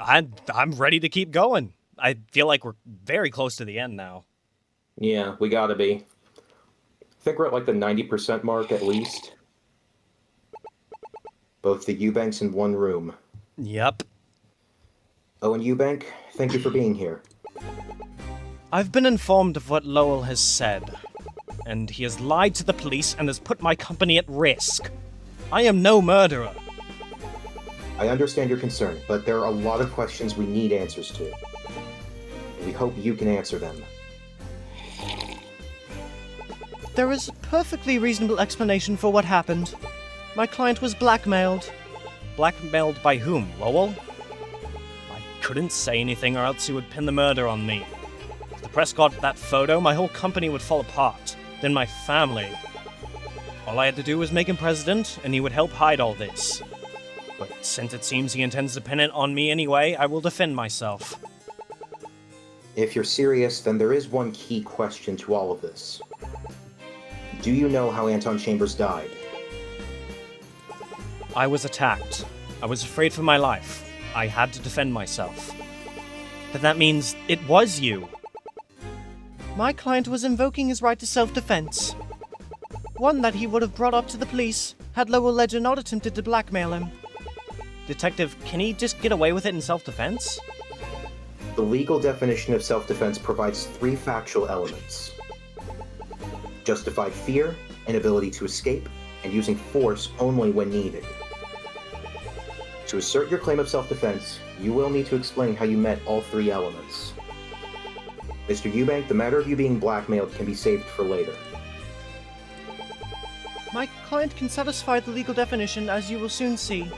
I'm ready to keep going. I feel like we're very close to the end now. Yeah, we gotta be. I think we're at like the 90% mark at least. Both the Eubanks in one room. Yep. Owen Eubank, thank you for being here. I've been informed of what Lowell has said, and he has lied to the police and has put my company at risk. I am no murderer. I understand your concern, but there are a lot of questions we need answers to. We hope you can answer them. There is a perfectly reasonable explanation for what happened. My client was blackmailed. Blackmailed by whom, Lowell? I couldn't say anything or else he would pin the murder on me. If the press got that photo, my whole company would fall apart. Then my family. All I had to do was make him president, and he would help hide all this. But since it seems he intends to pin it on me anyway, I will defend myself. If you're serious, then there is one key question to all of this. Do you know how Anton Chambers died? I was attacked. I was afraid for my life. I had to defend myself. But that means it was you. My client was invoking his right to self-defense. One that he would have brought up to the police had Lowell Ledger not attempted to blackmail him. Detective, can he just get away with it in self-defense? The legal definition of self-defense provides three factual elements. Justified fear, inability to escape, and using force only when needed. To assert your claim of self-defense, you will need to explain how you met all three elements. Mr. Eubank, the matter of you being blackmailed can be saved for later. My client can satisfy the legal definition, as you will soon see.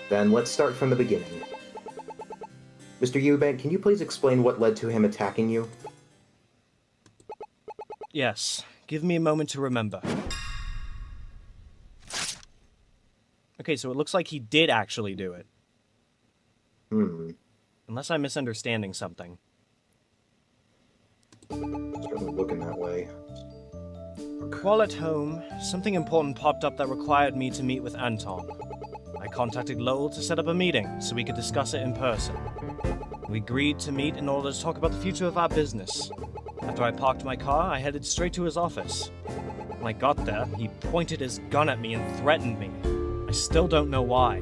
Then let's start from the beginning. Mr. Eubank, can you please explain what led to him attacking you? Yes, give me a moment to remember. Okay, so it looks like he did actually do it. Unless I'm misunderstanding something. Certainly looking that way. While at home, something important popped up that required me to meet with Anton. I contacted Lowell to set up a meeting so we could discuss it in person. We agreed to meet in order to talk about the future of our business. After I parked my car, I headed straight to his office. When I got there, he pointed his gun at me and threatened me. I still don't know why.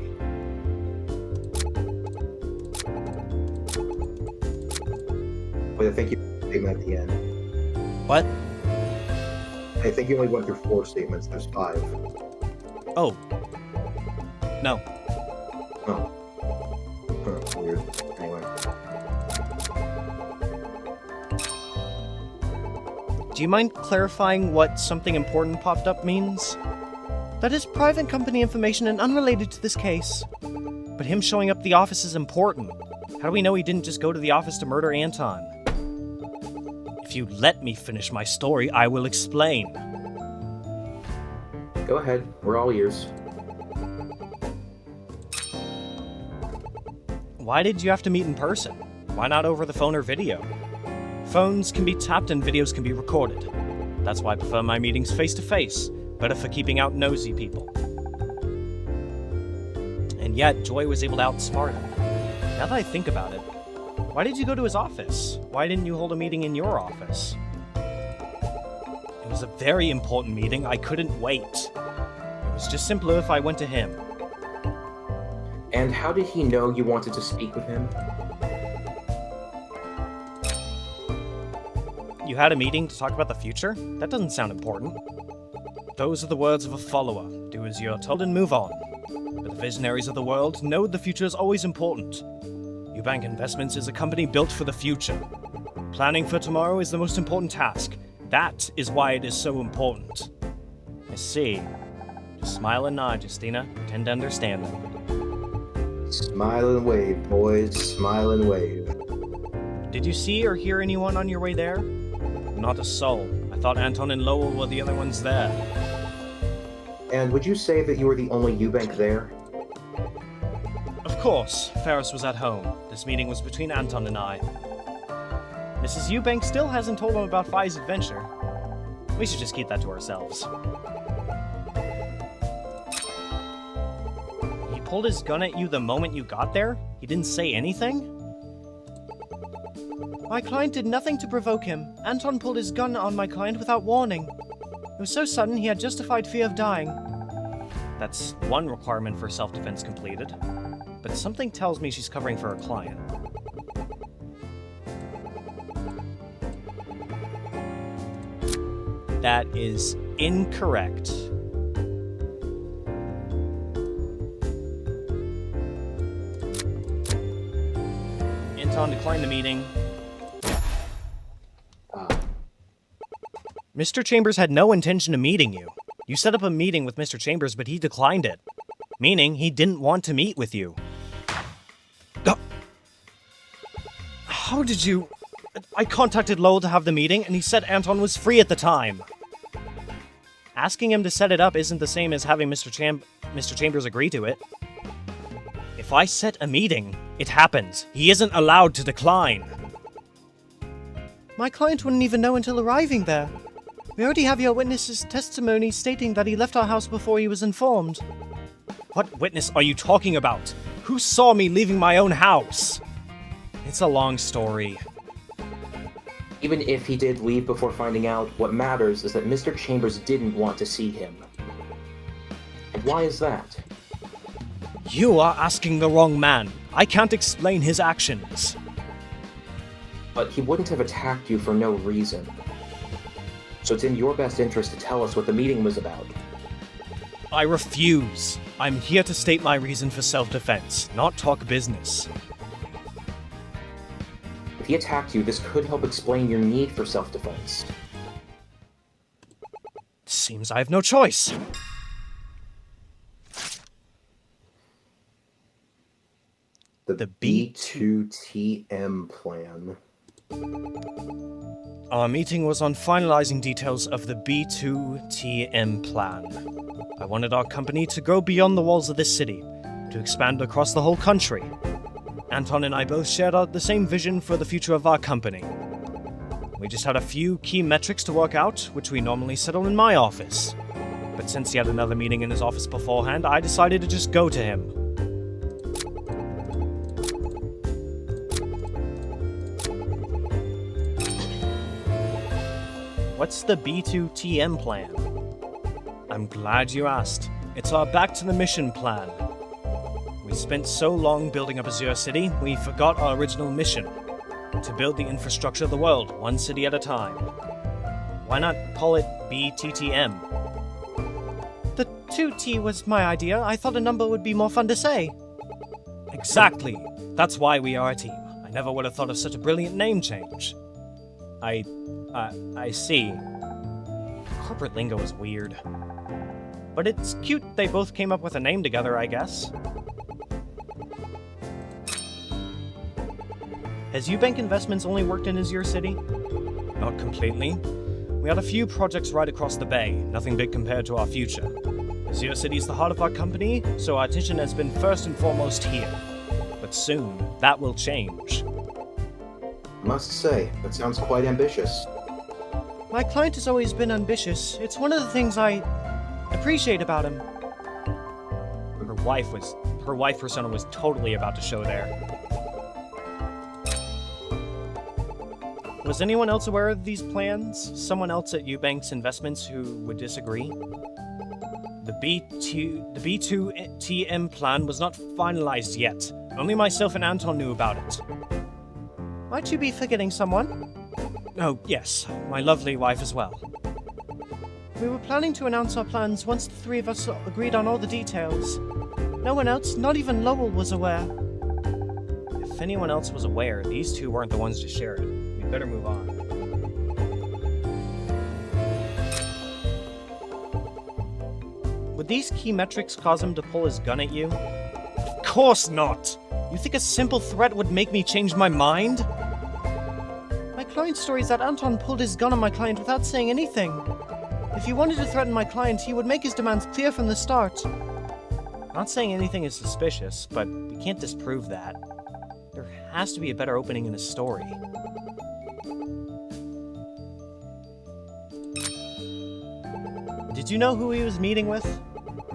Wait, I think you statement at the end. What? I think you only went through 4 statements. There's 5. Oh. No. Oh. Huh, weird. Anyway. Do you mind clarifying what something important popped up means? That is private company information and unrelated to this case. But him showing up at the office is important. How do we know he didn't just go to the office to murder Anton? If you let me finish my story, I will explain. Go ahead. We're all ears. Why did you have to meet in person? Why not over the phone or video? Phones can be tapped and videos can be recorded. That's why I prefer my meetings face-to-face. Better for keeping out nosy people. And yet, Joy was able to outsmart him. Now that I think about it, why did you go to his office? Why didn't you hold a meeting in your office? It was a very important meeting. I couldn't wait. It was just simpler if I went to him. And how did he know you wanted to speak with him? You had a meeting to talk about the future? That doesn't sound important. Those are the words of a follower. Do as you're told and move on. But the visionaries of the world know the future is always important. Eubank Investments is a company built for the future. Planning for tomorrow is the most important task. That is why it is so important. I see. Just smile and nod, Justina. Pretend to understand them. Smile and wave, boys. Smile and wave. Did you see or hear anyone on your way there? Not a soul. I thought Anton and Lowell were the other ones there. And would you say that you were the only Eubank there? Of course, Ferris was at home. This meeting was between Anton and I. Mrs. Eubank still hasn't told him about Fi's adventure. We should just keep that to ourselves. He pulled his gun at you the moment you got there? He didn't say anything? My client did nothing to provoke him. Anton pulled his gun on my client without warning. It was so sudden he had justified fear of dying. That's one requirement for self-defense completed. But something tells me she's covering for her client. That is incorrect. Anton declined the meeting. Mr. Chambers had no intention of meeting you. You set up a meeting with Mr. Chambers, but he declined it. Meaning, he didn't want to meet with you. How did you... I contacted Lowell to have the meeting, and he said Anton was free at the time. Asking him to set it up isn't the same as having Mr. Chambers agree to it. If I set a meeting, it happens. He isn't allowed to decline. My client wouldn't even know until arriving there. We already have your witness's testimony stating that he left our house before he was informed. What witness are you talking about? Who saw me leaving my own house? It's a long story. Even if he did leave before finding out, what matters is that Mr. Chambers didn't want to see him. And why is that? You are asking the wrong man. I can't explain his actions. But he wouldn't have attacked you for no reason. So it's in your best interest to tell us what the meeting was about. I refuse. I'm here to state my reason for self-defense, not talk business. If he attacked you, this could help explain your need for self-defense. Seems I have no choice. The B2TM plan. Our meeting was on finalizing details of the B2TM plan. I wanted our company to go beyond the walls of this city, to expand across the whole country. Anton and I both shared the same vision for the future of our company. We just had a few key metrics to work out, which we normally settle in my office. But since he had another meeting in his office beforehand, I decided to just go to him. What's the B2TM plan? I'm glad you asked. It's our back to the mission plan. We spent so long building up Azure City, we forgot our original mission. To build the infrastructure of the world, one city at a time. Why not call it BTTM? The 2T was my idea. I thought a number would be more fun to say. Exactly. That's why we are a team. I never would have thought of such a brilliant name change. I see. Corporate lingo is weird. But it's cute they both came up with a name together, I guess. Has Eubank Investments only worked in Azure City? Not completely. We had a few projects right across the bay, nothing big compared to our future. Azure City is the heart of our company, so our attention has been first and foremost here. But soon, that will change. Must say, that sounds quite ambitious. My client has always been ambitious. It's one of the things I appreciate about him. Her wife persona was totally about to show there. Was anyone else aware of these plans? Someone else at Eubank's Investments who would disagree? The B2TM plan was not finalized yet. Only myself and Anton knew about it. Might you be forgetting someone? Oh, yes, my lovely wife as well. We were planning to announce our plans once the three of us agreed on all the details. No one else, not even Lowell, was aware. If anyone else was aware, these two weren't the ones to share it. We'd better move on. Would these key metrics cause him to pull his gun at you? Of course not! You think a simple threat would make me change my mind? My client's story is that Anton pulled his gun on my client without saying anything. If he wanted to threaten my client, he would make his demands clear from the start. Not saying anything is suspicious, but we can't disprove that. There has to be a better opening in his story. Did you know who he was meeting with?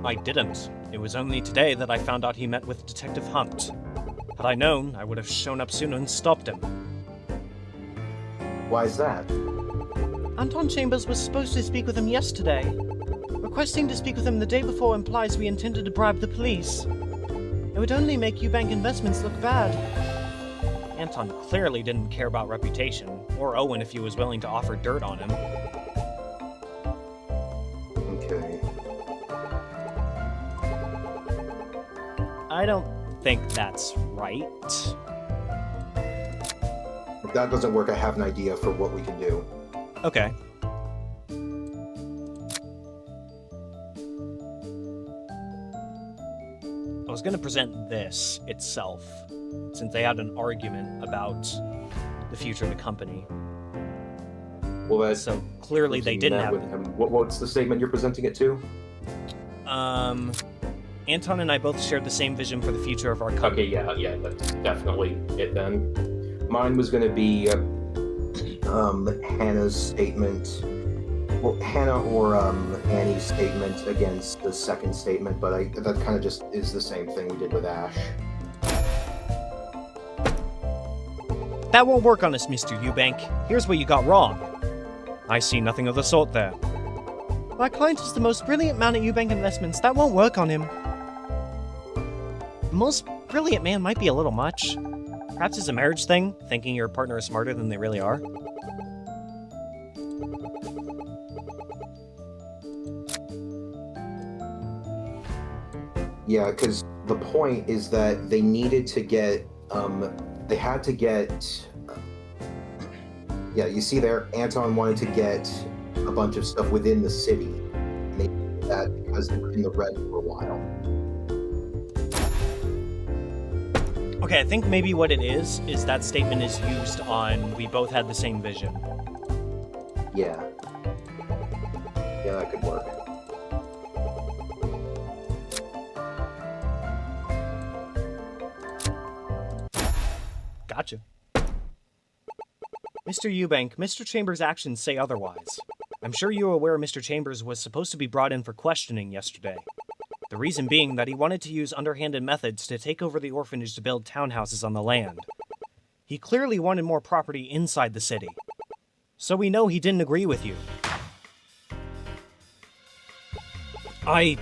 I didn't. It was only today that I found out he met with Detective Hunt. Had I known, I would have shown up sooner and stopped him. Why is that? Anton Chambers was supposed to speak with him yesterday. Requesting to speak with him the day before implies we intended to bribe the police. It would only make Eubank Investments look bad. Anton clearly didn't care about reputation, or Owen if he was willing to offer dirt on him. Okay. I don't think that's right. If that doesn't work, I have an idea for what we can do. Okay. I was going to present this itself, since they had an argument about the future of the company. Well, that's So clearly they didn't have... with him. What's the statement you're presenting it to? Anton and I both shared the same vision for the future of our company. Okay, yeah, that's definitely it then. Mine was going to be Hannah's statement. Well, Hannah or Annie's statement against the second statement, but that kind of just is the same thing we did with Ash. That won't work on us, Mr. Eubank. Here's what you got wrong. I see nothing of the sort there. My client is the most brilliant man at Eubank Investments. That won't work on him. The most brilliant man might be a little much. Perhaps it's a marriage thing, thinking your partner is smarter than they really are. Yeah, because the point is that they needed to get, they had to get, yeah, you see there, Anton wanted to get a bunch of stuff within the city. And they did that because they were in the red for a while. Okay, I think maybe what it is that statement is used on we both had the same vision. Yeah. Yeah, that could work. Gotcha. Mr. Eubank, Mr. Chambers' actions say otherwise. I'm sure you're aware Mr. Chambers was supposed to be brought in for questioning yesterday. The reason being that he wanted to use underhanded methods to take over the orphanage to build townhouses on the land. He clearly wanted more property inside the city. So we know he didn't agree with you. That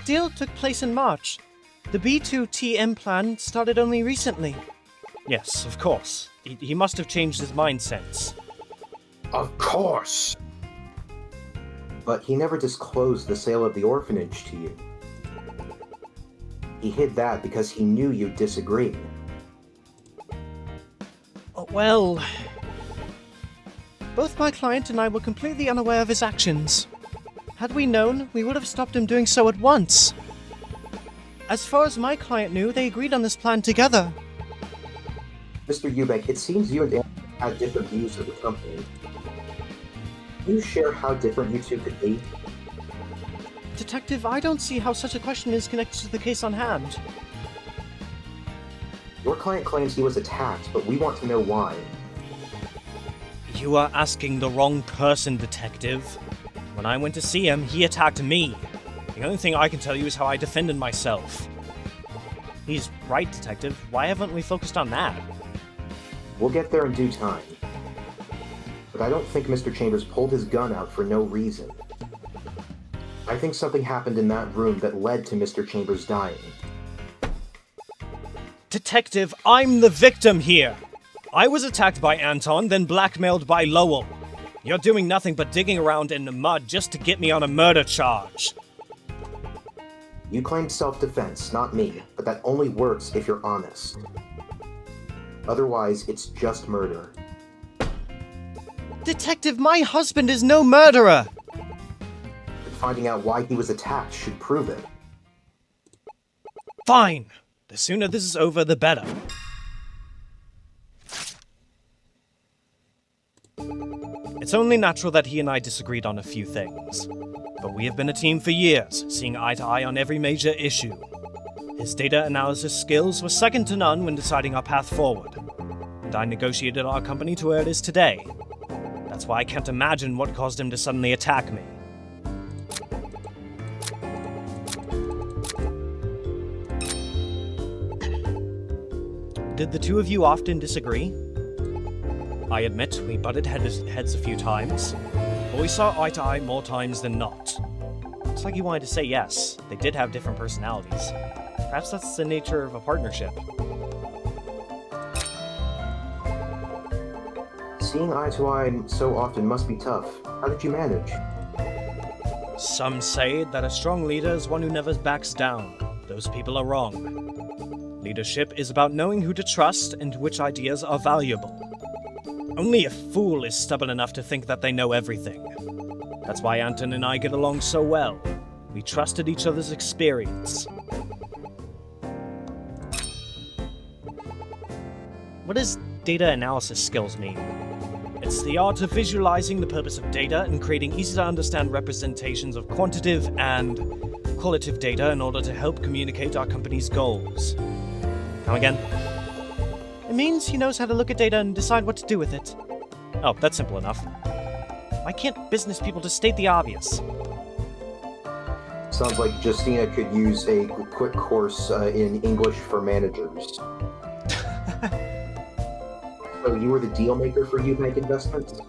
deal took place in March. The B2TM plan started only recently. Yes, of course. He must have changed his mind since. Of course! But he never disclosed the sale of the orphanage to you. He hid that because he knew you'd disagree. Well... both my client and I were completely unaware of his actions. Had we known, we would have stopped him doing so at once. As far as my client knew, they agreed on this plan together. Mr. Eubank, it seems you and Anton had different views of the company. Can you share how different you two could be? Detective, I don't see how such a question is connected to the case on hand. Your client claims he was attacked, but we want to know why. You are asking the wrong person, Detective. When I went to see him, he attacked me. The only thing I can tell you is how I defended myself. He's right, Detective. Why haven't we focused on that? We'll get there in due time. But I don't think Mr. Chambers pulled his gun out for no reason. I think something happened in that room that led to Mr. Chambers dying. Detective, I'm the victim here! I was attacked by Anton, then blackmailed by Lowell. You're doing nothing but digging around in the mud just to get me on a murder charge. You claimed self-defense, not me, but that only works if you're honest. Otherwise, it's just murder. Detective, my husband is no murderer! But finding out why he was attacked should prove it. Fine. The sooner this is over, the better. It's only natural that he and I disagreed on a few things. But we have been a team for years, seeing eye to eye on every major issue. His data analysis skills were second to none when deciding our path forward. And I negotiated our company to where it is today. That's why I can't imagine what caused him to suddenly attack me. Did the two of you often disagree? I admit we butted heads a few times, but we saw eye to eye more times than not. Looks like you wanted to say yes. They did have different personalities. Perhaps that's the nature of a partnership. Seeing eye to eye so often must be tough. How did you manage? Some say that a strong leader is one who never backs down. Those people are wrong. Leadership is about knowing who to trust and which ideas are valuable. Only a fool is stubborn enough to think that they know everything. That's why Anton and I get along so well. We trusted each other's experience. What does data analysis skills mean? It's the art of visualizing the purpose of data and creating easy-to-understand representations of quantitative and qualitative data in order to help communicate our company's goals. Come again? It means he knows how to look at data and decide what to do with it. Oh, that's simple enough. Why can't business people just state the obvious? Sounds like Justina could use a quick course in English for managers. So you were the deal maker for Eubank Investments?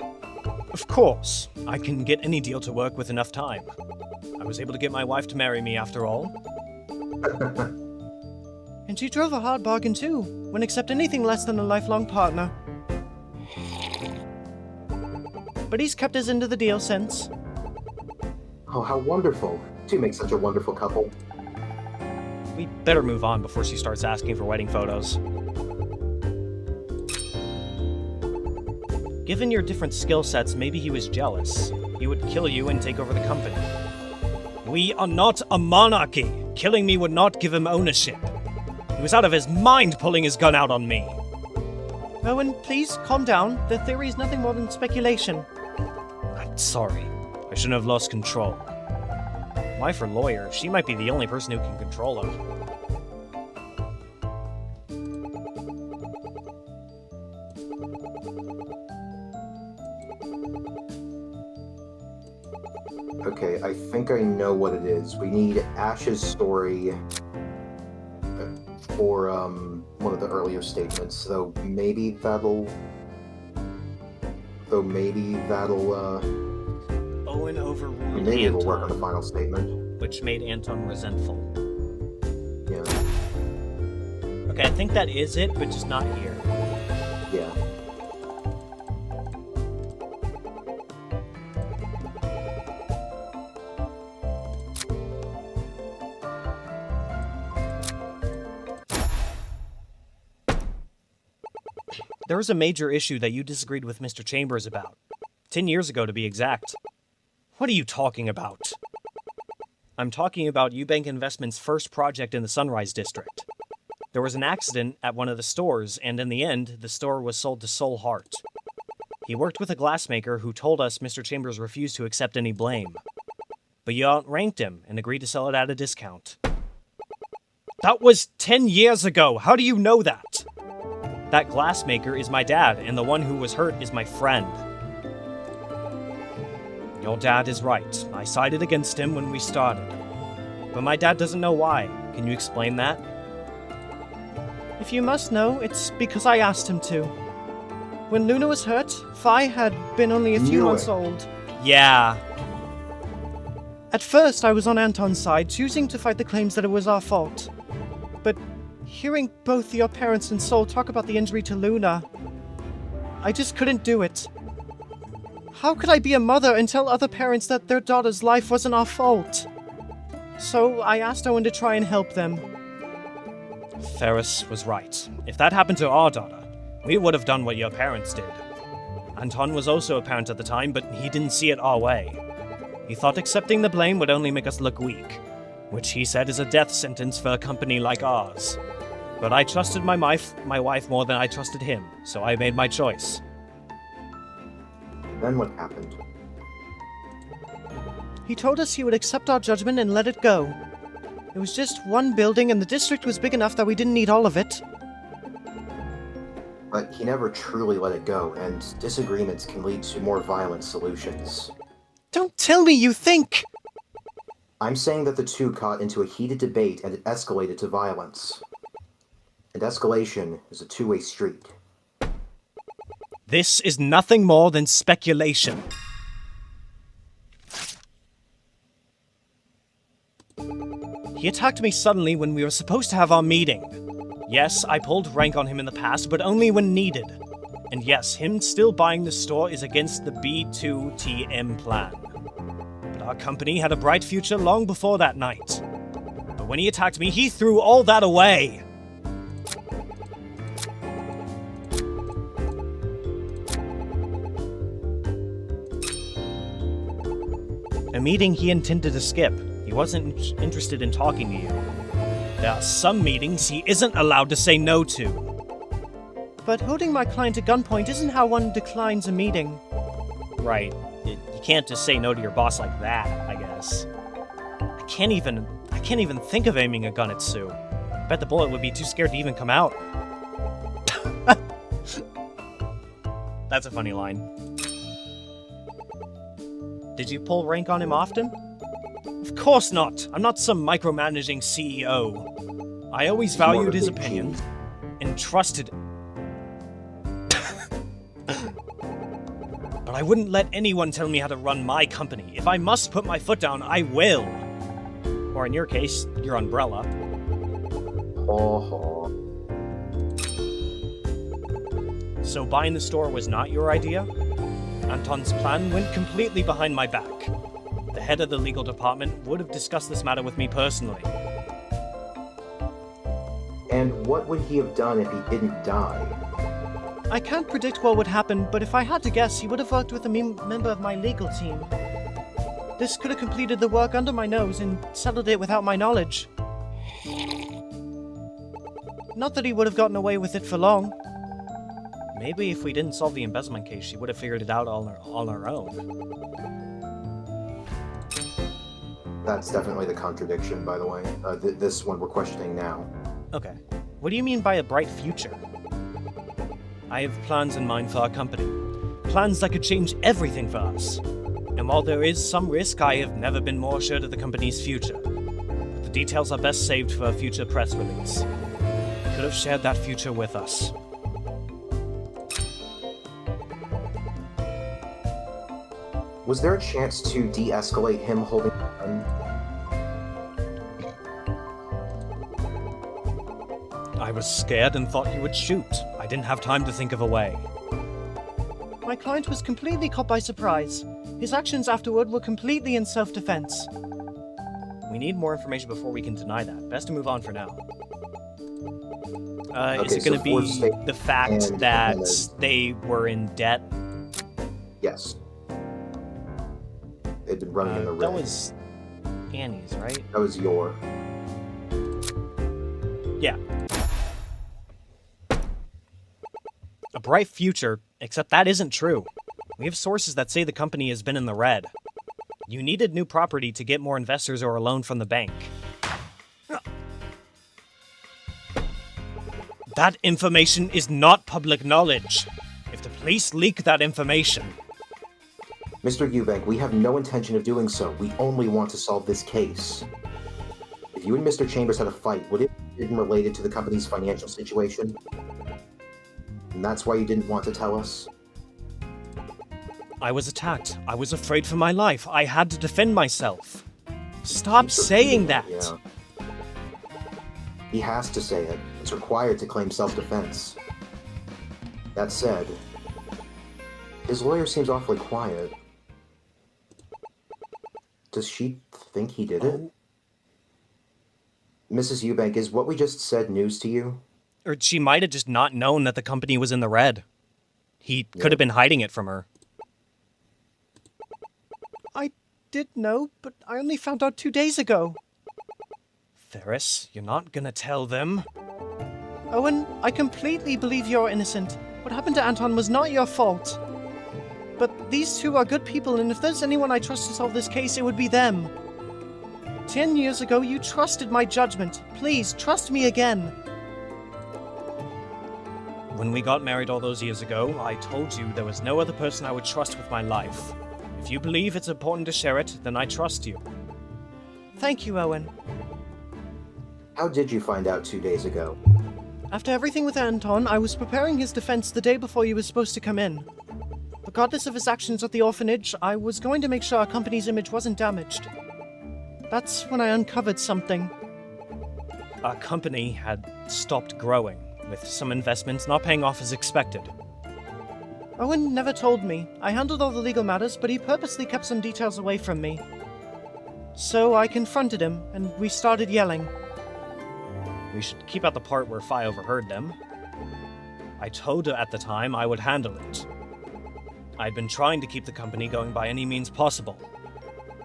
Of course. I can get any deal to work with enough time. I was able to get my wife to marry me after all. And she drove a hard bargain too. Wouldn't accept anything less than a lifelong partner. But he's kept us into the deal since. Oh, how wonderful. Two make such a wonderful couple. We better move on before she starts asking for wedding photos. Given your different skill sets, maybe he was jealous. He would kill you and take over the company. We are not a monarchy. Killing me would not give him ownership. He was out of his mind pulling his gun out on me. Owen, please calm down. The theory is nothing more than speculation. I'm sorry. I shouldn't have lost control. Wife or lawyer, she might be the only person who can control him. Okay, I think I know what it is. We need Ash's story for one of the earlier statements, though maybe that'll Owen overruled maybe Anton, it'll work on the final statement. which made Anton resentful. Yeah. Okay, I think that is it, but just not here. Yeah. There was a major issue that you disagreed with Mr. Chambers about. 10 years ago, to be exact. What are you talking about? I'm talking about Eubank Investments' first project in the Sunrise District. There was an accident at one of the stores, and in the end, the store was sold to Soul Heart. He worked with a glassmaker who told us Mr. Chambers refused to accept any blame. But you outranked him and agreed to sell it at a discount. That was 10 years ago! How do you know that? That glassmaker is my dad, and the one who was hurt is my friend. Your dad is right. I sided against him when we started. But my dad doesn't know why. Can you explain that? If you must know, it's because I asked him to. When Luna was hurt, Phi had been only a few months old. Yeah. At first, I was on Anton's side, choosing to fight the claims that it was our fault. But hearing both your parents and Soul talk about the injury to Luna, I just couldn't do it. How could I be a mother and tell other parents that their daughter's life wasn't our fault? So I asked Owen to try and help them. Ferris was right. If that happened to our daughter, we would have done what your parents did. Anton was also a parent at the time, but he didn't see it our way. He thought accepting the blame would only make us look weak, which he said is a death sentence for a company like ours. But I trusted my wife more than I trusted him, so I made my choice. Then what happened? He told us he would accept our judgment and let it go. It was just one building, and the district was big enough that we didn't need all of it. But he never truly let it go, and disagreements can lead to more violent solutions. Don't tell me you think! I'm saying that the two caught into a heated debate and it escalated to violence. And escalation is a two-way street. This is nothing more than speculation. He attacked me suddenly when we were supposed to have our meeting. Yes, I pulled rank on him in the past, but only when needed. And yes, him still buying the store is against the B2TM plan. But our company had a bright future long before that night. But when he attacked me, he threw all that away. A meeting he intended to skip. He wasn't interested in talking to you. There are some meetings he isn't allowed to say no to. But holding my client at gunpoint isn't how one declines a meeting. Right. You can't just say no to your boss like that, I guess. I can't even think of aiming a gun at Sue. I bet the bullet would be too scared to even come out. That's a funny line. Did you pull rank on him often? Of course not! I'm not some micromanaging CEO. I always valued his opinion and trusted... But I wouldn't let anyone tell me how to run my company. If I must put my foot down, I will. Or in your case, your umbrella. So buying the store was not your idea? Anton's plan went completely behind my back. The head of the legal department would have discussed this matter with me personally. And what would he have done if he didn't die? I can't predict what would happen, but if I had to guess, he would have worked with a member of my legal team. This could have completed the work under my nose and settled it without my knowledge. Not that he would have gotten away with it for long. Maybe if we didn't solve the embezzlement case, she would have figured it out on her own. That's definitely the contradiction, by the way. This one we're questioning now. Okay. What do you mean by a bright future? I have plans in mind for our company. Plans that could change everything for us. And while there is some risk, I have never been more assured of the company's future. But the details are best saved for a future press release. You could have shared that future with us. Was there a chance to de-escalate him holding a gun? I was scared and thought he would shoot. I didn't have time to think of a way. My client was completely caught by surprise. His actions afterward were completely in self-defense. We need more information before we can deny that. Best to move on for now. Is it going to be the fact that they were in debt? Yes. They'd been running in the red. That was Annie's, right? That was your. Yeah. A bright future, except that isn't true. We have sources that say the company has been in the red. You needed new property to get more investors or a loan from the bank. That information is not public knowledge. If the police leak that information... Mr. Eubank, we have no intention of doing so. We only want to solve this case. If you and Mr. Chambers had a fight, would it have been related to the company's financial situation? And that's why you didn't want to tell us? I was attacked. I was afraid for my life. I had to defend myself. Stop saying that! Yeah. He has to say it. It's required to claim self-defense. That said, his lawyer seems awfully quiet. Does she think he did it? Mrs. Eubank, is what we just said news to you? Or she might have just not known that the company was in the red. He could have been hiding it from her. I did know, but I only found out 2 days ago. Ferris, you're not gonna tell them. Owen, I completely believe you're innocent. What happened to Anton was not your fault. But these two are good people, and if there's anyone I trust to solve this case, it would be them. 10 years ago, you trusted my judgment. Please, trust me again. When we got married all those years ago, I told you there was no other person I would trust with my life. If you believe it's important to share it, then I trust you. Thank you, Owen. How did you find out 2 days ago? After everything with Anton, I was preparing his defense the day before he was supposed to come in. Regardless of his actions at the orphanage, I was going to make sure our company's image wasn't damaged. That's when I uncovered something. Our company had stopped growing, with some investments not paying off as expected. Owen never told me. I handled all the legal matters, but he purposely kept some details away from me. So I confronted him, and we started yelling. We should keep out the part where Fi overheard them. I told her at the time I would handle it. I'd been trying to keep the company going by any means possible.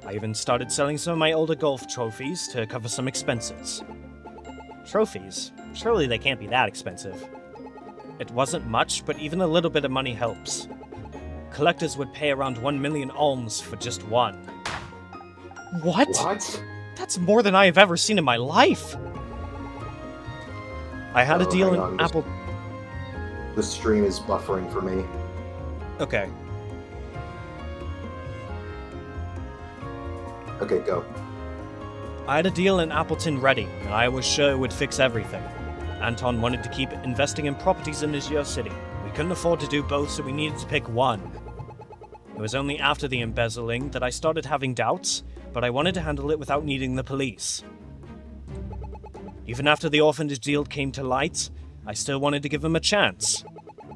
I even started selling some of my older golf trophies to cover some expenses. Trophies? Surely they can't be that expensive. It wasn't much, but even a little bit of money helps. Collectors would pay around 1 million alms for just one. What? What? That's more than I have ever seen in my life! I had a deal hang in on, Apple... The stream is buffering for me. Okay. Okay, go. I had a deal in Appleton ready, and I was sure it would fix everything. Anton wanted to keep investing in properties in Azure City. We couldn't afford to do both, so we needed to pick one. It was only after the embezzling that I started having doubts, but I wanted to handle it without needing the police. Even after the orphanage deal came to light, I still wanted to give him a chance.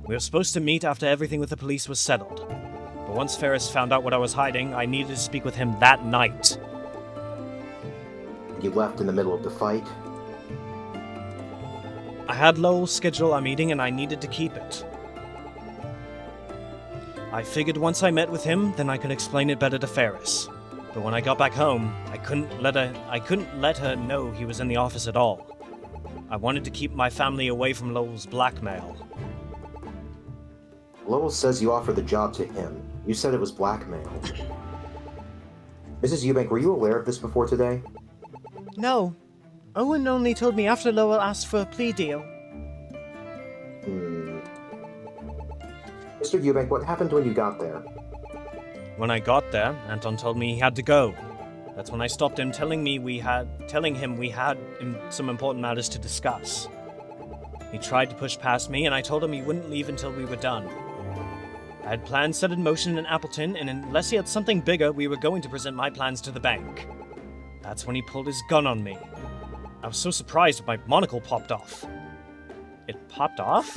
We were supposed to meet after everything with the police was settled. But once Ferris found out what I was hiding, I needed to speak with him that night. You left in the middle of the fight. I had Lowell schedule our meeting and I needed to keep it. I figured once I met with him, then I could explain it better to Ferris. But when I got back home, I couldn't let her know he was in the office at all. I wanted to keep my family away from Lowell's blackmail. Lowell says you offered the job to him. You said it was blackmail. Mrs. Eubank, were you aware of this before today? No. Owen only told me after Lowell asked for a plea deal. Mr. Eubank, what happened when you got there? When I got there, Anton told me he had to go. That's when I stopped him, telling him we had some important matters to discuss. He tried to push past me, and I told him he wouldn't leave until we were done. I had plans set in motion in Appleton, and unless he had something bigger, we were going to present my plans to the bank. That's when he pulled his gun on me. I was so surprised my monocle popped off. It popped off?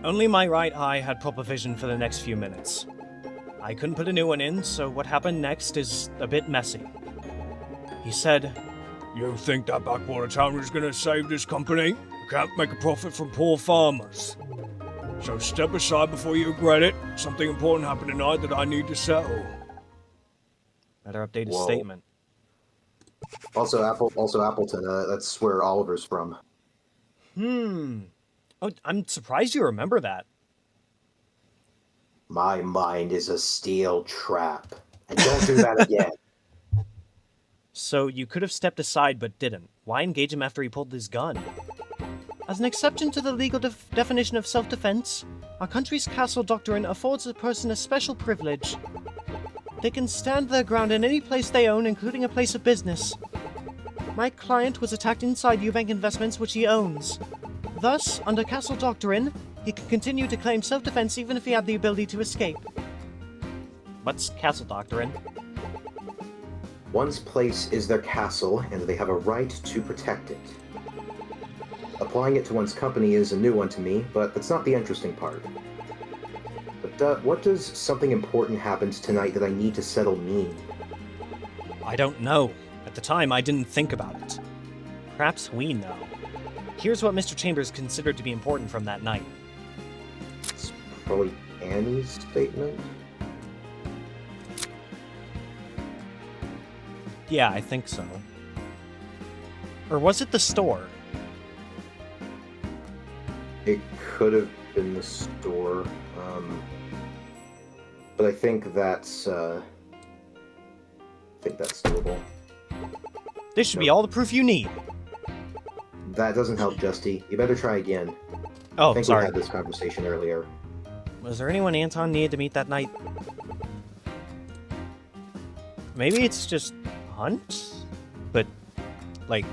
Only my right eye had proper vision for the next few minutes. I couldn't put a new one in, so what happened next is a bit messy. He said, "You think that backwater town is gonna save this company? You can't make a profit from poor farmers. So step aside before you regret it. Something important happened tonight that I need to settle." Better update his statement. Also Appleton. That's where Oliver's from. Oh, I'm surprised you remember that. My mind is a steel trap. And don't do that again. So you could have stepped aside but didn't. Why engage him after he pulled his gun? As an exception to the legal definition of self-defense, our country's castle doctrine affords a person a special privilege. They can stand their ground in any place they own, including a place of business. My client was attacked inside Eubank Investments, which he owns. Thus, under castle doctrine, he could continue to claim self-defense even if he had the ability to escape. What's castle doctrine? One's place is their castle, and they have a right to protect it. Applying it to one's company is a new one to me, but that's not the interesting part. But what does something important happened tonight that I need to settle mean? I don't know. At the time, I didn't think about it. Perhaps we know. Here's what Mr. Chambers considered to be important from that night. It's probably Annie's statement? Yeah, I think so. Or was it the store? It could have been the store. But I think that's doable. This should be all the proof you need. That doesn't help, Justy. You better try again. Oh, I think sorry. we had this conversation earlier. Was there anyone Anton needed to meet that night? Maybe it's just Hunt? But, like,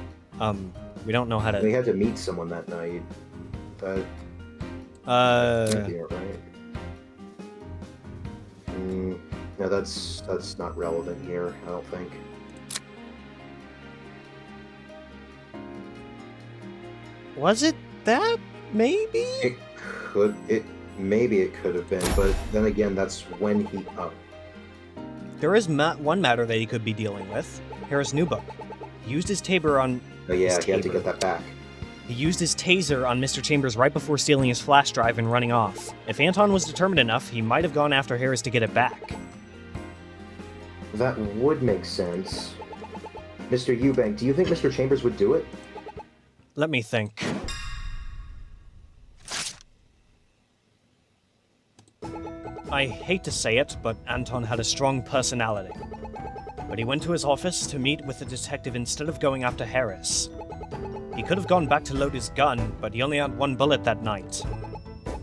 We don't know how They to... had to meet someone that night. That can't be it, right? No, that's not relevant here, I don't think. Was it that? Maybe? Maybe it could have been, but then again, that's when he... There is one matter that he could be dealing with. Harris' new book. He used his taser on... Oh yeah, he had to get that back. He used his taser on Mr. Chambers right before stealing his flash drive and running off. If Anton was determined enough, he might have gone after Harris to get it back. That would make sense. Mr. Eubank, do you think Mr. Chambers would do it? Let me think. I hate to say it, but Anton had a strong personality. But he went to his office to meet with the detective instead of going after Harris. He could have gone back to load his gun, but he only had one bullet that night.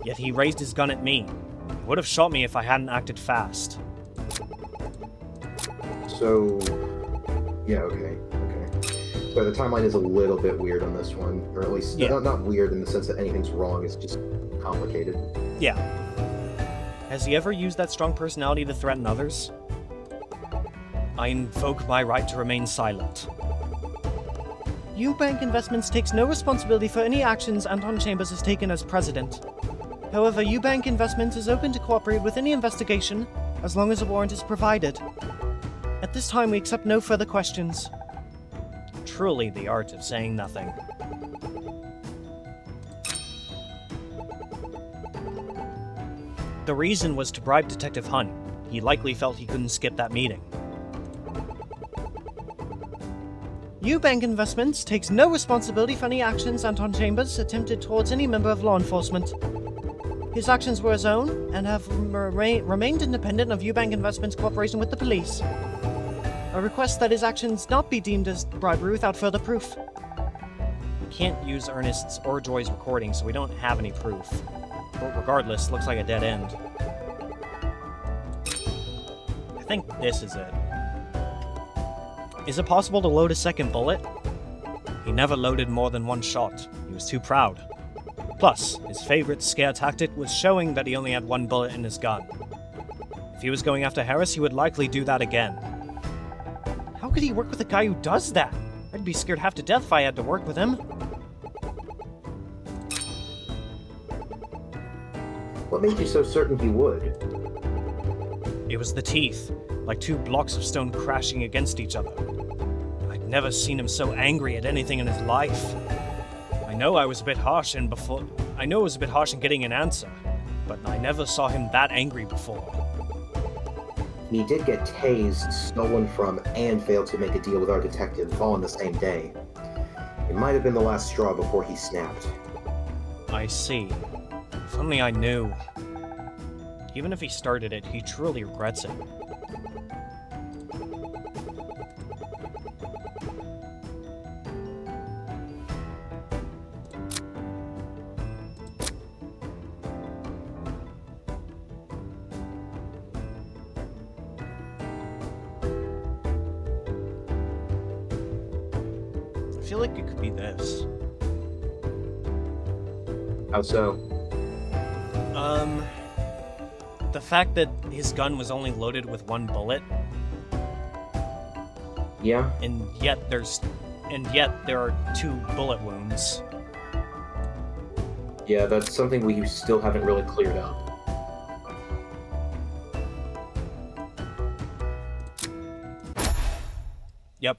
Yet he raised his gun at me. He would have shot me if I hadn't acted fast. So... yeah, okay. So the timeline is a little bit weird on this one, or at least not weird in the sense that anything's wrong, it's just complicated. Yeah. Has he ever used that strong personality to threaten others? I invoke my right to remain silent. Eubank Investments takes no responsibility for any actions Anton Chambers has taken as president. However, Eubank Investments is open to cooperate with any investigation as long as a warrant is provided. At this time, we accept no further questions. Truly the art of saying nothing. The reason was to bribe Detective Hunt. He likely felt he couldn't skip that meeting. Eubank Investments takes no responsibility for any actions Anton Chambers attempted towards any member of law enforcement. His actions were his own and have remained independent of Eubank Investments' cooperation with the police. I request that his actions not be deemed as bribery without further proof. We can't use Ernest's or Joy's recording, so we don't have any proof. But regardless, looks like a dead end. I think this is it. Is it possible to load a second bullet? He never loaded more than one shot. He was too proud. Plus, his favorite scare tactic was showing that he only had one bullet in his gun. If he was going after Harris, he would likely do that again. How could he work with a guy who does that? I'd be scared half to death if I had to work with him. What made you so certain he would? It was the teeth, like two blocks of stone crashing against each other. I'd never seen him so angry at anything in his life. I know I was a bit harsh in getting an answer, but I never saw him that angry before. He did get tased, stolen from, and failed to make a deal with our detective all on the same day. It might have been the last straw before he snapped. I see. If only I knew. Even if he started it, he truly regrets it. I feel like it could be this. How so? The fact that his gun was only loaded with one bullet, Yeah? and yet there are two bullet wounds. Yeah, that's something we still haven't really cleared up. Yep.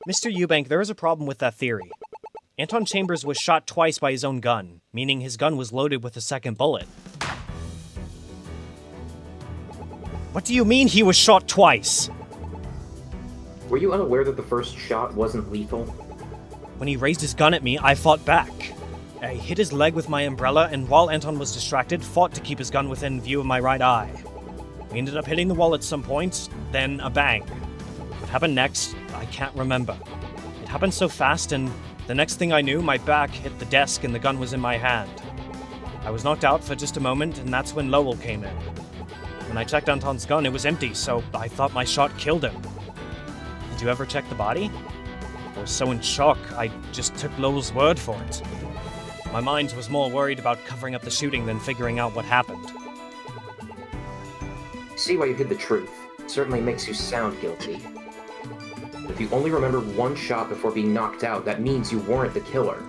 Mr. Eubank, there is a problem with that theory. Anton Chambers was shot twice by his own gun, meaning his gun was loaded with a second bullet. What do you mean he was shot twice? Were you unaware that the first shot wasn't lethal? When he raised his gun at me, I fought back. I hit his leg with my umbrella, and while Anton was distracted, fought to keep his gun within view of my right eye. We ended up hitting the wall at some point, then a bang. What happened next, I can't remember. It happened so fast, and the next thing I knew, my back hit the desk and the gun was in my hand. I was knocked out for just a moment, and that's when Lowell came in. When I checked Anton's gun, it was empty, so I thought my shot killed him. Did you ever check the body? I was so in shock, I just took Lowell's word for it. My mind was more worried about covering up the shooting than figuring out what happened. See why you hid the truth. It certainly makes you sound guilty. But if you only remember one shot before being knocked out, that means you weren't the killer.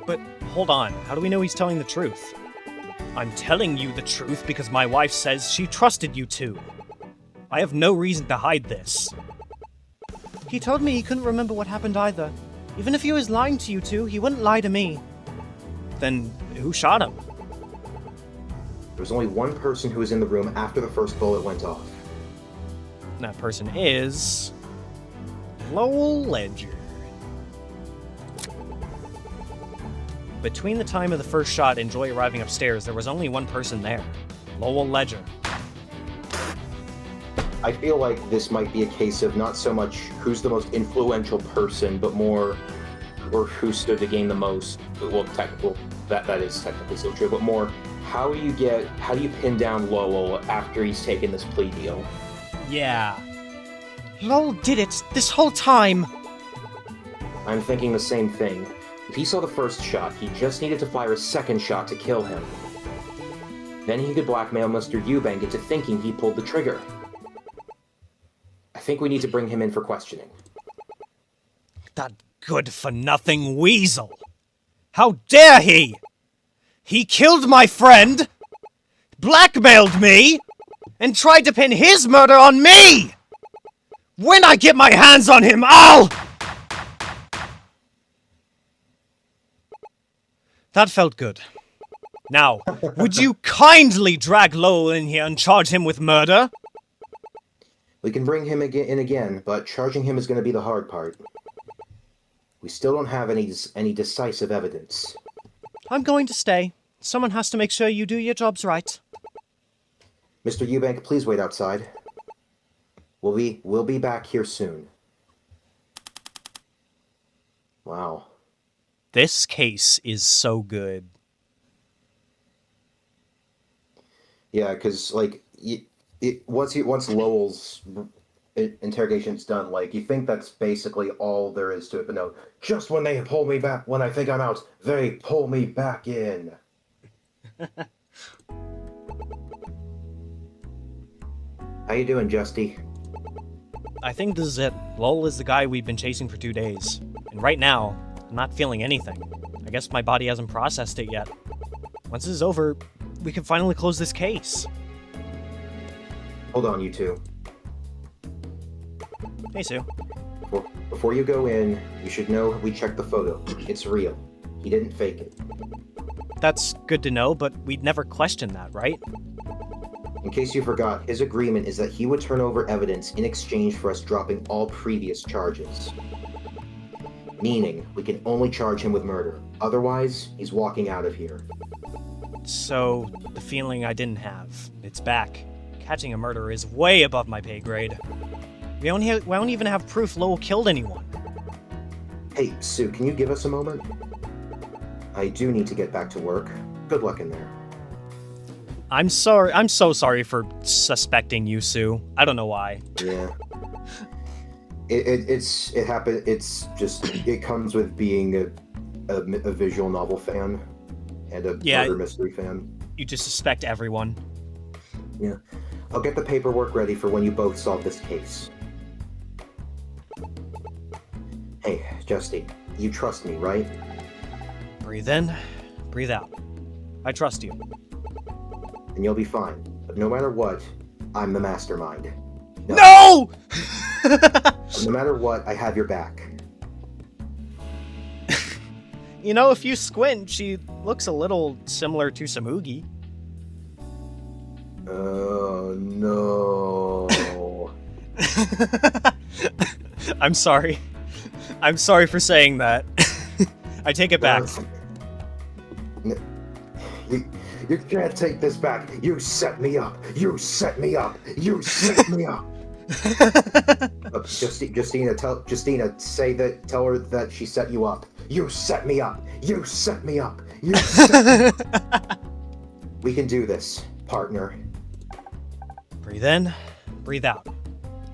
But hold on, how do we know he's telling the truth? I'm telling you the truth because my wife says she trusted you two. I have no reason to hide this. He told me he couldn't remember what happened either. Even if he was lying to you two, he wouldn't lie to me. Then who shot him? There was only one person who was in the room after the first bullet went off. That person is... Lowell Ledger. Between the time of the first shot and Joy arriving upstairs, there was only one person there. Lowell Ledger. I feel like this might be a case of not so much who's the most influential person, but more, or who stood to gain the most. Well, that is technically so true, but more, how do you pin down Lowell after he's taken this plea deal? Yeah. Lowell did it this whole time! I'm thinking the same thing. If he saw the first shot, he just needed to fire a second shot to kill him. Then he could blackmail Mr. Eubank into thinking he pulled the trigger. I think we need to bring him in for questioning. That good-for-nothing weasel! How dare he! He killed my friend, blackmailed me, and tried to pin his murder on me! When I get my hands on him, I'll... That felt good. Now, would you kindly drag Lowell in here and charge him with murder? We can bring him in again, but charging him is going to be the hard part. We still don't have any decisive evidence. I'm going to stay. Someone has to make sure you do your jobs right. Mr. Eubank, please wait outside. We'll be back here soon. Wow. This case is so good. Yeah, because like once Lowell's interrogation's done, like you think that's basically all there is to it. But no, just when they pull me back, when I think I'm out, they pull me back in. How you doing, Justy? I think this is it. Lowell is the guy we've been chasing for 2 days. And right now, I'm not feeling anything. I guess my body hasn't processed it yet. Once this is over, we can finally close this case. Hold on, you two. Hey, Sue. Before you go in, you should know we checked the photo. It's real. He didn't fake it. That's good to know, but we'd never question that, right? In case you forgot, his agreement is that he would turn over evidence in exchange for us dropping all previous charges. Meaning, we can only charge him with murder. Otherwise, he's walking out of here. So, the feeling I didn't have, it's back. Catching a murderer is way above my pay grade. We don't even have proof Lowell killed anyone. Hey, Sue, can you give us a moment? I do need to get back to work. Good luck in there. I'm so sorry for suspecting you, Sue. I don't know why. Yeah. It happened. It's just, it comes with being a visual novel fan and a murder mystery fan. You just suspect everyone. Yeah. I'll get the paperwork ready for when you both solve this case. Hey, Justy, you trust me, right? Breathe in, breathe out. I trust you. And you'll be fine. But no matter what, I'm the mastermind. No! No matter what, I have your back. You know, if you squint, she looks a little similar to Samugi. Oh, no. I'm sorry. I'm sorry for saying that. I take it back. You can't take this back. You set me up. You set me up. You set me up. Justina, tell her that she set you up. You set me up. You set me up. You set me up. We can do this, partner. Breathe in, breathe out.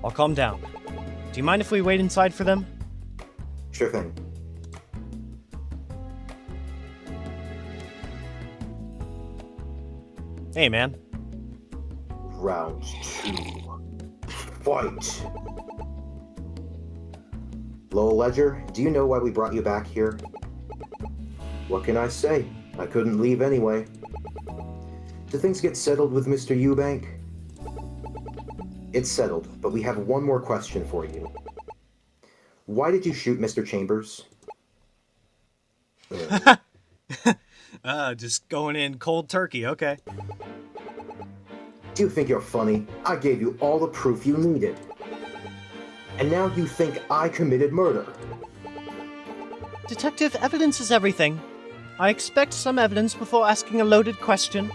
I'll calm down. Do you mind if we wait inside for them? Sure thing. Hey, man. Round 2. Fight! Lowell Ledger, do you know why we brought you back here? What can I say? I couldn't leave anyway. Do things get settled with Mr. Eubank? It's settled, but we have one more question for you. Why did you shoot Mr. Chambers? Just going in cold turkey, okay. Do you think you're funny? I gave you all the proof you needed. And now you think I committed murder. Detective, evidence is everything. I expect some evidence before asking a loaded question.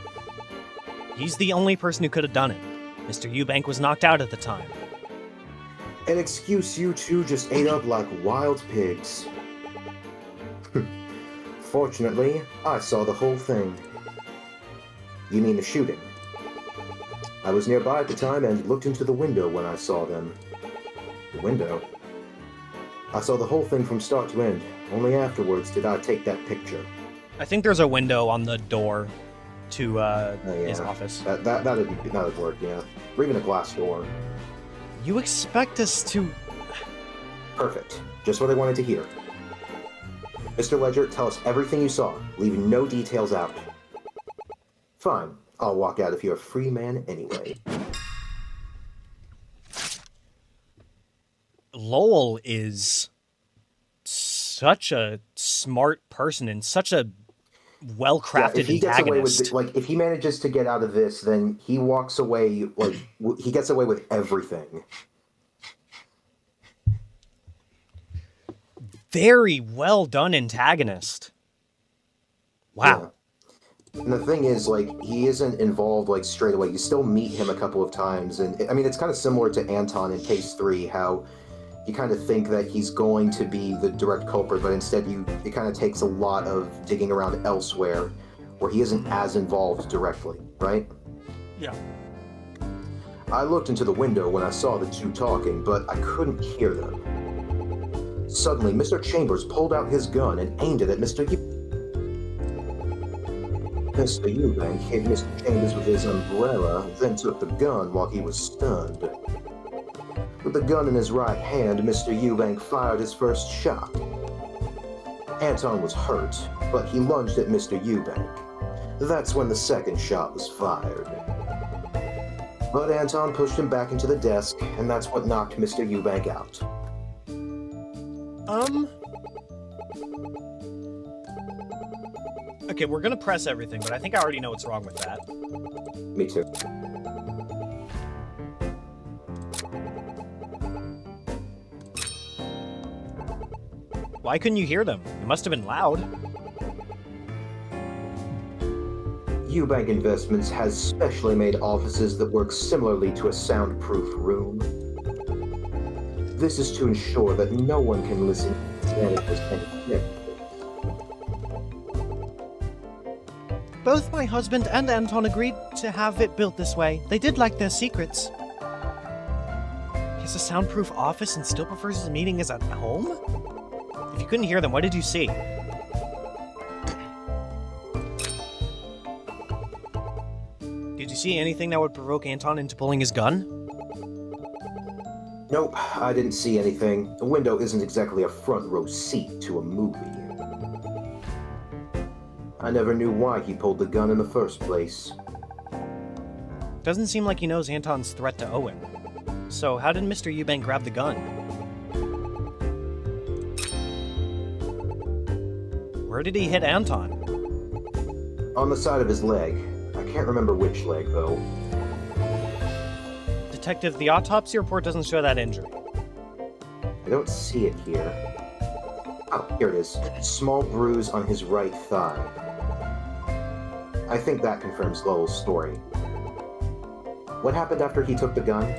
He's the only person who could have done it. Mr. Eubank was knocked out at the time. An excuse you two just ate up like wild pigs. Fortunately, I saw the whole thing. You mean the shooting? I was nearby at the time and looked into the window when I saw them. The window? I saw the whole thing from start to end. Only afterwards did I take that picture. I think there's a window on the door to his office. That'd work, yeah. Or even a glass door. You expect us to... Perfect. Just what I wanted to hear. Mr. Ledger, tell us everything you saw, leaving no details out. Fine. I'll walk out if you're a free man anyway. Lowell is such a smart person and such a well-crafted if he gets antagonist. away with if he manages to get out of this, then he walks away he gets away with everything. Very well done antagonist. Wow. Yeah. And the thing is, he isn't involved straight away. You still meet him a couple of times, and I mean it's kind of similar to Anton in Case 3, how you kind of think that he's going to be the direct culprit, but instead it kind of takes a lot of digging around elsewhere where he isn't as involved directly, right? Yeah. I looked into the window when I saw the two talking, but I couldn't hear them. Suddenly, Mr. Chambers pulled out his gun and aimed it at Mr. Mr. Eubank hit Mr. Chambers with his umbrella, then took the gun while he was stunned. With the gun in his right hand, Mr. Eubank fired his first shot. Anton was hurt, but he lunged at Mr. Eubank. That's when the second shot was fired. But Anton pushed him back into the desk, and that's what knocked Mr. Eubank out. Okay, we're gonna press everything, but I think I already know what's wrong with that. Me too. Why couldn't you hear them? It must have been loud. Eubank Investments has specially made offices that work similarly to a soundproof room. This is to ensure that no one can listen to managers and Both my husband and Anton agreed to have it built this way. They did like their secrets. He has a soundproof office and still prefers his meetings at home? If you couldn't hear them, what did you see? Did you see anything that would provoke Anton into pulling his gun? Nope, I didn't see anything. The window isn't exactly a front row seat to a movie. I never knew why he pulled the gun in the first place. Doesn't seem like he knows Anton's threat to Owen. So how did Mr. Eubank grab the gun? Where did he hit Anton? On the side of his leg. I can't remember which leg, though. Detective, the autopsy report doesn't show that injury. I don't see it here. Oh, here it is. Small bruise on his right thigh. I think that confirms Lowell's story. What happened after he took the gun?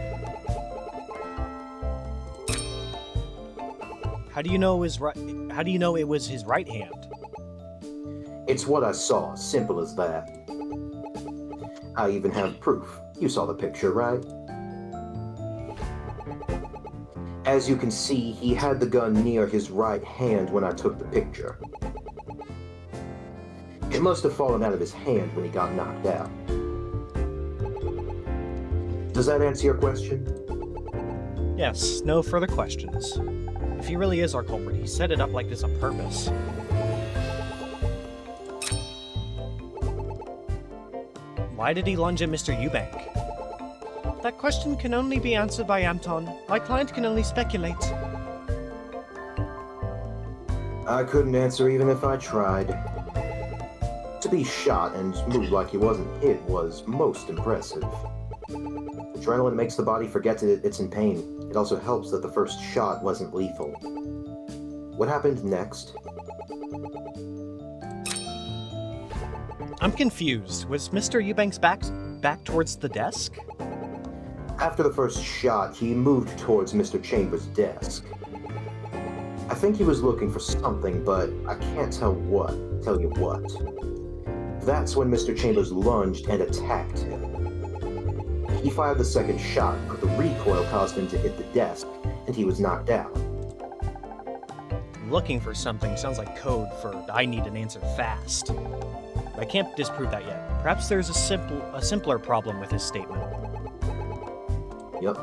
How do you know it was his right hand? It's what I saw, simple as that. I even have proof. You saw the picture, right? As you can see, he had the gun near his right hand when I took the picture. It must have fallen out of his hand when he got knocked out. Does that answer your question? Yes, no further questions. If he really is our culprit, he set it up like this on purpose. Why did he lunge at Mr. Eubank? That question can only be answered by Anton. My client can only speculate. I couldn't answer even if I tried. To be shot and move like he wasn't hit was most impressive. Adrenaline makes the body forget it's in pain. It also helps that the first shot wasn't lethal. What happened next? I'm confused. Was Mr. Eubank's back towards the desk? After the first shot, he moved towards Mr. Chambers' desk. I think he was looking for something, but I can't tell you what. That's when Mr. Chambers lunged and attacked him. He fired the second shot, but the recoil caused him to hit the desk, and he was knocked out. Looking for something sounds like code for I need an answer fast. I can't disprove that yet. Perhaps there's a simpler problem with his statement. Yep.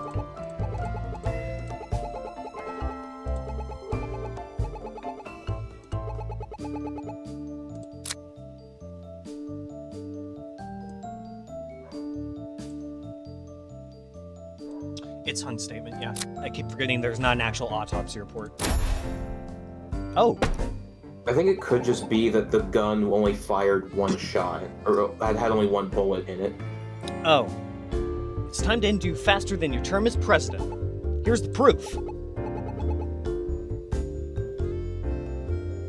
It's Hunt's statement, yeah. I keep forgetting there's not an actual autopsy report. Oh! I think it could just be that the gun only fired one shot, or had only one bullet in it. Oh. It's time to end you faster than your term as president. Here's the proof.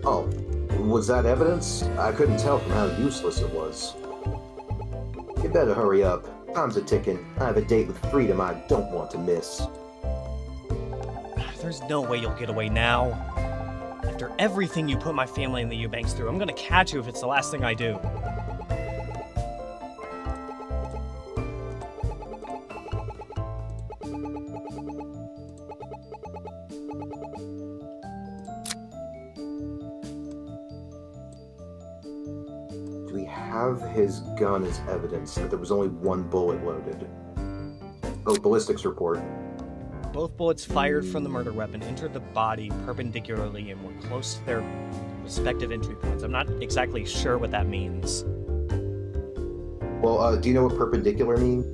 Oh, was that evidence? I couldn't tell from how useless it was. You better hurry up. Time's a ticking. I have a date with Freedom I don't want to miss. There's no way you'll get away now. After everything you put my family and the Eubanks through, I'm gonna catch you if it's the last thing I do. Do we have his gun as evidence that there was only one bullet loaded? Oh, ballistics report. Both bullets fired from the murder weapon entered the body perpendicularly and were close to their respective entry points. I'm not exactly sure what that means. Well, do you know what perpendicular means?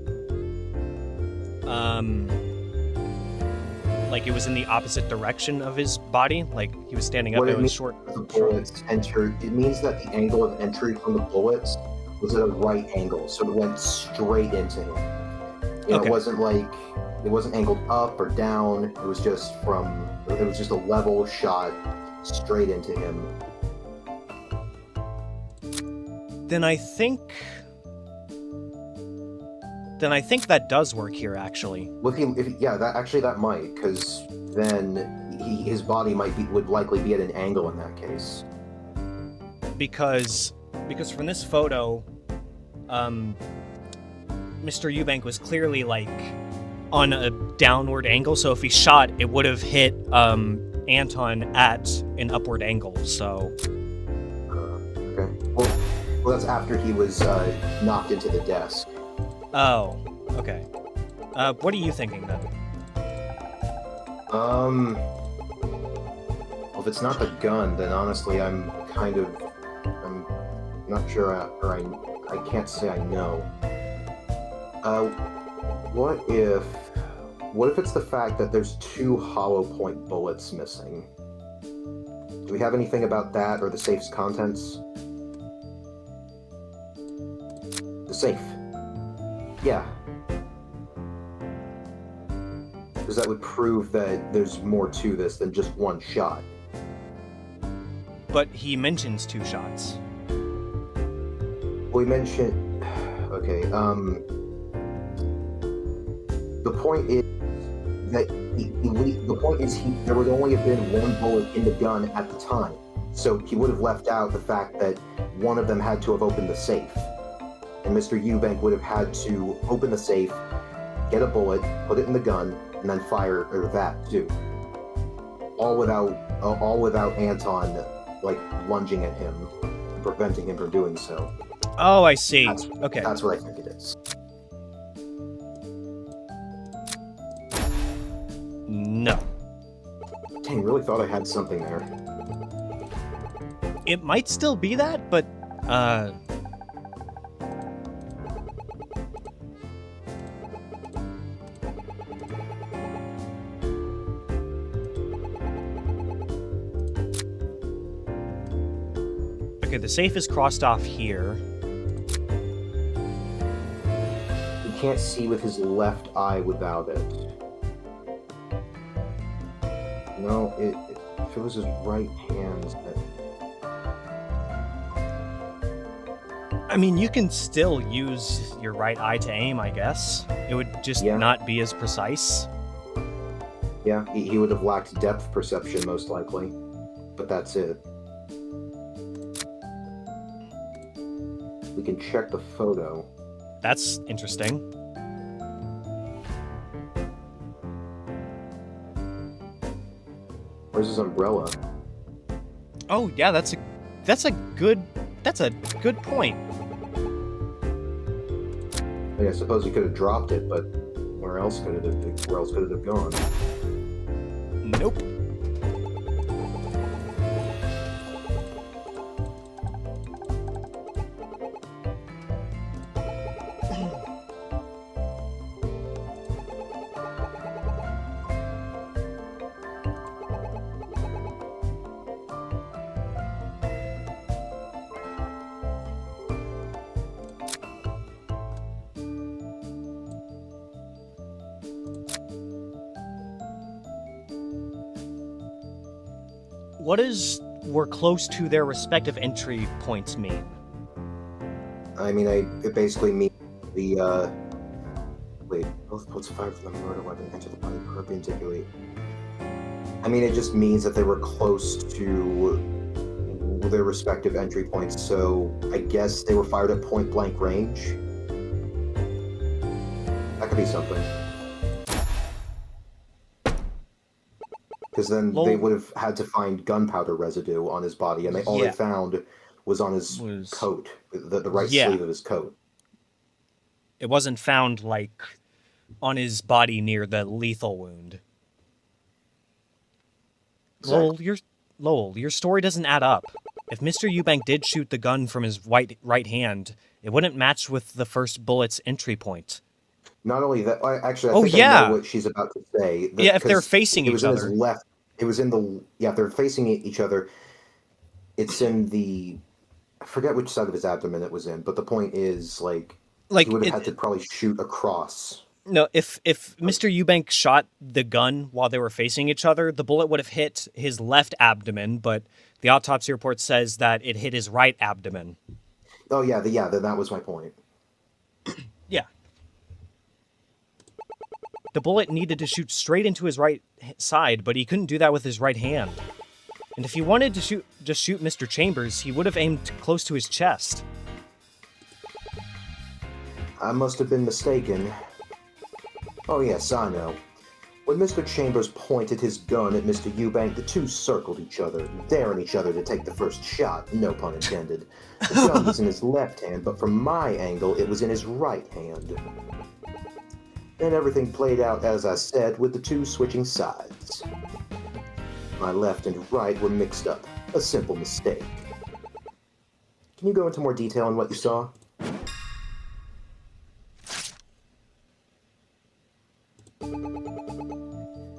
Like it was in the opposite direction of his body? Like he was standing up What and it it was means short. the bullets entered. It means that the angle of entry from the bullets was at a right angle, so it went straight into him. You know, Okay. It wasn't angled up or down. It was just a level shot straight into him. Then I think that does work here, actually. Well, that might, because then his body would likely be at an angle in that case. Because from this photo, Mr. Eubank was clearly like on a downward angle, so if he shot, it would have hit Anton at an upward angle. So Okay. Well, that's after he was knocked into the desk. oh, okay. What are you thinking then? Well, if it's not the gun, then honestly, I'm not sure, I can't say I know. What if it's the fact that there's 2 hollow point bullets missing? Do we have anything about that or the safe's contents? The safe. Yeah. Because that would prove that there's more to this than just one shot. But he mentions 2 shots. We mentioned... Okay, the point is that there would only have been 1 bullet in the gun at the time. So he would have left out the fact that one of them had to have opened the safe. And Mr. Eubank would have had to open the safe, get a bullet, put it in the gun, and then fire that too. all without Anton like lunging at him and preventing him from doing so. Oh, I see. That's, Okay. That's what I think it is. No. Dang, really thought I had something there. It might still be that, but, okay, the safe is crossed off here. He can't see with his left eye without it. No, if it was his right hand, I mean, you can still use your right eye to aim, I guess. It would just not be as precise. yeah, he would have lacked depth perception most likely, but that's it. We can check the photo. That's interesting. Where's his umbrella? Oh, yeah, that's a good point. I suppose he could have dropped it, but where else could it have gone? Nope. What does "we're close to their respective entry points" mean? I mean, it basically means the, wait, both bullets fired from the murder weapon enter the body perpendicularly. I mean, it just means that they were close to their respective entry points, so I guess they were fired at point-blank range? That could be something. Because then they would have had to find gunpowder residue on his body, and all they found was on his coat, the right sleeve of his coat. It wasn't found, like, on his body near the lethal wound. Exactly. Lowell, your story doesn't add up. If Mr. Eubank did shoot the gun from his right hand, it wouldn't match with the first bullet's entry point. Not only that, actually, I think I know what she's about to say. If they're facing each other. It was in his left. It was in the. Yeah, if they're facing each other. It's in the. I forget which side of his abdomen it was in, but the point is, like he would have had to probably shoot across. No, if Mr. Eubank shot the gun while they were facing each other, the bullet would have hit his left abdomen, but the autopsy report says that it hit his right abdomen. Oh, yeah, then that was my point. Yeah. The bullet needed to shoot straight into his right side, but he couldn't do that with his right hand. And if he wanted to shoot Mr. Chambers, he would have aimed close to his chest. I must have been mistaken. Oh, yes, I know. When Mr. Chambers pointed his gun at Mr. Eubank, the two circled each other, daring each other to take the first shot, no pun intended. The gun was in his left hand, but from my angle, it was in his right hand. Then everything played out as I said, with the two switching sides. My left and right were mixed up. A simple mistake. Can you go into more detail on what you saw?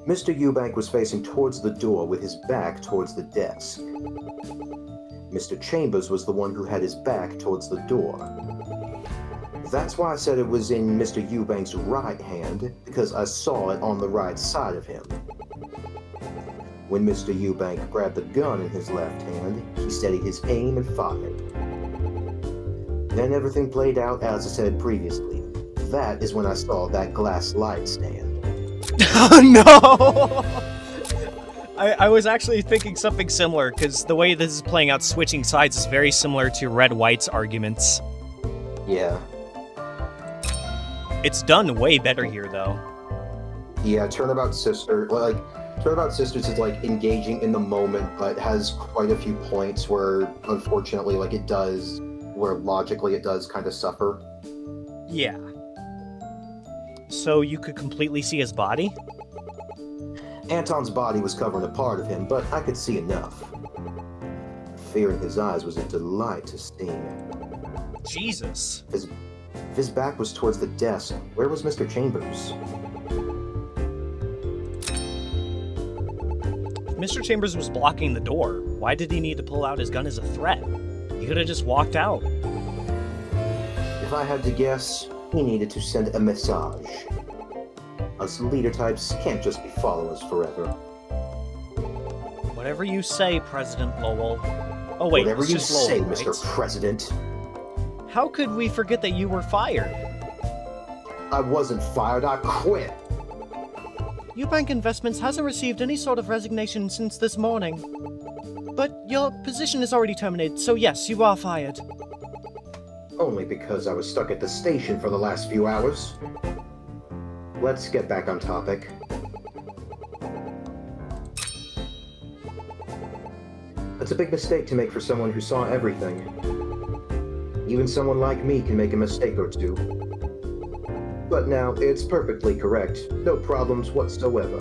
Mr. Eubank was facing towards the door with his back towards the desk. Mr. Chambers was the one who had his back towards the door. That's why I said it was in Mr. Eubank's right hand, because I saw it on the right side of him. When Mr. Eubank grabbed the gun in his left hand, he steadied his aim and fired. Then everything played out as I said previously. That is when I saw that glass light stand. Oh no! I was actually thinking something similar, because the way this is playing out, switching sides, is very similar to Red-White's arguments. Yeah. It's done way better here, though. Yeah, Turnabout Sister, like, Turnabout Sisters is like engaging in the moment, but has quite a few points where, unfortunately, like it does, where logically it does kind of suffer. Yeah. So you could completely see his body? Anton's body was covering a part of him, but I could see enough. Fear in his eyes was a delight to see. Jesus. If his back was towards the desk, where was Mr. Chambers? Mr. Chambers was blocking the door. Why did he need to pull out his gun as a threat? He could have just walked out. If I had to guess, he needed to send a message. Us leader types can't just be followers forever. Whatever you say, President Lowell. Oh wait, Whatever it's you just Lowell, say, right? Mr. President. How could we forget that you were fired? I wasn't fired, I quit. Eubank Investments hasn't received any sort of resignation since this morning. But your position is already terminated, so yes, you are fired. Only because I was stuck at the station for the last few hours. Let's get back on topic. That's a big mistake to make for someone who saw everything. Even someone like me can make a mistake or two. But now, it's perfectly correct. No problems whatsoever.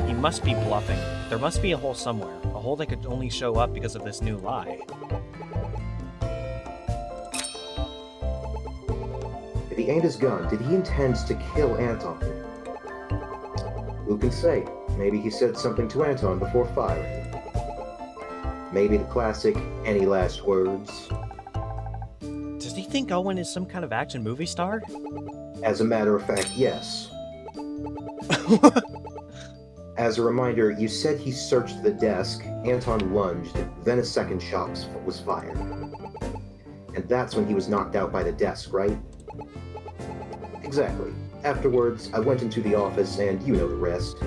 He must be bluffing. There must be a hole somewhere. A hole that could only show up because of this new lie. If he aimed his gun, did he intend to kill Anton? Who can say? Maybe he said something to Anton before firing. Maybe the classic, any last words? Does he think Owen is some kind of action movie star? As a matter of fact, yes. As a reminder, you said he searched the desk, Anton lunged, then a second shot was fired. And that's when he was knocked out by the desk, right? Exactly. Afterwards, I went into the office and you know the rest.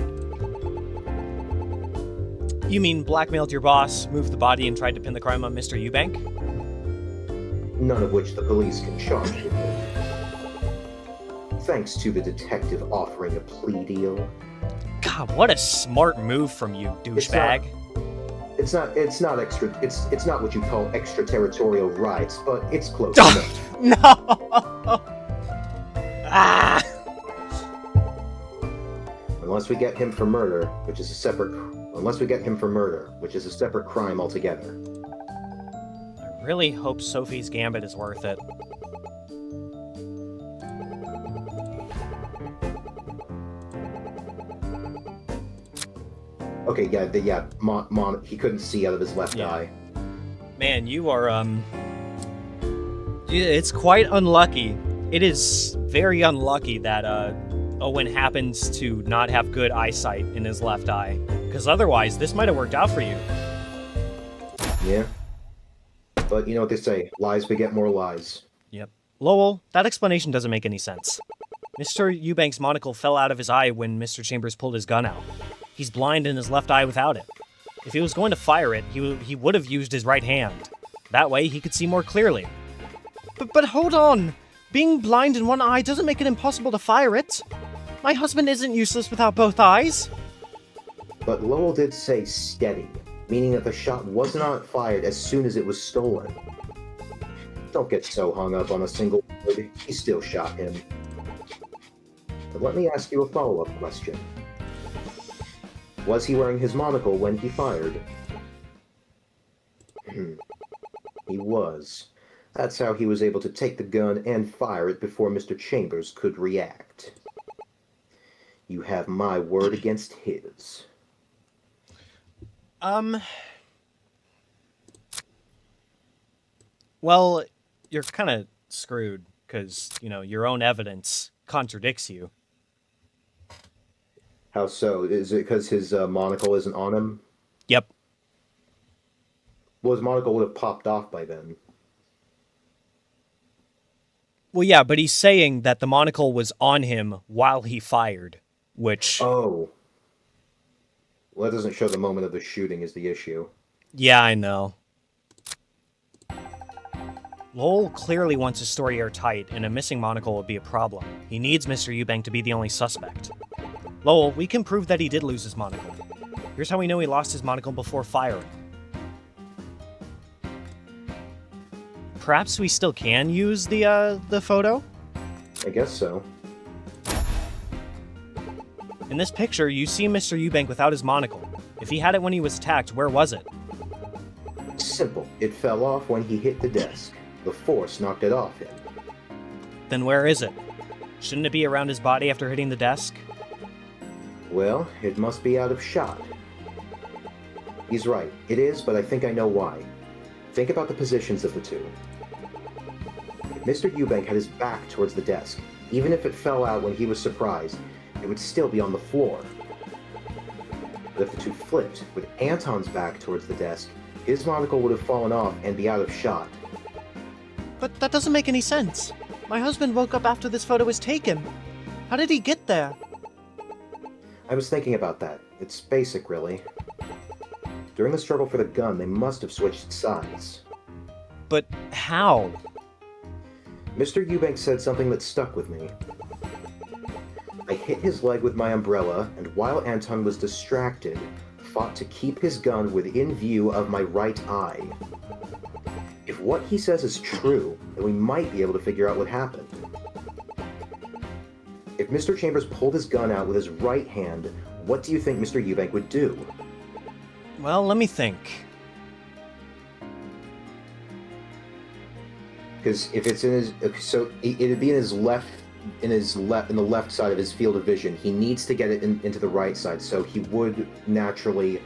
You mean blackmailed your boss, moved the body, and tried to pin the crime on Mr. Eubank? None of which the police can charge you with. Thanks to the detective offering a plea deal. God, what a smart move from you, douchebag. It's not what you call extraterritorial rights, but it's close enough. No! Ah! Unless we get him for murder, which is a separate crime altogether. I really hope Sophie's gambit is worth it. Okay, he couldn't see out of his left eye. Man, you are, it's quite unlucky. It is very unlucky that, Owen happens to not have good eyesight in his left eye. Because otherwise, this might have worked out for you. Yeah. But you know what they say, lies beget more lies. Yep. Lowell, that explanation doesn't make any sense. Mr. Eubank's monocle fell out of his eye when Mr. Chambers pulled his gun out. He's blind in his left eye without it. If he was going to fire it, he would have used his right hand. That way, he could see more clearly. But hold on! Being blind in one eye doesn't make it impossible to fire it. My husband isn't useless without both eyes. But Lowell did say steady, meaning that the shot was not fired as soon as it was stolen. Don't get so hung up on a single word, he still shot him. But let me ask you a follow-up question. Was he wearing his monocle when he fired? He was. That's how he was able to take the gun and fire it before Mr. Chambers could react. You have my word against his. Well, you're kind of screwed, because, your own evidence contradicts you. How so? Is it because his monocle isn't on him? Yep. Well, his monocle would have popped off by then. Well, yeah, but he's saying that the monocle was on him while he fired, which... Oh. Well, that doesn't show the moment of the shooting is the issue. Yeah, I know. Lowell clearly wants his story airtight, and a missing monocle would be a problem. He needs Mr. Eubank to be the only suspect. Lowell, we can prove that he did lose his monocle. Here's how we know he lost his monocle before firing. Perhaps we still can use the photo? I guess so. In this picture, you see Mr. Eubank without his monocle. If he had it when he was attacked, where was it? Simple. It fell off when he hit the desk. The force knocked it off him. Then where is it? Shouldn't it be around his body after hitting the desk? Well, it must be out of shot. He's right. It is, but I think I know why. Think about the positions of the two. If Mr. Eubank had his back towards the desk, even if it fell out when he was surprised, it would still be on the floor. But if the two flipped, with Anton's back towards the desk, his monocle would have fallen off and be out of shot. But that doesn't make any sense. My husband woke up after this photo was taken. How did he get there? I was thinking about that. It's basic, really. During the struggle for the gun, they must have switched sides. But how? Mr. Eubank said something that stuck with me. I hit his leg with my umbrella, and while Anton was distracted, fought to keep his gun within view of my right eye. If what he says is true, then we might be able to figure out what happened. If Mr. Chambers pulled his gun out with his right hand, what do you think Mr. Eubank would do? Well, let me think. Because if it's in his, so it'd be in his left, in the left side of his field of vision. He needs to get it into the right side, so he would naturally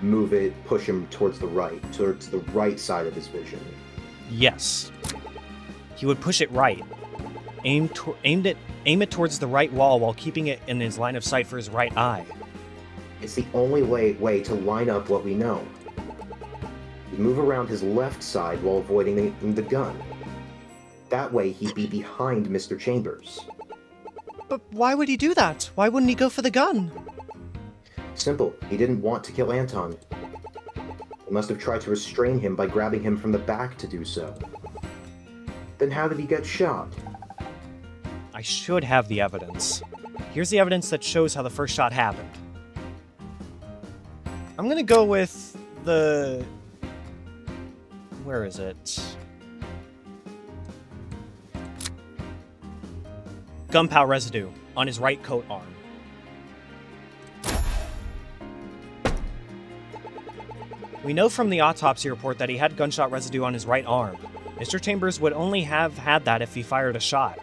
move it, push him towards the right side of his vision. Yes. He would push it right. Aim it towards the right wall while keeping it in his line of sight for his right eye. It's the only way to line up what we know. He'd move around his left side while avoiding the gun. That way he'd be behind Mr. Chambers. But why would he do that? Why wouldn't he go for the gun? Simple. He didn't want to kill Anton. He must have tried to restrain him by grabbing him from the back to do so. Then how did he get shot? I should have the evidence. Here's the evidence that shows how the first shot happened. I'm gonna go with the... Where is it? Gunpowder residue on his right coat arm. We know from the autopsy report that he had gunshot residue on his right arm. Mr. Chambers would only have had that if he fired a shot.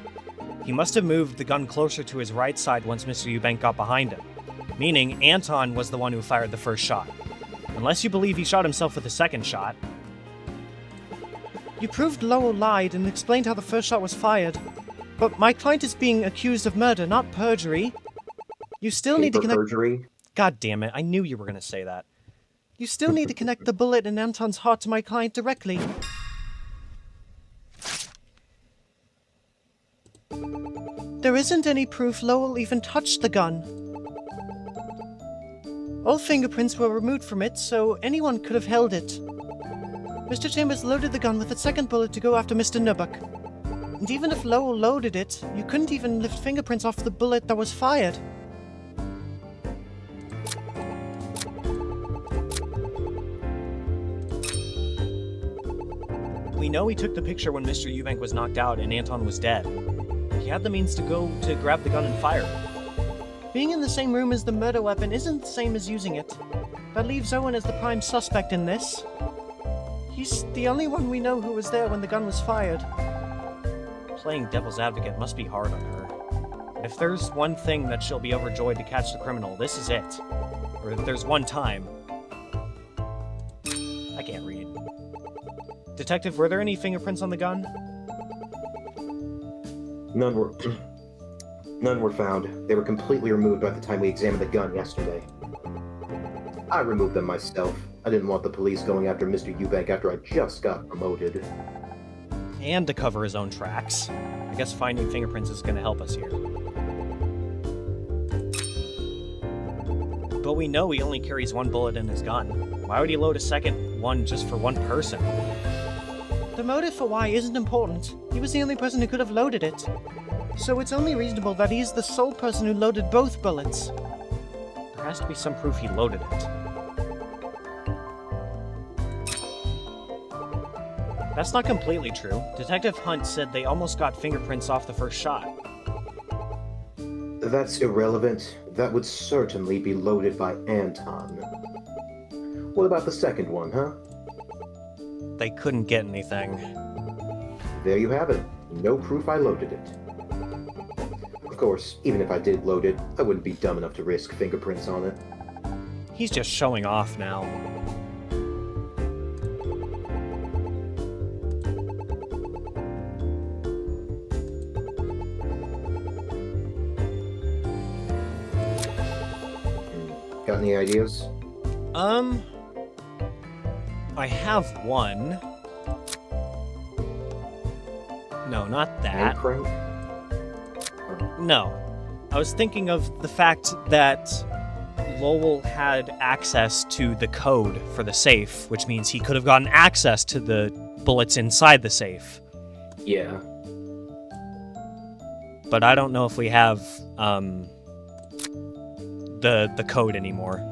He must have moved the gun closer to his right side once Mr. Eubank got behind him, meaning Anton was the one who fired the first shot. Unless you believe he shot himself with the second shot. You proved Lowell lied and explained how the first shot was fired. But my client is being accused of murder, not perjury. You still need to connect... Perjury? God damn it, I knew you were gonna say that. You still need to connect the bullet in Anton's heart to my client directly. There isn't any proof Lowell even touched the gun. All fingerprints were removed from it, so anyone could have held it. Mr. Chambers loaded the gun with a second bullet to go after Mr. Nubbuck. And even if Lowell loaded it, you couldn't even lift fingerprints off the bullet that was fired. We know he took the picture when Mr. Eubank was knocked out and Anton was dead. He had the means to go to grab the gun and fire it. Being in the same room as the murder weapon isn't the same as using it. That leaves Owen as the prime suspect in this. He's the only one we know who was there when the gun was fired. Playing devil's advocate must be hard on her. But if there's one thing that she'll be overjoyed to catch the criminal, this is it. Or if there's one time... I can't read. Detective, were there any fingerprints on the gun? None were found. They were completely removed by the time we examined the gun yesterday. I removed them myself. I didn't want the police going after Mr. Eubank after I just got promoted. And to cover his own tracks. I guess finding fingerprints is going to help us here. But we know he only carries one bullet in his gun. Why would he load a second one just for one person? The motive for why isn't important. He was the only person who could have loaded it. So it's only reasonable that he's the sole person who loaded both bullets. has to be some proof he loaded it. That's not completely true. Detective Hunt said they almost got fingerprints off the first shot. That's irrelevant. That would certainly be loaded by Anton. What about the second one, huh? They couldn't get anything. There you have it. No proof I loaded it. Of course, even if I did load it, I wouldn't be dumb enough to risk fingerprints on it. He's just showing off now. Got any ideas? I have one. No, not that. Hand crank? No. I was thinking of the fact that Lowell had access to the code for the safe, which means he could have gotten access to the bullets inside the safe. Yeah. But I don't know if we have the code anymore.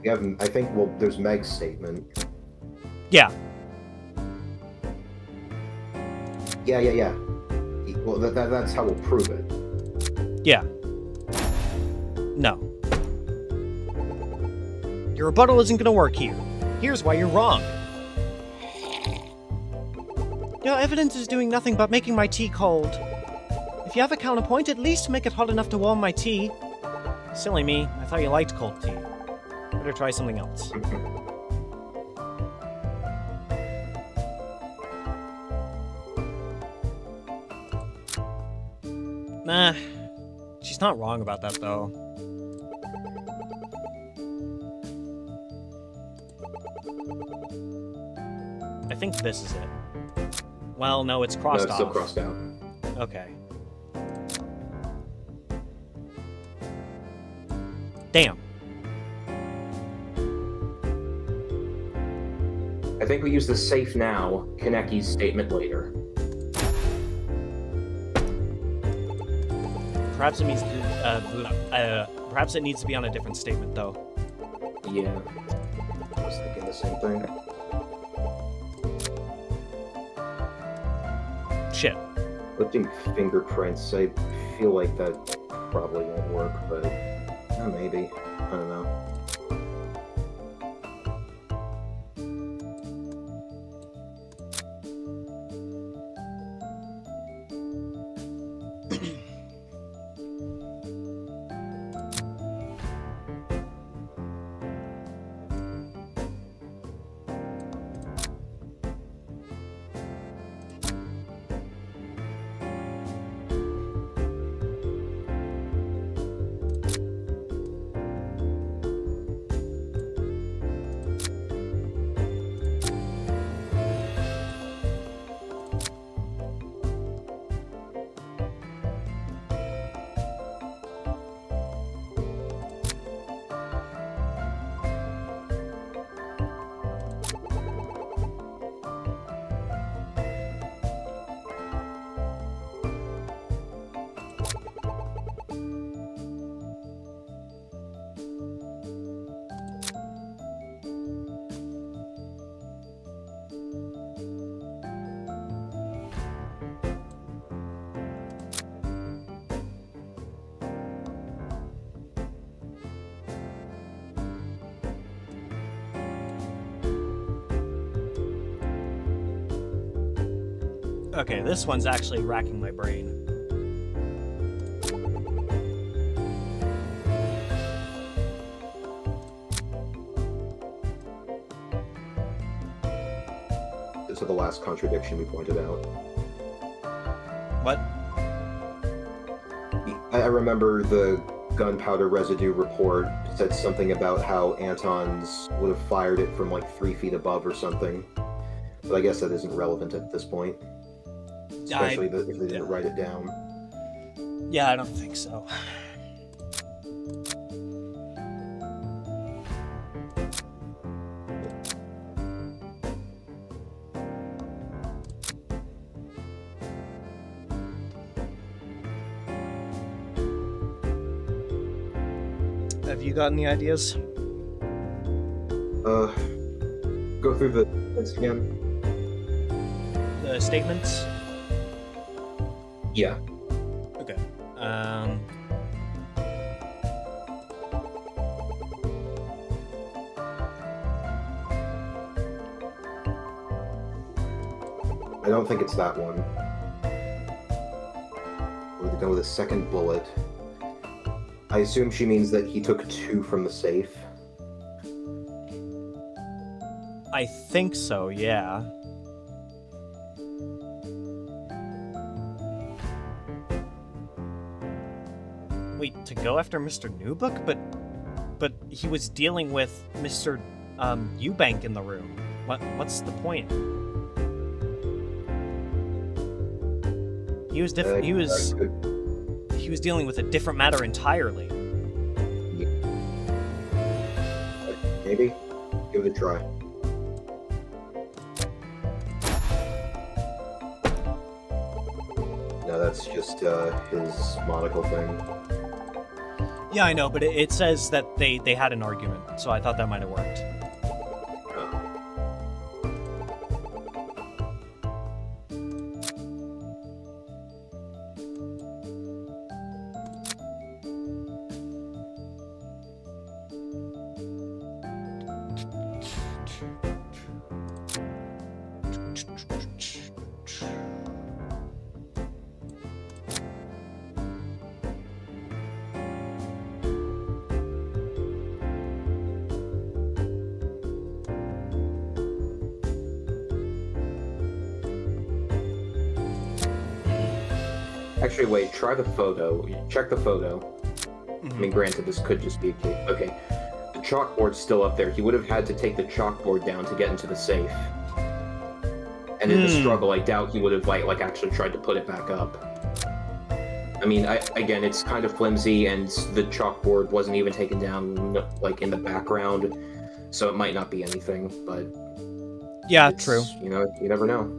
We have, I think, well, there's Meg's statement. Yeah. Yeah. Well, that's how we'll prove it. Yeah. No. Your rebuttal isn't gonna work here. Here's why you're wrong. Your evidence is doing nothing but making my tea cold. If you have a counterpoint, at least make it hot enough to warm my tea. Silly me, I thought you liked cold tea. Better try something else. Nah, she's not wrong about that, though. I think this is it. Well, no, it's crossed No, it's off. still crossed out. Okay. Damn. I think we use the safe now, Kaneki's statement later. Perhaps it needs to, perhaps it needs to be on a different statement, though. Yeah. I was thinking the same thing. Shit. Lifting fingerprints, I feel like that probably won't work, but maybe. I don't know. Okay, this one's actually racking my brain. This is the last contradiction we pointed out. What? I remember the gunpowder residue report said something about how Anton's would have fired it from like 3 feet above or something. But I guess that isn't relevant at this point. Especially if they didn't write it down. Yeah, I don't think so. Have you got any ideas? Go through the list again. The statements? Yeah. Okay. I don't think it's that one. We'll go with a second bullet. I assume she means that he took 2 from the safe. I think so, yeah. Wait, to go after Mr. Newbook? But he was dealing with Mr. Eubank in the room. What's the point? He was he was dealing with a different matter entirely. Maybe? Give it a try. No, that's just his monocle thing. Yeah, I know, but it says that they had an argument, so I thought that might have worked. Actually, wait, try the photo. Check the photo. I mean, granted, this could just be a case. Okay, the chalkboard's still up there. He would have had to take the chalkboard down to get into the safe. And in the struggle, I doubt he would have like actually tried to put it back up. I mean, again, it's kind of flimsy, and the chalkboard wasn't even taken down like in the background, so it might not be anything. But yeah, true. You know, you never know.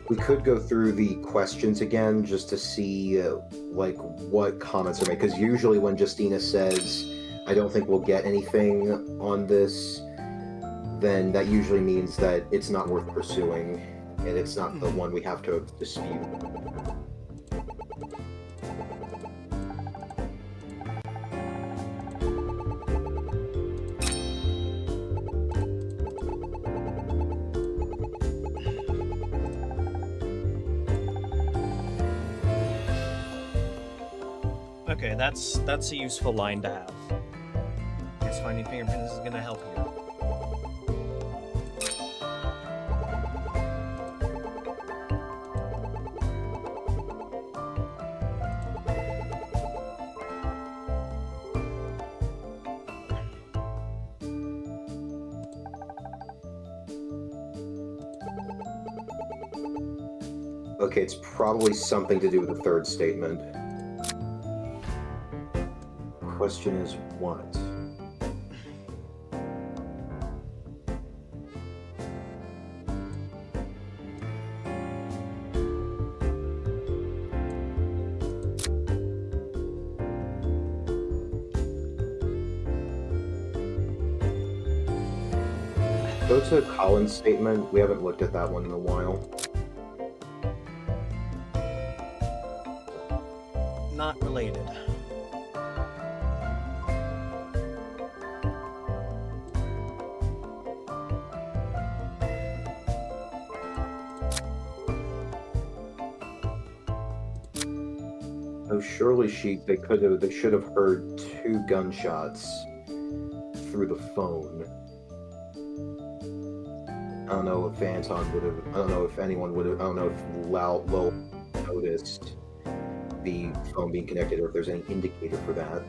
We could go through the questions again just to see like what comments are made, because usually when Justina says, I don't think we'll get anything on this, then that usually means that it's not worth pursuing, and it's not the one we have to dispute. Okay, that's a useful line to have. Guess finding fingerprints is gonna help here. Okay, it's probably something to do with the third statement. Question is what? Go to Colin's statement. We haven't looked at that one in a while. Not related. Oh, surely they should have heard 2 gunshots through the phone. I don't know if Anton would have. I don't know if anyone would have. I don't know if Lowell noticed the phone being connected, or if there's any indicator for that.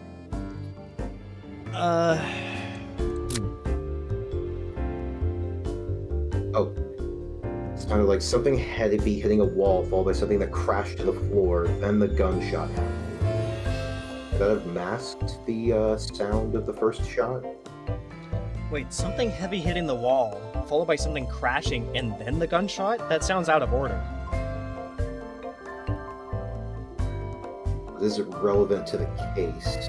Oh, it's kind of like something heavy hitting a wall, followed by something that crashed to the floor. Then the gunshot happened. Could that have masked the sound of the first shot? Wait, something heavy hitting the wall, followed by something crashing, and then the gunshot? That sounds out of order. This is relevant to the case.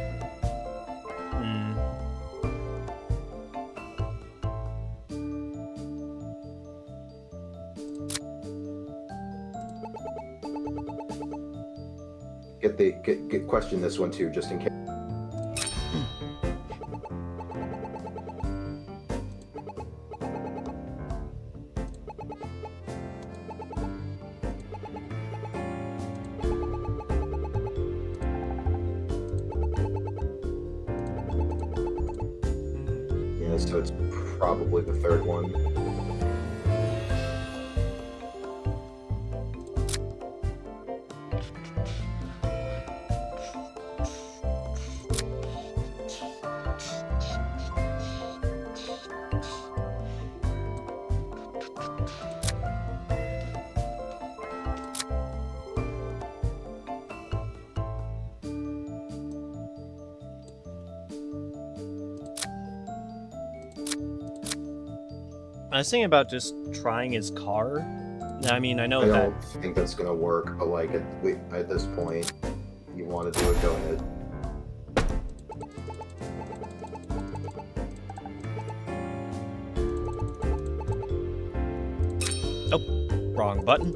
Get question this one too, just in case. Yeah, so it's probably the third one. I was thinking about just trying his car. I mean, I know I that... don't think that's gonna work, but like at this point, you want to do it, go ahead. Oh, wrong button.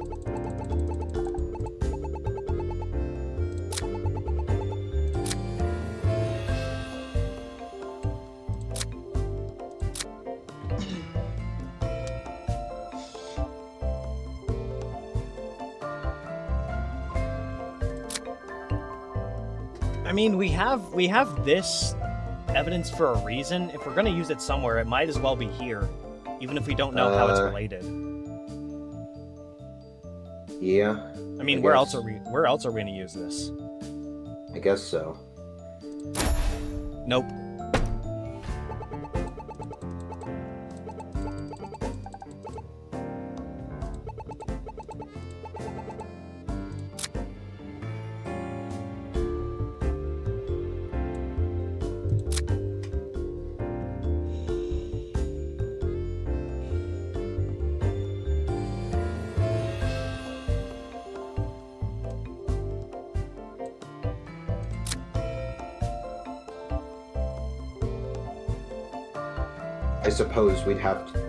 I mean, we have this evidence for a reason. If we're gonna use it somewhere, it might as well be here, even if we don't know how it's related. Yeah. I mean, where else are we gonna use this? I guess so. Nope.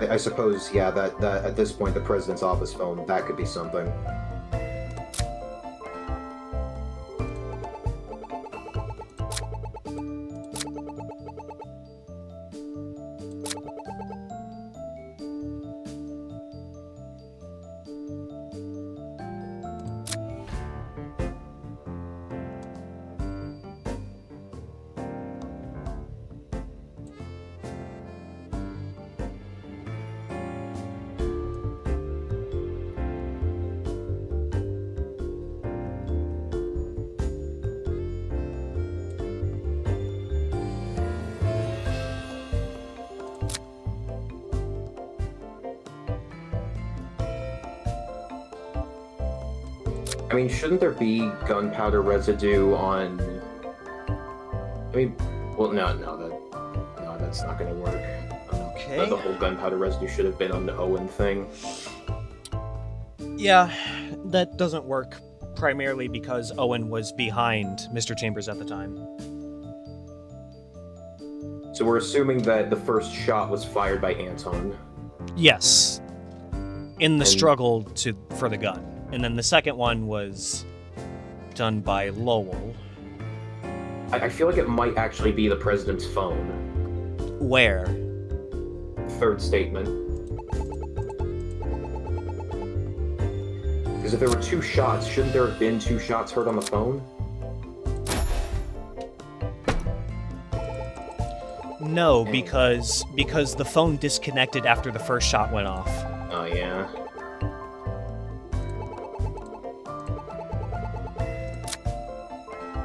I suppose, yeah, that at this point, the president's office phone, that could be something. I mean, shouldn't there be gunpowder residue on... I mean, well, no, that's not gonna work. Okay. The whole gunpowder residue should have been on the Owen thing. Yeah, that doesn't work, primarily because Owen was behind Mr. Chambers at the time. So we're assuming that the first shot was fired by Anton. Yes. In the struggle for the gun. And then the second one was done by Lowell. I feel like it might actually be the president's phone. Where? Third statement. Because if there were 2 shots, shouldn't there have been 2 shots heard on the phone? No, Dang. because the phone disconnected after the first shot went off. Oh, yeah.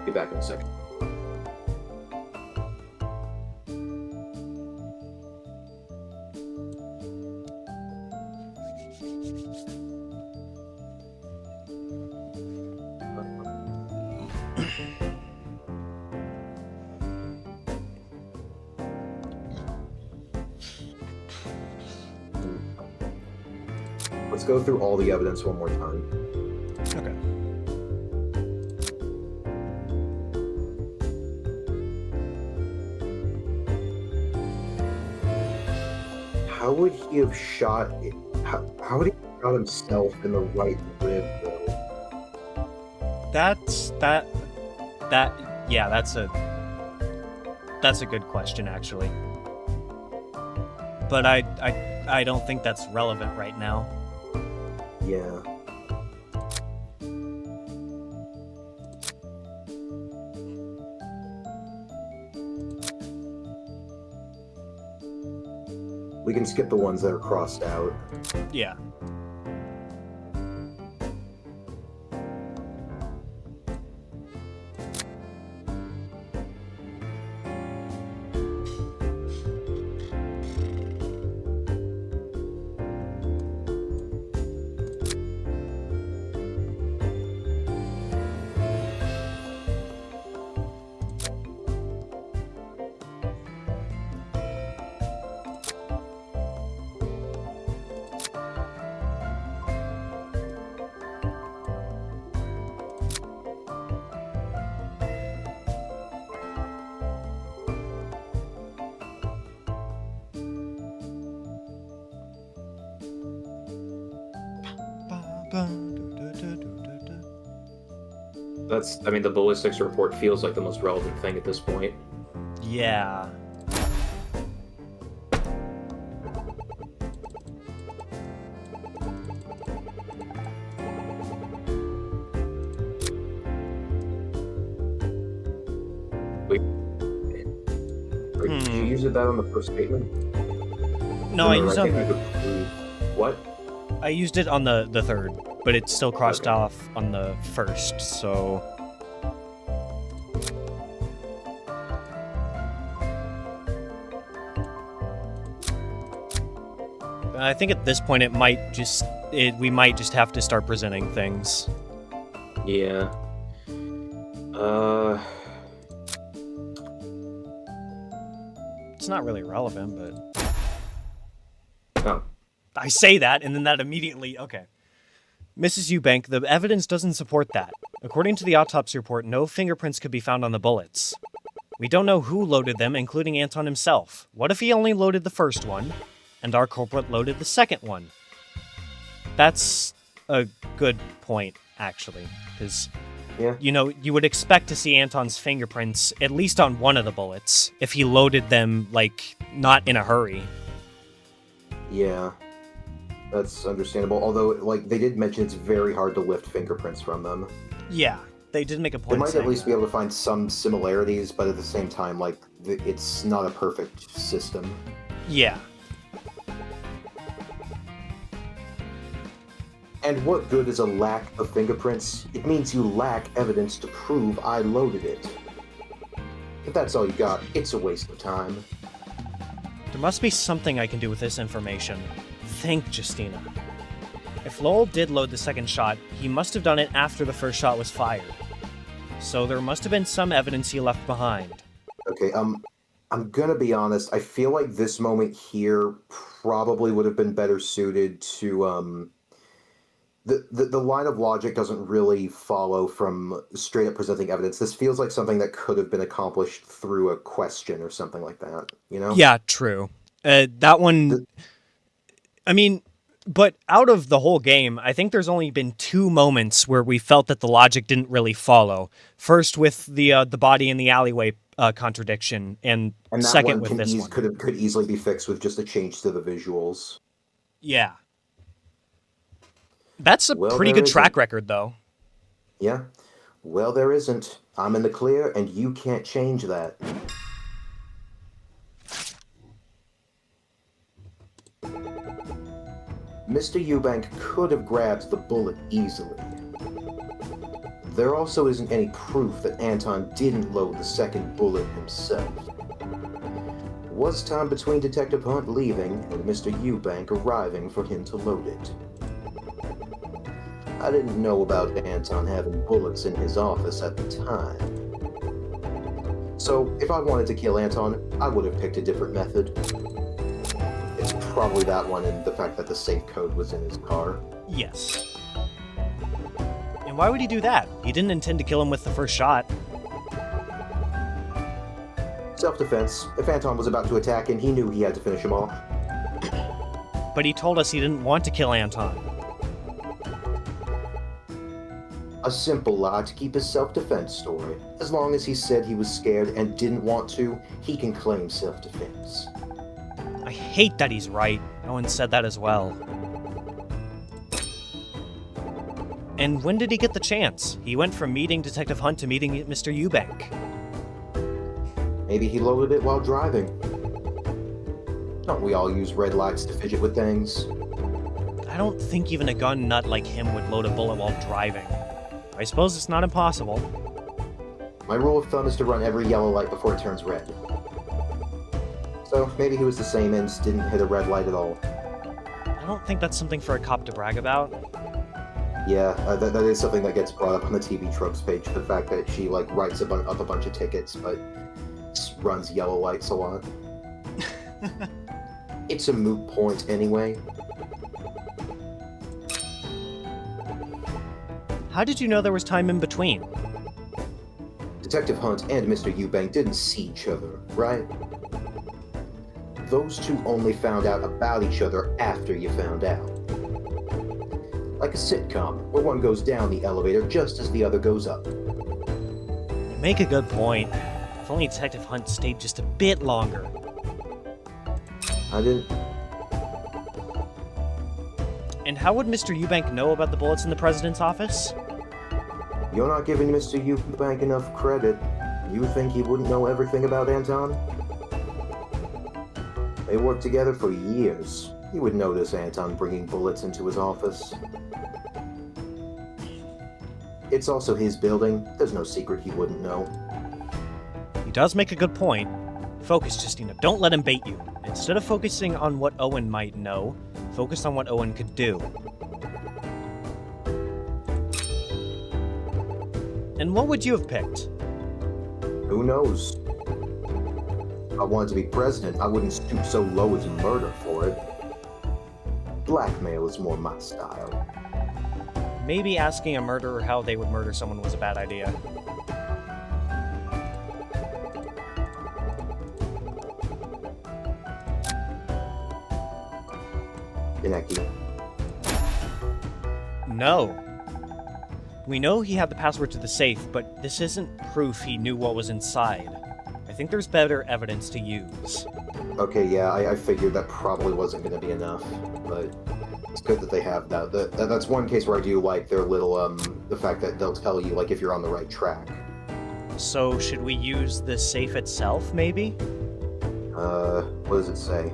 Be back in a second. Let's go through all the evidence one more time. Okay. How would he have shot? How would he have shot himself in the right rib, though? That's a good question, actually. But I don't think that's relevant right now. Yeah. We can skip the ones that are crossed out. Yeah. I mean, the ballistics report feels like the most relevant thing at this point. Yeah. Wait. Did you use that on the first statement? No, I used think on I could prove... What? I used it on the third, but it's still crossed off on the first, so... I think at this point we might just have to start presenting things. Yeah. It's not really relevant, but Oh. I say that, and then that immediately... Okay. Mrs. Eubank, the evidence doesn't support that. According to the autopsy report, no fingerprints could be found on the bullets. We don't know who loaded them, including Anton himself. What if he only loaded the first one, and our culprit loaded the second one? That's a good point, actually, because, you know, you would expect to see Anton's fingerprints at least on one of the bullets, if he loaded them, like, not in a hurry. Yeah. That's understandable. Although, like, they did mention it's very hard to lift fingerprints from them. Yeah, they did make a point. They might at least be able to find some similarities, but at the same time, like, it's not a perfect system. Yeah. And what good is a lack of fingerprints? It means you lack evidence to prove I loaded it. If that's all you got, it's a waste of time. There must be something I can do with this information. Think, Justina. If Lowell did load the second shot, he must have done it after the first shot was fired. So there must have been some evidence he left behind. Okay, I'm gonna be honest, I feel like this moment here probably would have been better suited to, the line of logic doesn't really follow from straight up presenting evidence. This feels like something that could have been accomplished through a question or something like that, you know? Yeah, true. That one... I mean, but out of the whole game, I think there's only been 2 moments where we felt that the logic didn't really follow. First with the body in the alleyway contradiction, and that second one with this one. Could easily be fixed with just a change to the visuals. Yeah. That's a pretty good track record, though. Yeah. Well, there isn't. I'm in the clear, and you can't change that. Mr. Eubank could have grabbed the bullet easily. There also isn't any proof that Anton didn't load the second bullet himself. It was time between Detective Hunt leaving and Mr. Eubank arriving for him to load it. I didn't know about Anton having bullets in his office at the time. So, if I wanted to kill Anton, I would have picked a different method. It's probably that one and the fact that the safe code was in his car. Yes. And why would he do that? He didn't intend to kill him with the first shot. Self-defense. If Anton was about to attack him, he knew he had to finish him off. But he told us he didn't want to kill Anton. A simple lie to keep his self-defense story. As long as he said he was scared and didn't want to, he can claim self-defense. I hate that he's right. Owen said that as well. And when did he get the chance? He went from meeting Detective Hunt to meeting Mr. Eubank. Maybe he loaded it while driving. Don't we all use red lights to fidget with things? I don't think even a gun nut like him would load a bullet while driving. I suppose it's not impossible. My rule of thumb is to run every yellow light before it turns red. So maybe he was the same and didn't hit a red light at all. I don't think that's something for a cop to brag about. Yeah, that is something that gets brought up on the TV tropes page. The fact that she writes up a bunch of tickets, but runs yellow lights a lot. It's a moot point anyway. How did you know there was time in between? Detective Hunt and Mr. Eubank didn't see each other, right? Those two only found out about each other after you found out. Like a sitcom, where one goes down the elevator just as the other goes up. You make a good point. If only Detective Hunt stayed just a bit longer. I didn't... And how would Mr. Eubank know about the bullets in the president's office? You're not giving Mr. Eubank enough credit. You think he wouldn't know everything about Anton? They worked together for years. He would notice Anton bringing bullets into his office. It's also his building. There's no secret he wouldn't know. He does make a good point. Focus, Justina. Don't let him bait you. Instead of focusing on what Owen might know, focus on what Owen could do. And what would you have picked? Who knows? If I wanted to be president, I wouldn't stoop so low as murder for it. Blackmail is more my style. Maybe asking a murderer how they would murder someone was a bad idea. Ineki. No. We know he had the password to the safe, but this isn't proof he knew what was inside. I think there's better evidence to use. Okay, yeah, I figured that probably wasn't going to be enough, but it's good that they have that. That's one case where I do like their little, the fact that they'll tell you, like, if you're on the right track. So, should we use the safe itself, maybe? What does it say?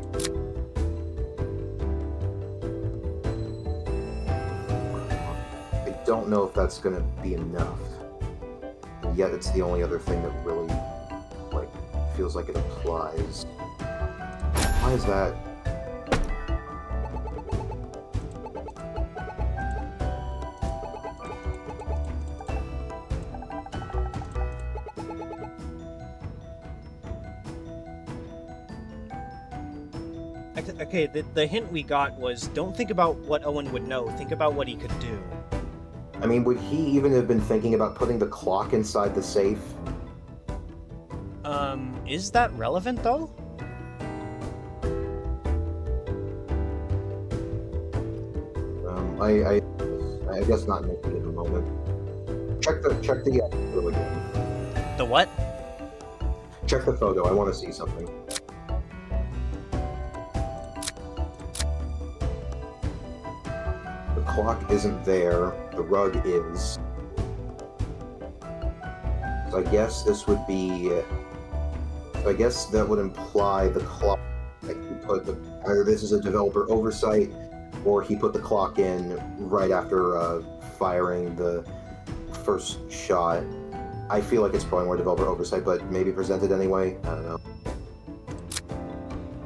I don't know if that's going to be enough. And yet it's the only other thing that really, like, feels like it applies. Why is that? Okay, the hint we got was, don't think about what Owen would know, think about what he could do. I mean, would he even have been thinking about putting the clock inside the safe? Is that relevant, though? I guess not in the moment. Check the photo again. The what? Check the photo. I want to see something. The clock isn't there. The rug is. So I guess this would be. So I guess that would imply the clock. Like you put the. Either this is a developer oversight, or he put the clock in right after firing the first shot. I feel like it's probably more developer oversight, but maybe presented anyway. I don't know.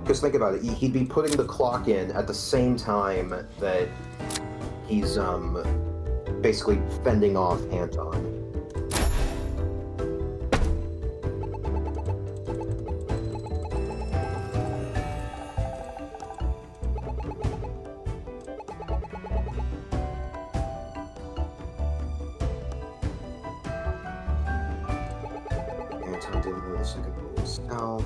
Because think about it, he'd be putting the clock in at the same time that he's basically fending off Anton. Anton didn't know the second bullet himself.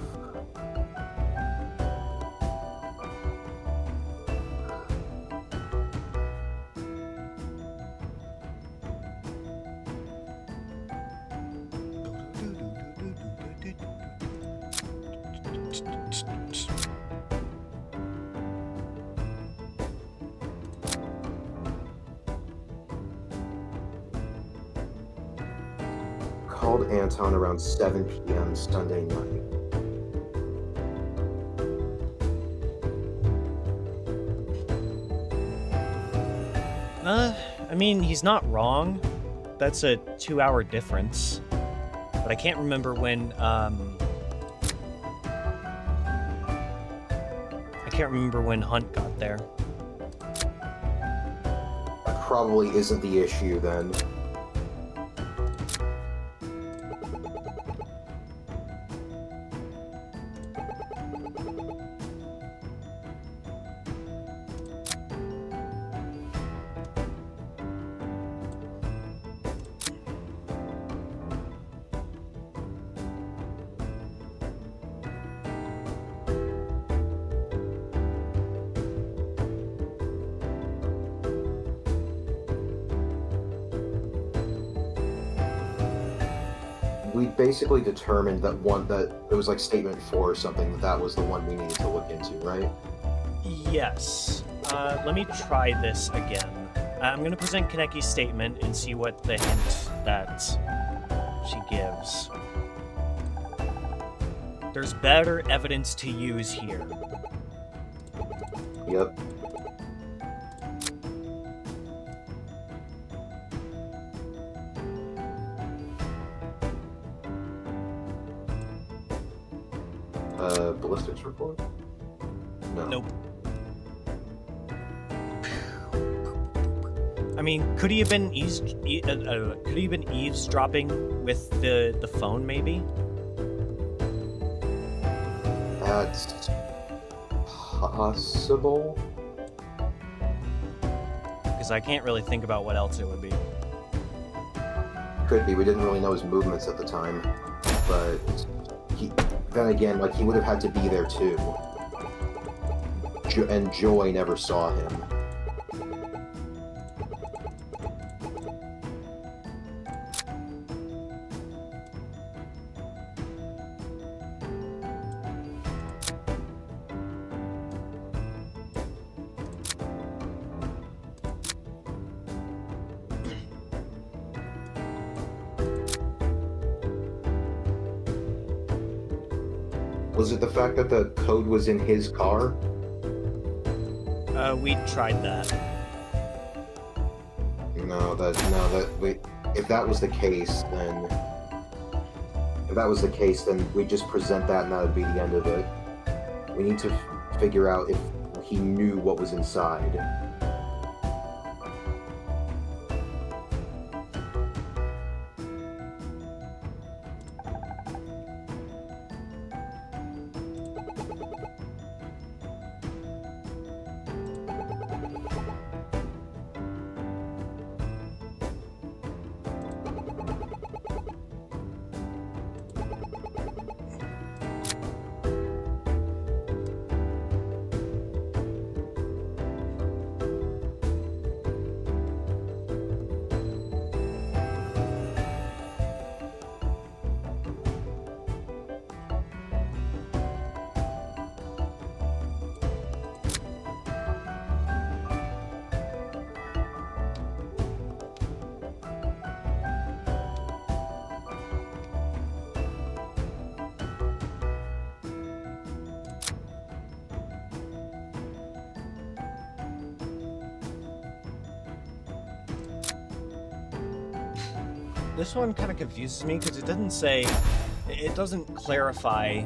Called Anton around 7 p.m. Sunday night. I mean, he's not wrong. That's a 2-hour difference. But I can't remember when, I can't remember when Hunt got there. That probably isn't the issue then. We basically determined that it was like statement 4 or something, that was the one we needed to look into, right? Yes. Let me try this again. I'm going to present Kaneki's statement and see what the hint that she gives. There's better evidence to use here. Yep. Ballistics report? No. Nope. I mean, could he have been eavesdropping with the phone, maybe? That's possible. Because I can't really think about what else it would be. Could be. We didn't really know his movements at the time, but then again, like, he would have had to be there too. And Joy never saw him. Was it the fact that the code was in his car? We tried that. If that was the case, then we just present that and that would be the end of it. We need to figure out if he knew what was inside. This one kind of confuses me because it doesn't say, it doesn't clarify,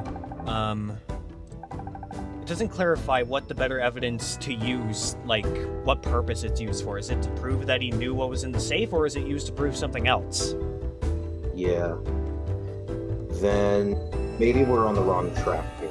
what the better evidence to use, like, what purpose it's used for. Is it to prove that he knew what was in the safe, or is it used to prove something else? Yeah. Then maybe we're on the wrong track here.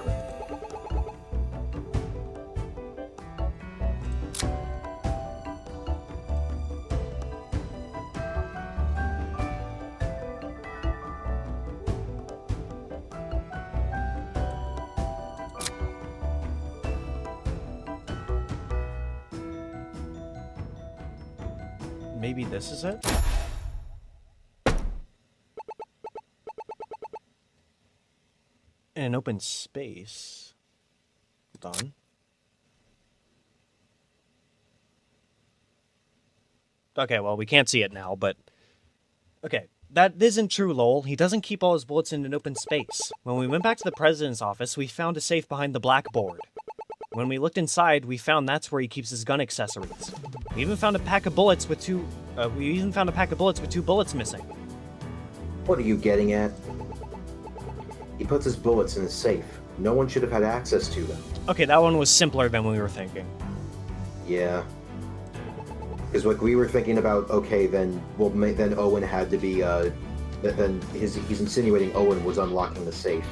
Maybe this is it? In an open space. Hold on. Okay, well, we can't see it now, but... Okay, that isn't true, Lowell. He doesn't keep all his bullets in an open space. When we went back to the president's office, we found a safe behind the blackboard. When we looked inside, we found that's where he keeps his gun accessories. We even found a pack of bullets with two bullets missing. What are you getting at? He puts his bullets in his safe. No one should have had access to them. Okay, that one was simpler than we were thinking. Yeah. Because like we were thinking about, okay, then then Owen had to be. He's insinuating Owen was unlocking the safe.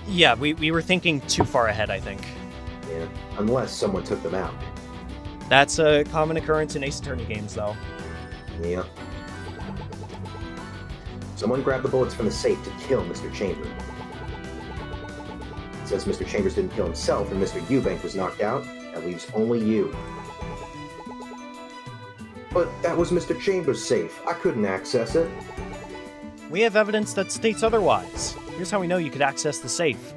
Yeah, we were thinking too far ahead, I think. Yeah. Unless someone took them out. That's a common occurrence in Ace Attorney games, though. Yeah. Someone grabbed the bullets from the safe to kill Mr. Chambers. Since Mr. Chambers didn't kill himself and Mr. Eubank was knocked out, that leaves only you. But that was Mr. Chambers' safe. I couldn't access it. We have evidence that states otherwise. Here's how we know you could access the safe.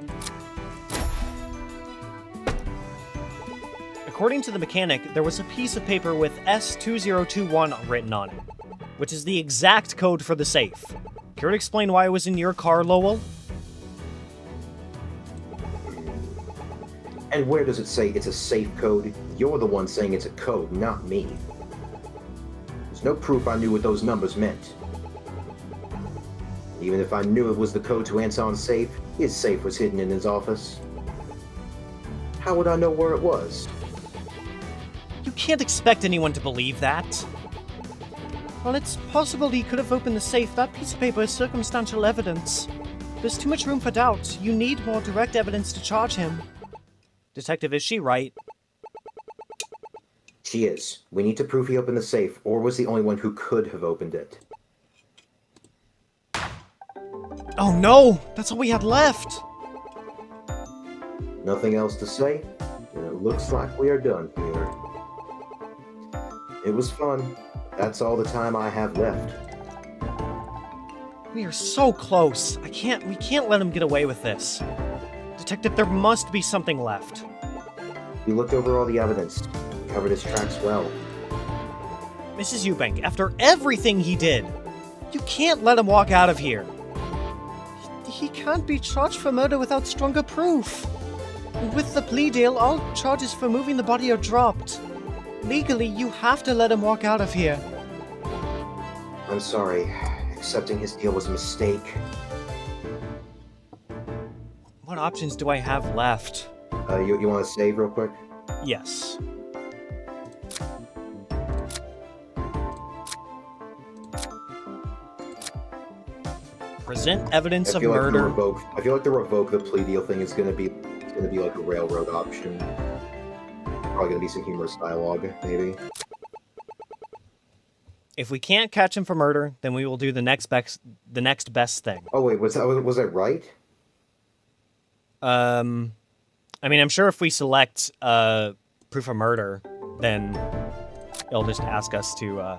According to the mechanic, there was a piece of paper with S2021 written on it, which is the exact code for the safe. Care to explain why it was in your car, Lowell? And where does it say it's a safe code? You're the one saying it's a code, not me. There's no proof I knew what those numbers meant. Even if I knew it was the code to Anton's safe, his safe was hidden in his office. How would I know where it was? You can't expect anyone to believe that. While it's possible he could have opened the safe, that piece of paper is circumstantial evidence. There's too much room for doubt. You need more direct evidence to charge him. Detective, is she right? She is. We need to prove he opened the safe, or was the only one who could have opened it. Oh no! That's all we had left! Nothing else to say? And it looks like we are done here. It was fun. That's all the time I have left. We are so close. We can't let him get away with this. Detective, there must be something left. We looked over all the evidence. Covered his tracks well. Mrs. Eubank, after everything he did, you can't let him walk out of here. He can't be charged for murder without stronger proof. With the plea deal, all charges for moving the body are dropped. Legally, you have to let him walk out of here. I'm sorry. Accepting his deal was a mistake. What options do I have left? You want to save real quick? Yes. Present evidence of murder. I feel like the revoke the plea deal thing is gonna be like a railroad option. Probably gonna be some humorous dialogue, maybe. If we can't catch him for murder, then we will do the next best thing. Oh wait, was I right? I mean, I'm sure if we select proof of murder, then it'll just ask us to.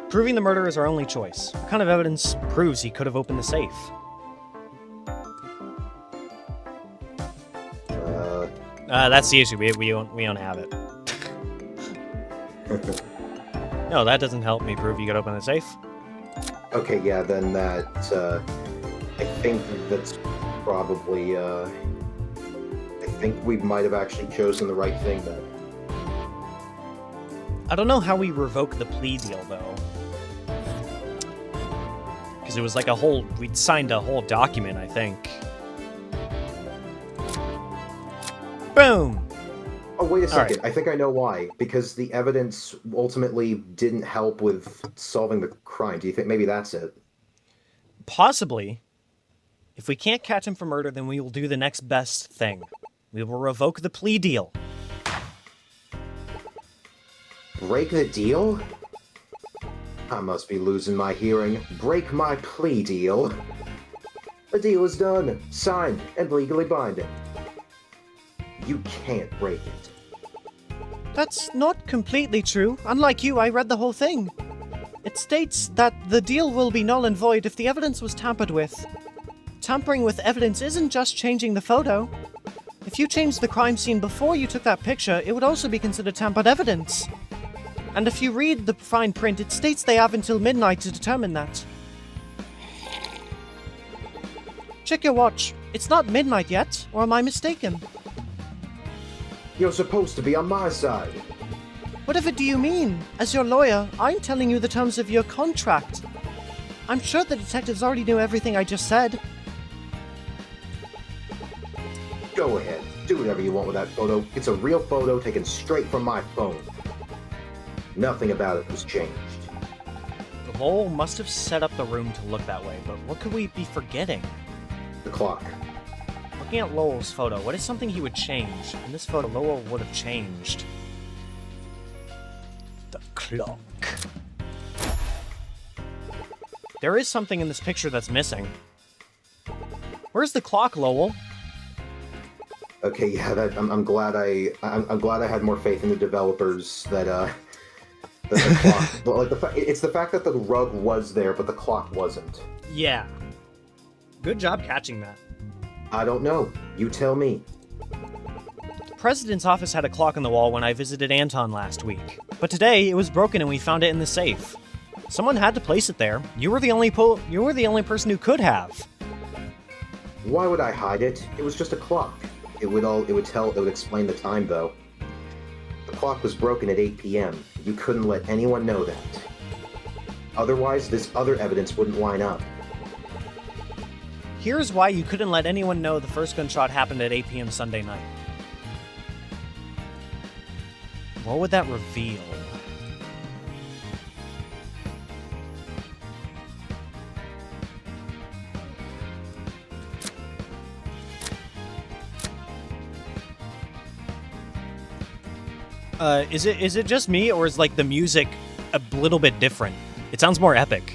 Proving the murder is our only choice. What kind of evidence proves he could have opened the safe? That's the issue. We don't have it. No, that doesn't help me prove you could open the safe. Okay, yeah, then that. I think that's probably. I think we might have actually chosen the right thing then. I don't know how we revoke the plea deal, though. because it was like we'd signed a whole document, I think. Boom! Oh, wait a second. right. I think I know why. Because the evidence ultimately didn't help with solving the crime. Do you think maybe that's it? Possibly. If we can't catch him for murder, then we will do the next best thing. We will revoke the plea deal. Break the deal? I must be losing my hearing. Break my plea deal. The deal is done, signed, and legally binding. You can't break it. That's not completely true. Unlike you, I read the whole thing. It states that the deal will be null and void if the evidence was tampered with. Tampering with evidence isn't just changing the photo. If you changed the crime scene before you took that picture, it would also be considered tampered evidence. And if you read the fine print, it states they have until midnight to determine that. Check your watch. It's not midnight yet, or am I mistaken? You're supposed to be on my side. Whatever do you mean? As your lawyer, I'm telling you the terms of your contract. I'm sure the detectives already knew everything I just said. Go ahead. Do whatever you want with that photo. It's a real photo taken straight from my phone. Nothing about it was changed. Lowell must have set up the room to look that way, but what could we be forgetting? The clock. Looking at Lowell's photo, what is something he would change? In this photo, Lowell would have changed. The clock. There is something in this picture that's missing. Where's the clock, Lowell? Okay, yeah, I'm glad I'm glad I had more faith in the developers that the clock. But like it's the fact that the rug was there, but the clock wasn't. Yeah. Good job catching that. I don't know. You tell me. The president's office had a clock on the wall when I visited Anton last week, but today it was broken and we found it in the safe. Someone had to place it there. You were the only person who could have. Why would I hide it? It was just a clock. It would explain the time though. The clock was broken at 8 p.m. You couldn't let anyone know that. Otherwise, this other evidence wouldn't line up. Here's why you couldn't let anyone know the first gunshot happened at 8 p.m. Sunday night. What would that reveal? Is it just me, or is like the music a little bit different? It sounds more epic.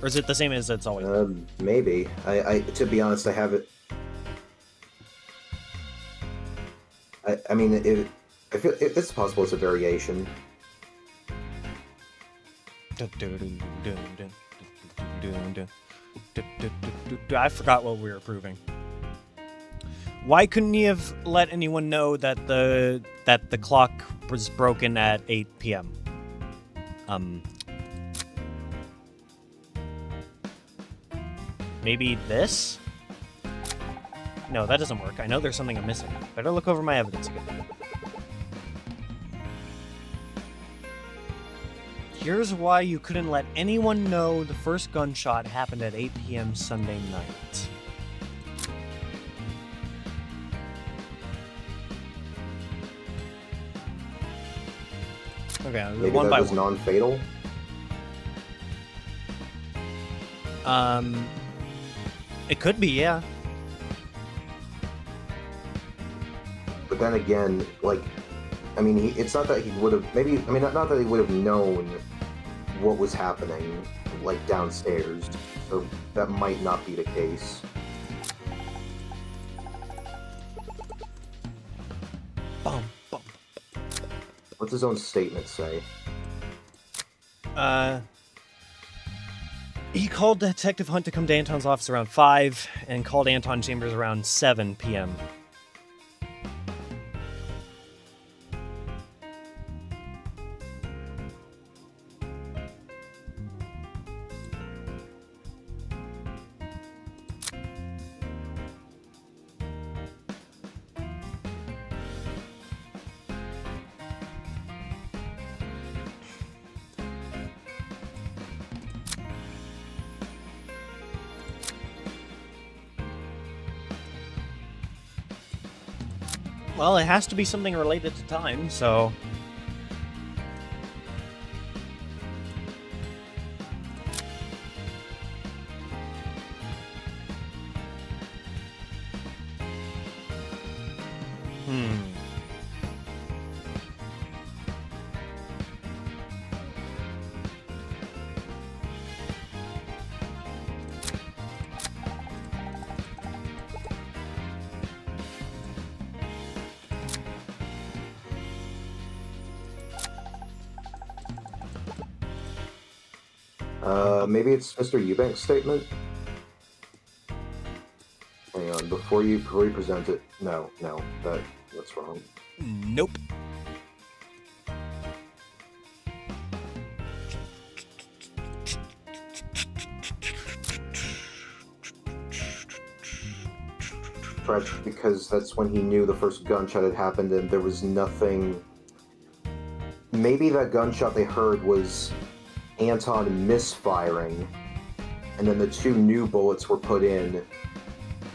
Or is it the same as it's always been? Maybe. I to be honest, I have it. I mean, I feel it's possible it's a variation. I forgot what we were proving. Why couldn't he have let anyone know that the clock was broken at 8 p.m.? Maybe this? No, that doesn't work. I know there's something I'm missing. Better look over my evidence again. Here's why you couldn't let anyone know the first gunshot happened at 8 p.m. Sunday night. Okay, Maybe one that by was one. non-fatal. It could be, yeah. But then again, like, I mean, it's not that he would have. Maybe, I mean, not that he would have known what was happening, like downstairs. So that might not be the case. Bum, bum. What's his own statement say? He called Detective Hunt to come to Anton's office around 5 and called Anton Chambers around 7 p.m. Well, it has to be something related to time, so... Maybe it's Mr. Eubank's statement? Hang on, before you present it... No, that's wrong. Nope. Right, because that's when he knew the first gunshot had happened and there was nothing... Maybe that gunshot they heard was Anton misfiring, and then the 2 new bullets were put in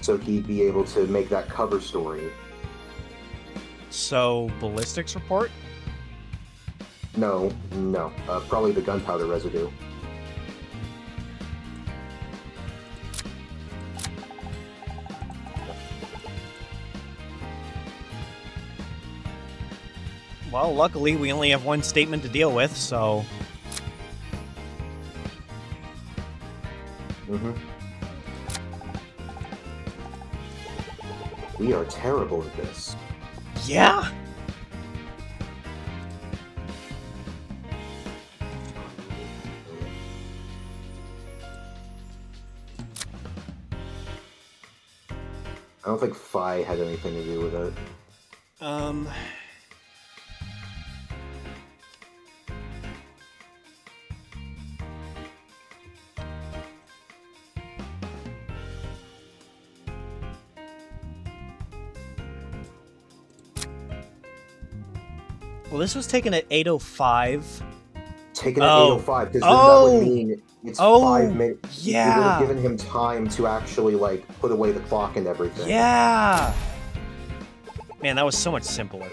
so he'd be able to make that cover story. So, ballistics report? No, probably the gunpowder residue. Well, luckily we only have one statement to deal with, so... We are terrible at this. Yeah! I don't think Phi had anything to do with it. Well, this was taken at 8:05. Taken at 8:05, because that would mean it's 5 minutes. Yeah. You would have given him time to actually, like, put away the clock and everything. Yeah! Man, that was so much simpler.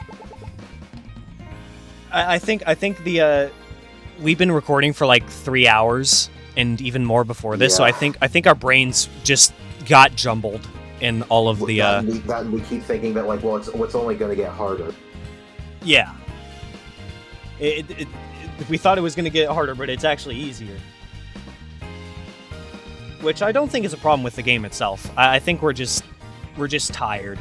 I think the, we've been recording for like 3 hours, and even more before this, so I think our brains just got jumbled in all of the, That we keep thinking that, like, well, it's only gonna get harder. Yeah. We thought it was going to get harder, but it's actually easier. Which I don't think is a problem with the game itself. I think we're just tired.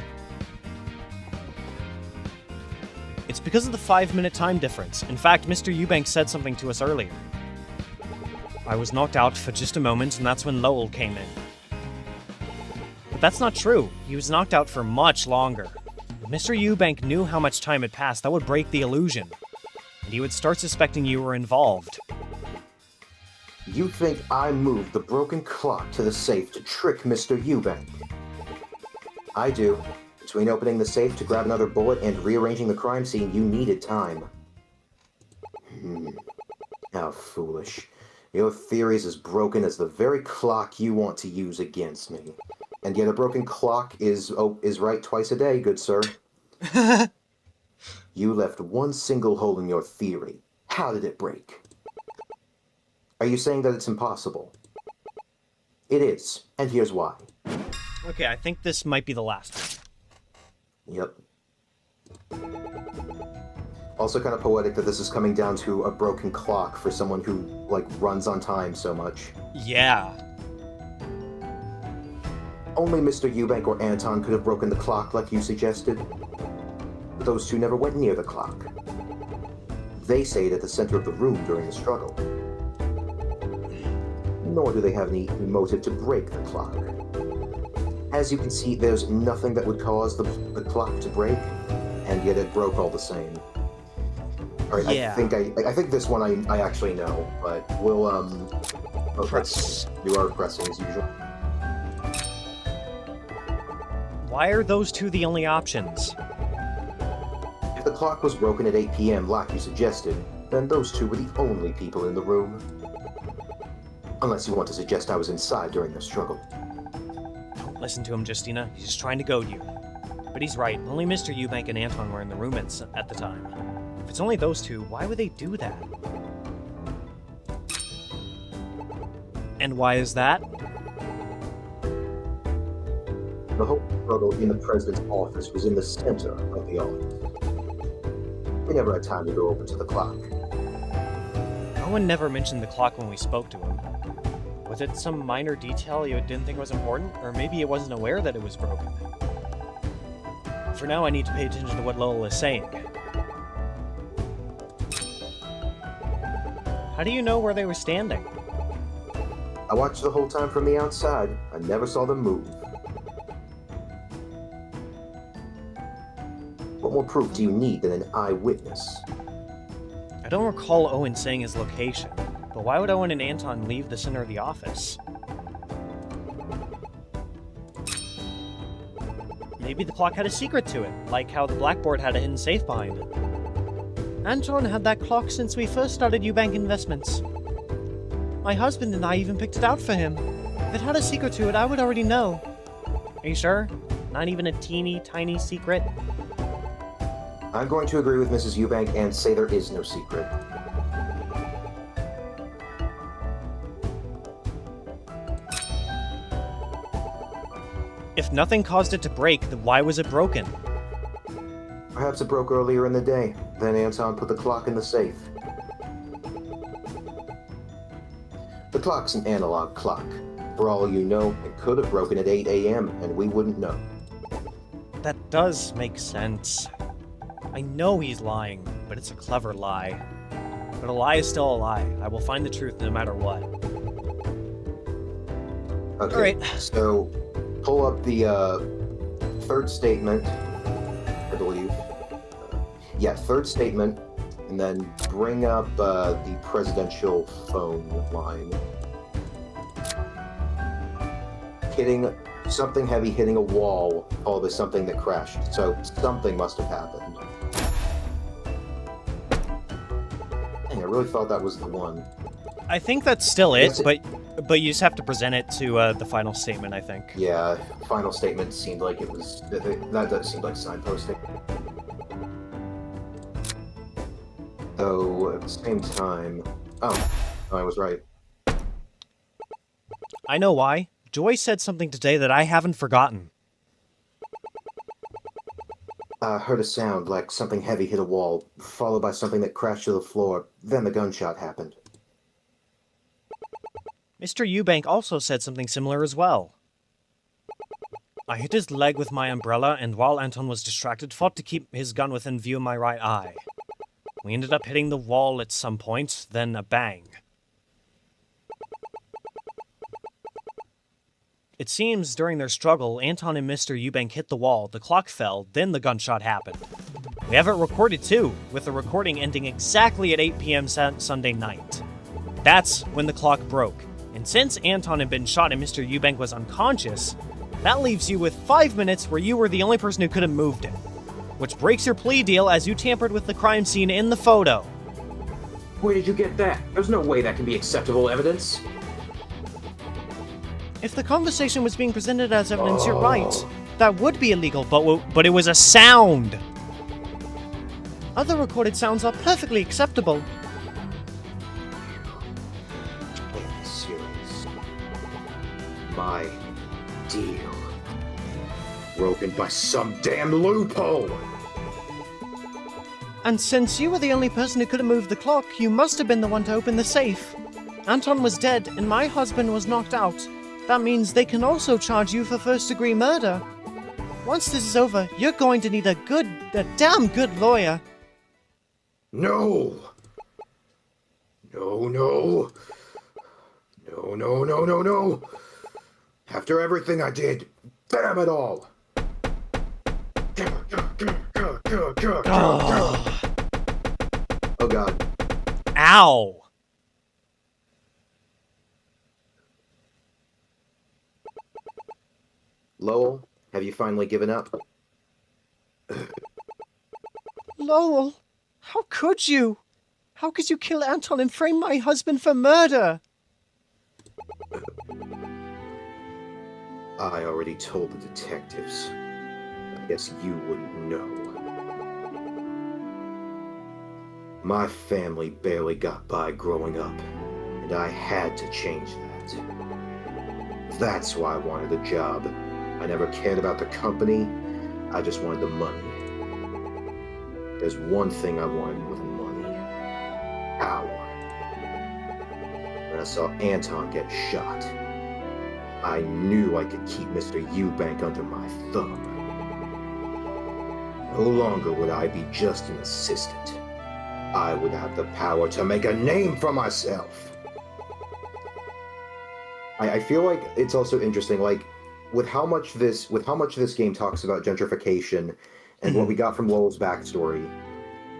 It's because of the 5-minute time difference. In fact, Mr. Eubank said something to us earlier. I was knocked out for just a moment, and that's when Lowell came in. But that's not true. He was knocked out for much longer. If Mr. Eubank knew how much time had passed, that would break the illusion. And he would start suspecting you were involved. You think I moved the broken clock to the safe to trick Mr. Eubank? I do. Between opening the safe to grab another bullet and rearranging the crime scene, you needed time. How foolish. Your theory is as broken as the very clock you want to use against me. And yet a broken clock is right twice a day, good sir. You left one single hole in your theory. How did it break? Are you saying that it's impossible? It is, and here's why. Okay, I think this might be the last one. Yep. Also kind of poetic that this is coming down to a broken clock for someone who, like, runs on time so much. Yeah. Only Mr. Eubank or Anton could have broken the clock like you suggested. Those 2 never went near the clock. They stayed at the center of the room during the struggle. Nor do they have any motive to break the clock. As you can see, there's nothing that would cause the clock to break, and yet it broke all the same. Alright, yeah. I think this one I actually know, but we'll, let's do our pressing as usual. Why are those 2 the only options? If the clock was broken at 8 p.m. like you suggested, then those 2 were the only people in the room. Unless you want to suggest I was inside during the struggle. Don't listen to him, Justina. He's just trying to goad you. But he's right, only Mr. Eubank and Anton were in the room at the time. If it's only those two, why would they do that? And why is that? The whole struggle in the president's office was in the center of the office. We never had time to go over to the clock. Owen never mentioned the clock when we spoke to him. Was it some minor detail you didn't think was important? Or maybe he wasn't aware that it was broken? For now, I need to pay attention to what Lowell is saying. How do you know where they were standing? I watched the whole time from the outside. I never saw them move. What more proof do you need than an eyewitness? I don't recall Owen saying his location, but why would Owen and Anton leave the center of the office? Maybe the clock had a secret to it, like how the blackboard had a hidden safe behind it. Anton had that clock since we first started Eubank Investments. My husband and I even picked it out for him. If it had a secret to it, I would already know. Are you sure? Not even a teeny tiny secret? I'm going to agree with Mrs. Eubank and say there is no secret. If nothing caused it to break, then why was it broken? Perhaps it broke earlier in the day. Then Anton put the clock in the safe. The clock's an analog clock. For all you know, it could have broken at 8 a.m. and we wouldn't know. That does make sense. I know he's lying, but it's a clever lie. But a lie is still a lie. I will find the truth no matter what. Okay, Alright. So pull up the third statement, I believe. Third statement, and then bring up the presidential phone line. Something heavy hitting a wall, followed by something that crashed. So something must have happened. Dang, I really thought that was the one. I think that's still it, Yes, but you just have to present it to the final statement, I think. Yeah, final statement seemed like it was... That does seem like signposting. Though, at the same time... Oh, I was right. I know why. Joy said something today that I haven't forgotten. I heard a sound like something heavy hit a wall, followed by something that crashed to the floor. Then the gunshot happened. Mr. Eubank also said something similar as well. I hit his leg with my umbrella, and while Anton was distracted, fought to keep his gun within view of my right eye. We ended up hitting the wall at some point, then a bang. It seems during their struggle, Anton and Mr. Eubank hit the wall, the clock fell, then the gunshot happened. We have it recorded too, with the recording ending exactly at 8 p.m. Sunday night. That's when the clock broke. And since Anton had been shot and Mr. Eubank was unconscious, that leaves you with 5 minutes where you were the only person who could have moved it. Which breaks your plea deal as you tampered with the crime scene in the photo. Where did you get that? There's no way that can be acceptable evidence. If the conversation was being presented as evidence, you're right. Oh. That would be illegal, But it was a sound! other recorded sounds are perfectly acceptable. Can't be serious. My deal. Broken by some damn loophole! And since you were the only person who could have moved the clock, you must have been the one to open the safe. Anton was dead, and my husband was knocked out. That means they can also charge you for first-degree murder. Once this is over, you're going to need a damn good lawyer. No! No, no. No, no, no, no, no. After everything I did, damn it all. Oh god. Ow! Lowell, have you finally given up? Lowell, how could you? How could you kill Anton and frame my husband for murder? I already told the detectives. Guess you wouldn't know. My family barely got by growing up, and I had to change that. That's why I wanted a job. I never cared about the company, I just wanted the money. There's one thing I wanted more than money. Power. When I saw Anton get shot, I knew I could keep Mr. Eubank under my thumb. No longer would I be just an assistant. I would have the power to make a name for myself. I feel like it's also interesting, like, with how much this game talks about gentrification and what we got from Lowell's backstory,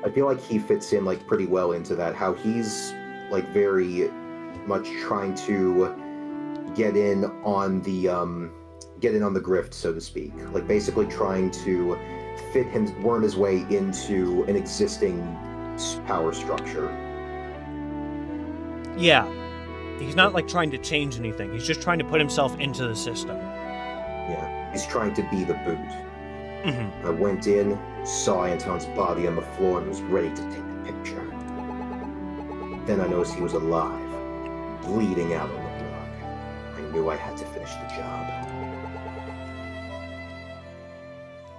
I feel like he fits in like pretty well into that. How he's like very much trying to get in on the grift, so to speak. Like basically trying to worm his way into an existing power structure. Yeah. He's not like trying to change anything. He's just trying to put himself into the system. Yeah, he's trying to be the boot. Mm-hmm. I went in, saw Anton's body on the floor, and was ready to take the picture. Then I noticed he was alive, bleeding out on the block. I knew I had to finish the job.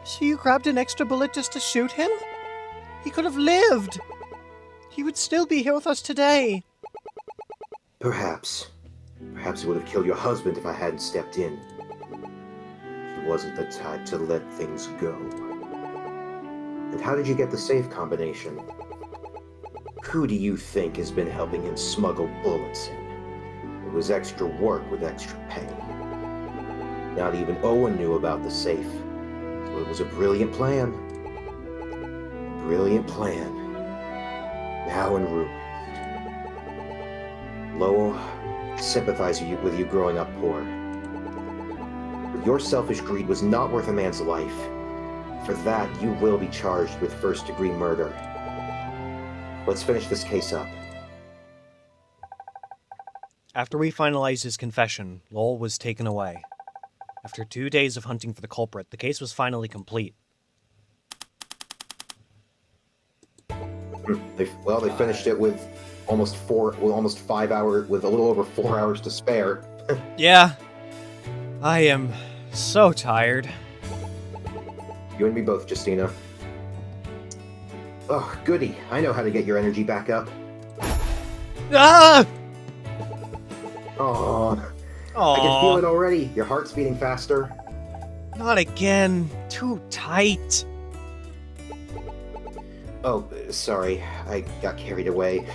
So you grabbed an extra bullet just to shoot him? He could have lived! He would still be here with us today. Perhaps. Perhaps it would have killed your husband if I hadn't stepped in. He wasn't the type to let things go. And how did you get the safe combination? Who do you think has been helping him smuggle bullets in? It was extra work with extra pay. Not even Owen knew about the safe. So it was a brilliant plan. Brilliant plan. Now in ruins. Lowell, I sympathize with you growing up poor. But your selfish greed was not worth a man's life. For that, you will be charged with first-degree murder. Let's finish this case up. After we finalized his confession, Lowell was taken away. After 2 days of hunting for the culprit, the case was finally complete. They finished it with almost 5 hours, with a little over 4 hours to spare. Yeah. I am so tired. You and me both, Justina. Oh, goody. I know how to get your energy back up. Ah! Oh, Aww. I can feel it already. Your heart's beating faster. Not again. Too tight. Oh, sorry. I got carried away.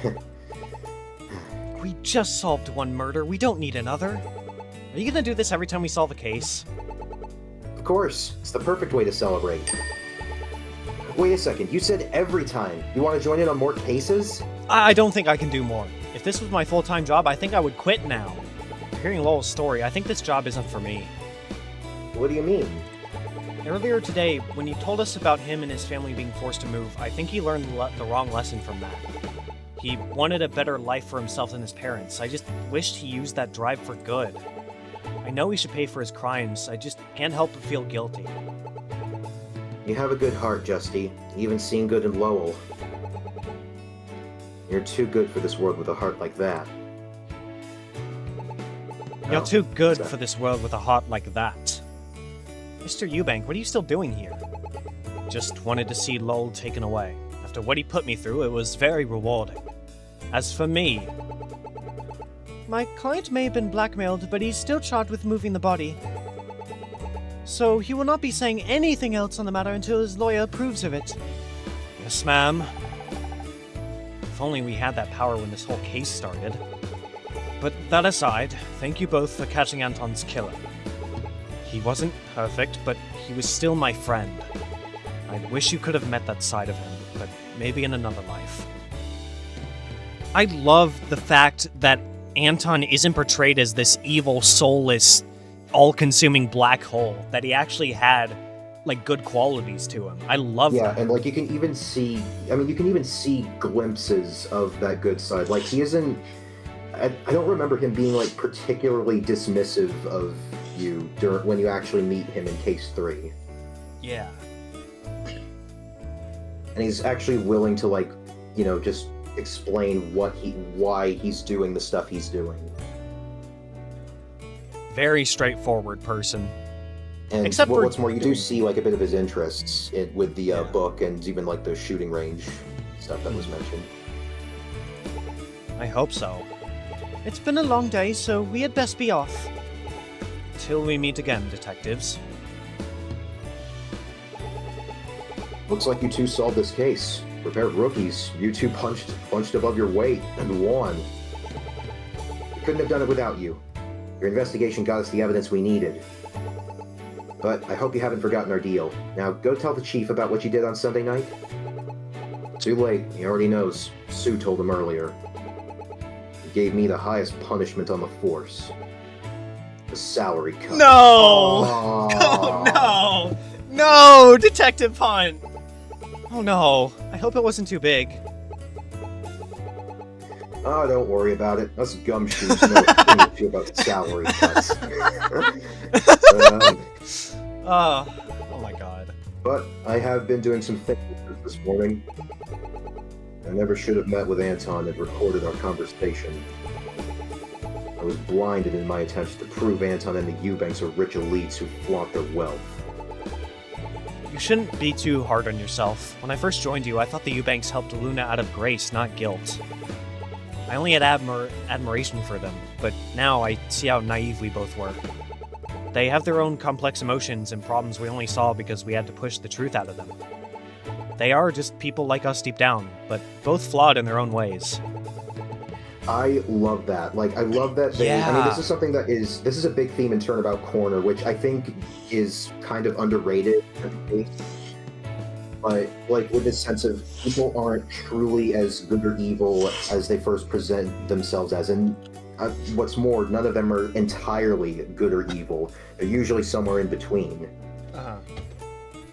We just solved one murder. We don't need another. Are you gonna do this every time we solve a case? Of course. It's the perfect way to celebrate. Wait a second. You said every time. You want to join in on more cases? I don't think I can do more. If this was my full-time job, I think I would quit now. Hearing Lowell's story, I think this job isn't for me. What do you mean? Earlier today, when you told us about him and his family being forced to move, I think he learned the wrong lesson from that. He wanted a better life for himself and his parents. I just wished he used that drive for good. I know he should pay for his crimes, I just can't help but feel guilty. You have a good heart, Justy. Even seen good in Lowell. You're too good for this world with a heart like that. You're too good for this world with a heart like that. Mr. Eubank, what are you still doing here? Just wanted to see Lowell taken away. After what he put me through, it was very rewarding. As for me... My client may have been blackmailed, but he's still charged with moving the body. So he will not be saying anything else on the matter until his lawyer approves of it. Yes, ma'am. If only we had that power when this whole case started. But that aside, thank you both for catching Anton's killer. He wasn't perfect, but he was still my friend. I wish you could have met that side of him, but maybe in another life. I love the fact that Anton isn't portrayed as this evil, soulless, all-consuming black hole, that he actually had, like, good qualities to him. I love that. Yeah, and, like, you can even see glimpses of that good side. Like, he isn't... I don't remember him being, like, particularly dismissive of you when you actually meet him in Case 3. Yeah. And he's actually willing to, like, just explain why he's doing the stuff he's doing. Very straightforward person. And Except for what's more, you do doing- see like a bit of his interests with the Yeah. book and even like the shooting range stuff that was mentioned. I hope so. It's been a long day, so we had best be off. Till we meet again, detectives. Looks like you two solved this case. Prepared rookies. You two punched above your weight and won. We couldn't have done it without you. Your investigation got us the evidence we needed. But I hope you haven't forgotten our deal. Now go tell the chief about what you did on Sunday night. Too late. He already knows. Sue told him earlier. He gave me the highest punishment on the force. The salary cut. No! Aw. Oh, no! No! Detective Hunt! Oh no. I hope it wasn't too big. Oh, don't worry about it. Us gumshoes know a thing or two about salary cuts. Oh my god. But I have been doing some thinking this morning. I never should have met with Anton and recorded our conversation. I was blinded in my attempts to prove Anton and the Eubanks are rich elites who flaunt their wealth. You shouldn't be too hard on yourself. When I first joined you, I thought the Eubanks helped Luna out of grace, not guilt. I only had admiration for them, but now I see how naive we both were. They have their own complex emotions and problems we only saw because we had to push the truth out of them. They are just people like us deep down, but both flawed in their own ways. I love that. Like, I love that they... I mean, this is something that is... This is a big theme in Turnabout Corner, which I think is kind of underrated. But, like, with this sense of people aren't truly as good or evil as they first present themselves as. And what's more, none of them are entirely good or evil. They're usually somewhere in between. Uh-huh.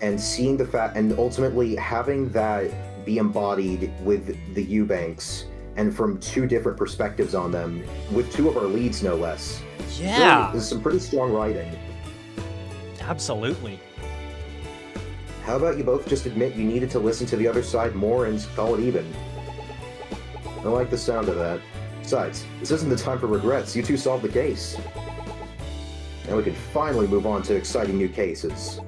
And seeing the fact... And ultimately having that be embodied with the Eubanks... and from two different perspectives on them, with two of our leads, no less. Yeah! Really, there's some pretty strong writing. Absolutely. How about you both just admit you needed to listen to the other side more and call it even? I like the sound of that. Besides, this isn't the time for regrets. You two solved the case. Now we can finally move on to exciting new cases.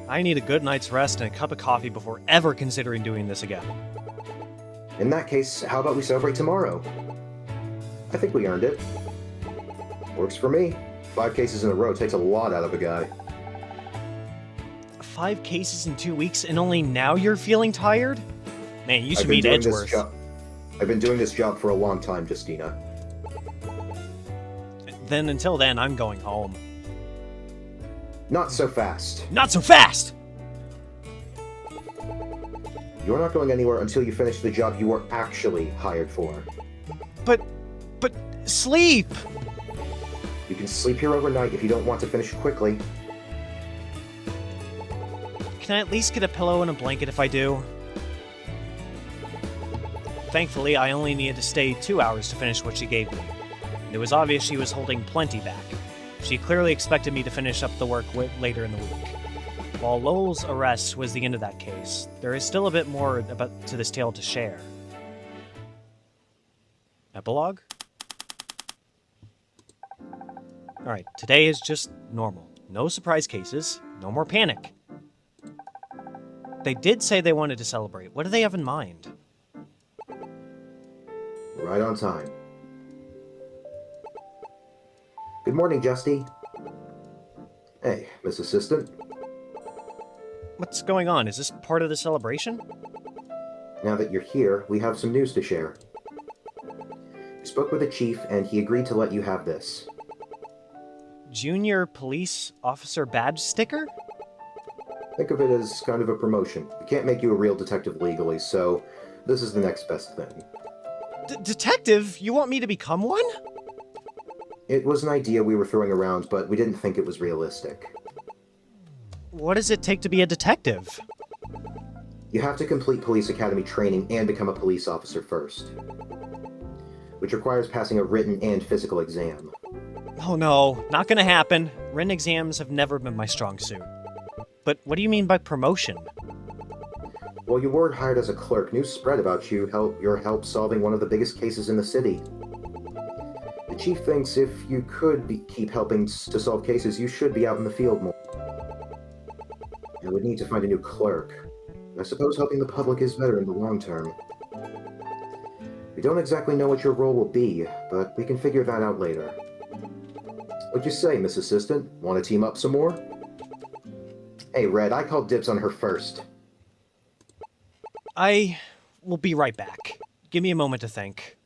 I need a good night's rest and a cup of coffee before ever considering doing this again. In that case, how about we celebrate tomorrow? I think we earned it. Works for me. 5 cases in a row takes a lot out of a guy. 5 cases in 2 weeks, and only now you're feeling tired? Man, you should I've been meet doing this Edgeworth. job. I've been doing this job for a long time, Justina. Then until then, I'm going home. Not so fast. Not so fast! You're not going anywhere until you finish the job you were actually hired for. But sleep! You can sleep here overnight if you don't want to finish quickly. Can I at least get a pillow and a blanket if I do? Thankfully, I only needed to stay 2 hours to finish what she gave me. It was obvious she was holding plenty back. She clearly expected me to finish up the work later in the week. While Lowell's arrest was the end of that case, there is still a bit more to this tale to share. Epilogue? Alright, today is just normal. No surprise cases, no more panic. They did say they wanted to celebrate. What do they have in mind? Right on time. Good morning, Justy. Hey, Miss Assistant. What's going on? Is this part of the celebration? Now that you're here, we have some news to share. We spoke with the chief, and he agreed to let you have this. Junior police officer badge sticker? Think of it as kind of a promotion. We can't make you a real detective legally, so this is the next best thing. Detective? You want me to become one? It was an idea we were throwing around, but we didn't think it was realistic. What does it take to be a detective? You have to complete police academy training and become a police officer first, which requires passing a written and physical exam. Oh no, not gonna happen. Written exams have never been my strong suit. But what do you mean by promotion? Well, you weren't hired as a clerk. News spread about your help solving one of the biggest cases in the city. The chief thinks if you could keep helping to solve cases, you should be out in the field more. I would need to find a new clerk. I suppose helping the public is better in the long term. We don't exactly know what your role will be, but we can figure that out later. What'd you say, Miss Assistant? Want to team up some more? Hey, Red, I called dibs on her first. I will be right back. Give me a moment to think.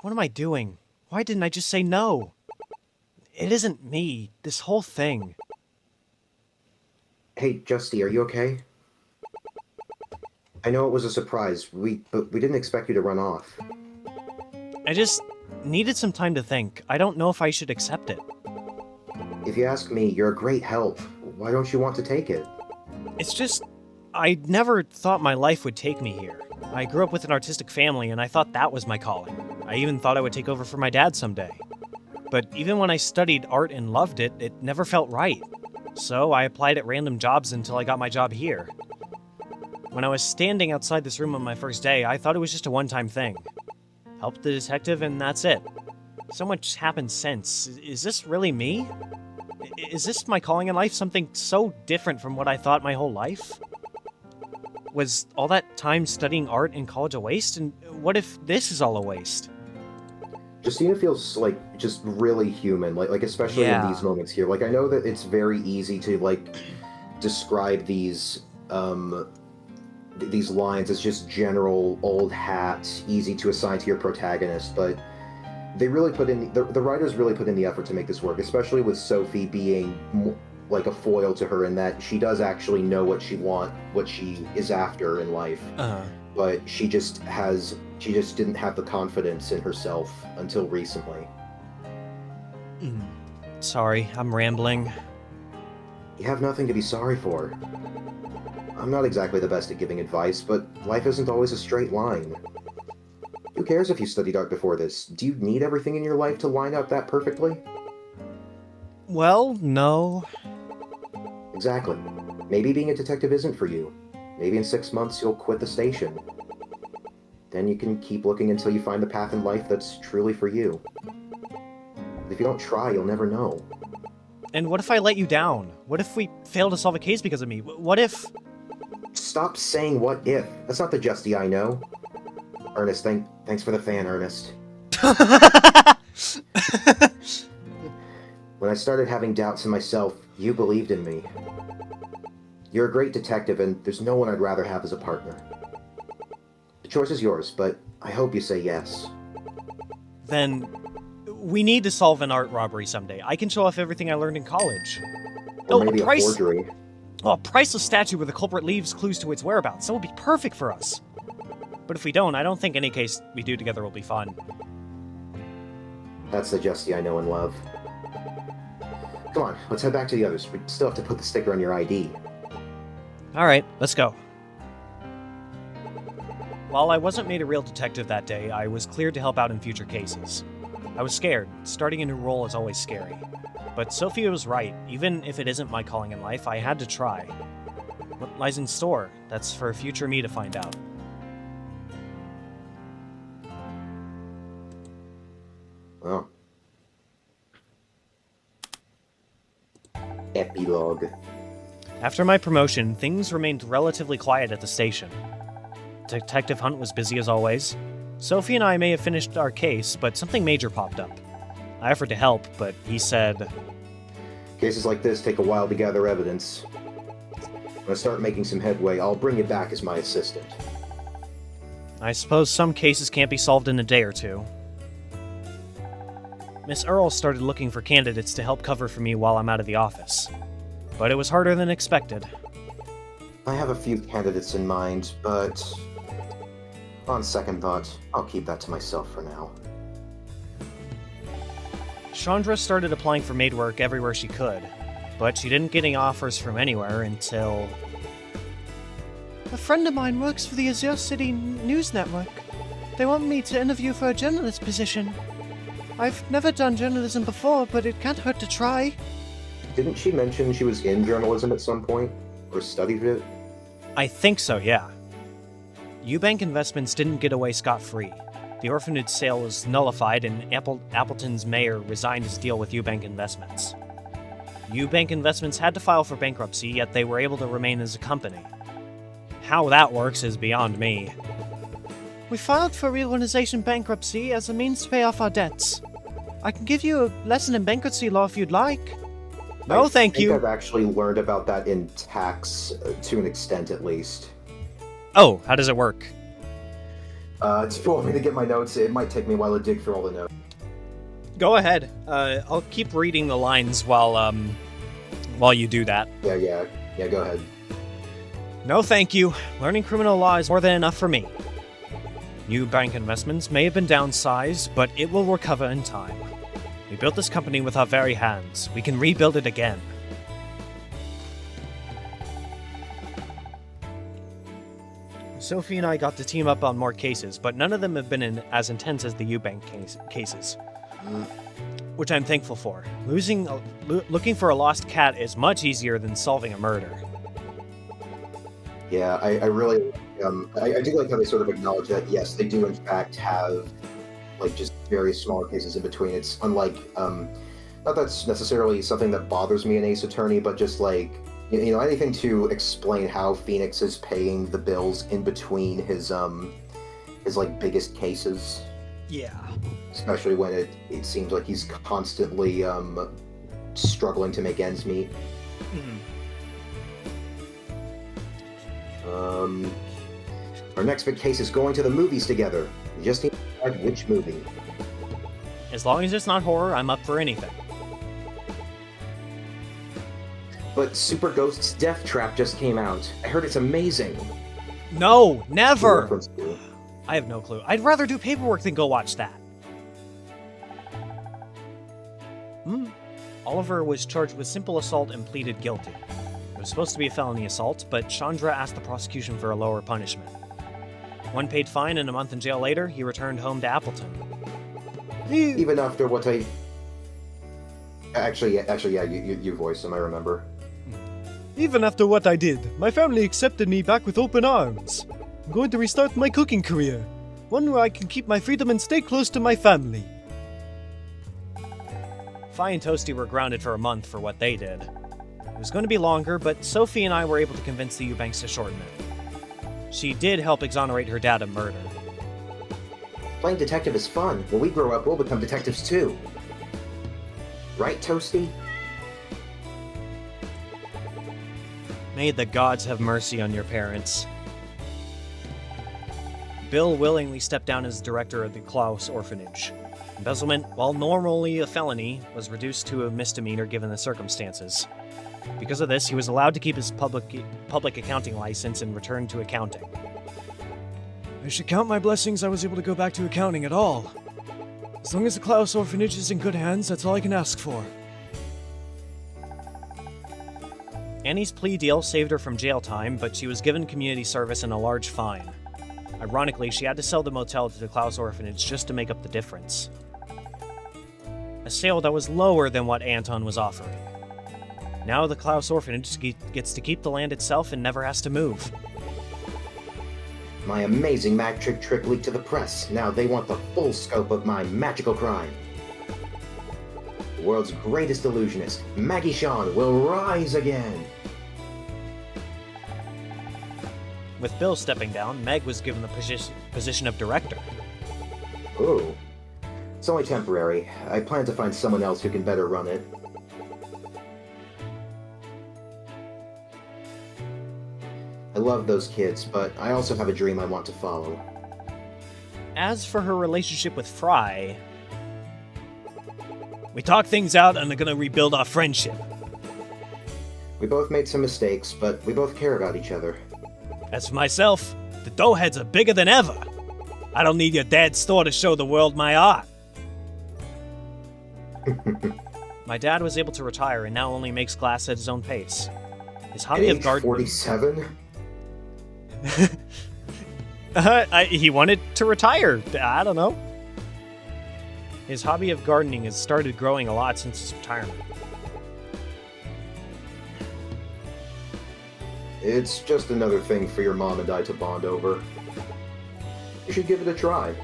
What am I doing? Why didn't I just say no? It isn't me, this whole thing. Hey, Justy, are you okay? I know it was a surprise, but we didn't expect you to run off. I just needed some time to think. I don't know if I should accept it. If you ask me, you're a great help. Why don't you want to take it? It's just, I never thought my life would take me here. I grew up with an artistic family, and I thought that was my calling. I even thought I would take over for my dad someday. But even when I studied art and loved it, it never felt right. So I applied at random jobs until I got my job here. When I was standing outside this room on my first day, I thought it was just a one-time thing. Helped the detective, and that's it. So much happened since. Is this really me? Is this my calling in life, something so different from what I thought my whole life? Was all that time studying art in college a waste? And what if this is all a waste? Justina feels like just really human, like especially in these moments here. Like I know that it's very easy to like describe these lines as just general old hats, easy to assign to your protagonist, but they really put in the writers really put in the effort to make this work, especially with Sophie being like a foil to her in that she does actually know what she is after in life. But she just didn't have the confidence in herself until recently. Sorry, I'm rambling. You have nothing to be sorry for. I'm not exactly the best at giving advice, but life isn't always a straight line. Who cares if you studied art before this? Do you need everything in your life to line up that perfectly? Well, no. Exactly. Maybe being a detective isn't for you. Maybe in 6 months you'll quit the station. Then you can keep looking until you find the path in life that's truly for you. If you don't try, you'll never know. And what if I let you down? What if we fail to solve a case because of me? What if... Stop saying what if. That's not the Justy I know. Ernest, thanks for the fan, Ernest. When I started having doubts in myself, you believed in me. You're a great detective, and there's no one I'd rather have as a partner. The choice is yours, but I hope you say yes. Then we need to solve an art robbery someday. I can show off everything I learned in college. Or maybe a forgery. Oh, a priceless statue where the culprit leaves clues to its whereabouts. That would be perfect for us. But if we don't, I don't think any case we do together will be fun. That's the Justy I know and love. Come on, let's head back to the others. We still have to put the sticker on your ID. Alright, let's go. While I wasn't made a real detective that day, I was cleared to help out in future cases. I was scared. Starting a new role is always scary. But Sophia was right. Even if it isn't my calling in life, I had to try. What lies in store? That's for future me to find out. Oh. Epilogue. After my promotion, things remained relatively quiet at the station. Detective Hunt was busy as always. Sophie and I may have finished our case, but something major popped up. I offered to help, but he said... Cases like this take a while to gather evidence. When I start making some headway, I'll bring you back as my assistant. I suppose some cases can't be solved in a day or two. Miss Earl started looking for candidates to help cover for me while I'm out of the office. But it was harder than expected. I have a few candidates in mind, but... on second thought, I'll keep that to myself for now. Chandra started applying for maid work everywhere she could, but she didn't get any offers from anywhere until... A friend of mine works for the Azure City News Network. They want me to interview for a journalist position. I've never done journalism before, but it can't hurt to try. Didn't she mention she was in journalism at some point? Or studied it? I think so, yeah. Eubank Investments didn't get away scot-free. The orphanage sale was nullified and Appleton's mayor resigned his deal with Eubank Investments. Eubank Investments had to file for bankruptcy, yet they were able to remain as a company. How that works is beyond me. We filed for reorganization bankruptcy as a means to pay off our debts. I can give you a lesson in bankruptcy law if you'd like. No, thank you. I've actually learned about that in tax, to an extent at least. Oh, how does it work? If you want me to get my notes, it might take me a while to dig through all the notes. Go ahead. I'll keep reading the lines while you do that. Yeah, go ahead. No, thank you. Learning criminal law is more than enough for me. Eubank Investments may have been downsized, but it will recover in time. We built this company with our very hands. We can rebuild it again. Sophie and I got to team up on more cases, but none of them have been as intense as the Eubank cases. Which I'm thankful for. Looking for a lost cat is much easier than solving a murder. Yeah, I really, I do like how they sort of acknowledge that, yes, they do in fact have, like, just various smaller cases in between. It's unlike, not that's necessarily something that bothers me in Ace Attorney, but just like, you know, anything to explain how Phoenix is paying the bills in between his like, biggest cases. Yeah. Especially when it seems like he's constantly, struggling to make ends meet. Mm-hmm. Our next big case is going to the movies together. We just need to decide which movie. As long as it's not horror, I'm up for anything. But Super Ghost's Death Trap just came out. I heard it's amazing. No, never! Reference to it. I have no clue. I'd rather do paperwork than go watch that. Oliver was charged with simple assault and pleaded guilty. It was supposed to be a felony assault, but Chandra asked the prosecution for a lower punishment. One paid fine and a month in jail later, he returned home to Appleton. Even after what I... Actually, yeah, you voiced him, I remember. Even after what I did, my family accepted me back with open arms. I'm going to restart my cooking career. One where I can keep my freedom and stay close to my family. Fi and Toasty were grounded for a month for what they did. It was going to be longer, but Sophie and I were able to convince the Eubanks to shorten it. She did help exonerate her dad of murder. Playing detective is fun. When we grow up, we'll become detectives too. Right, Toasty? May the gods have mercy on your parents. Bill willingly stepped down as director of the Klaus orphanage. Embezzlement, while normally a felony, was reduced to a misdemeanor given the circumstances. Because of this, he was allowed to keep his public accounting license and return to accounting. I should count my blessings I was able to go back to accounting at all. As long as the Klaus orphanage is in good hands, that's all I can ask for. Annie's plea deal saved her from jail time, but she was given community service and a large fine. Ironically, she had to sell the motel to the Klaus orphanage just to make up the difference. A sale that was lower than what Anton was offering. Now the Klaus orphanage gets to keep the land itself and never has to move. My amazing magic trick leaked to the press. Now they want the full scope of my magical crime. The world's greatest illusionist, Maggie Shawn, will rise again. With Bill stepping down, Meg was given the position of director. Ooh. It's only temporary. I plan to find someone else who can better run it. I love those kids, but I also have a dream I want to follow. As for her relationship with Fry, we talked things out and are gonna rebuild our friendship. We both made some mistakes, but we both care about each other. As for myself, the doughheads are bigger than ever. I don't need your dad's store to show the world my art. My dad was able to retire and now only makes glass at his own pace. His hobby At of gardening. 47? He wanted to retire. I don't know. His hobby of gardening has started growing a lot since his retirement. It's just another thing for your mom and I to bond over. You should give it a try.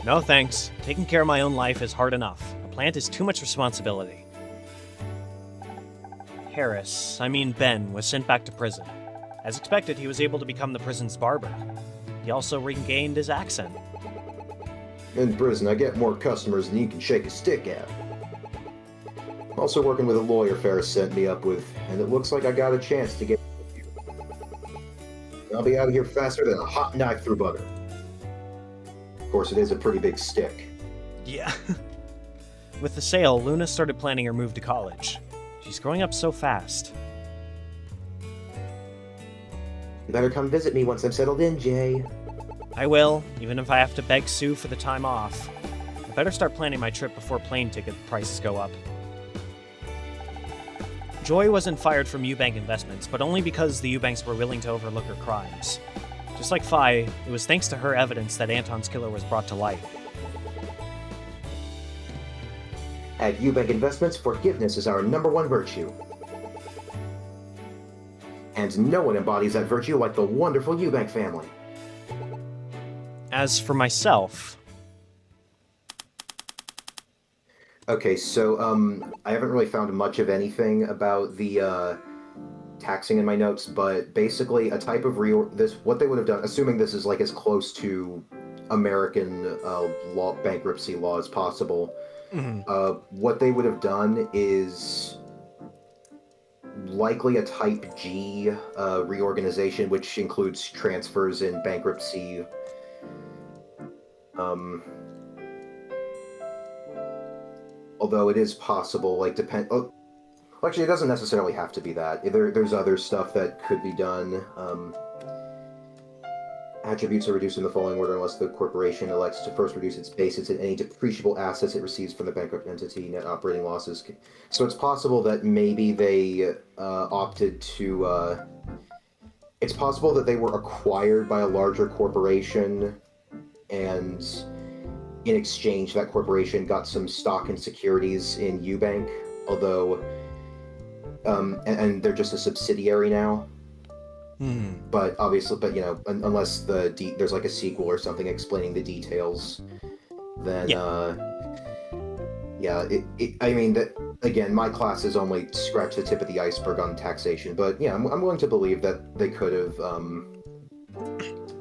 No thanks. Taking care of my own life is hard enough. A plant is too much responsibility. Ben, was sent back to prison. As expected, he was able to become the prison's barber. He also regained his accent. In prison, I get more customers than you can shake a stick at. I'm also working with a lawyer Ferris sent me up with, and it looks like I got a chance to get with you. I'll be out of here faster than a hot knife through butter. Of course, it is a pretty big stick. Yeah. With the sale, Luna started planning her move to college. She's growing up so fast. You better come visit me once I'm settled in, Jay. I will, even if I have to beg Sue for the time off. I better start planning my trip before plane ticket prices go up. Joy wasn't fired from Eubank Investments, but only because the Eubanks were willing to overlook her crimes. Just like Phi, it was thanks to her evidence that Anton's killer was brought to light. At Eubank Investments, forgiveness is our #1 virtue. And no one embodies that virtue like the wonderful Eubank family. As for myself... Okay, so, I haven't really found much of anything about the, taxing in my notes, but basically a type of what they would have done, assuming this is, like, as close to American, bankruptcy law as possible, what they would have done is likely a Type G, reorganization, which includes transfers in bankruptcy, although it is possible, like, actually, it doesn't necessarily have to be that. There's other stuff that could be done. Attributes are reduced in the following order unless the corporation elects to first reduce its basis and any depreciable assets it receives from the bankrupt entity, net operating losses. So it's possible that maybe they opted to... it's possible that they were acquired by a larger corporation, and in exchange, that corporation got some stock and securities in Eubank, although... and they're just a subsidiary now. But obviously, unless there's like a sequel or something explaining the details, then I mean that again, my classes only scratch the tip of the iceberg on taxation, but yeah, I'm willing to believe that they could have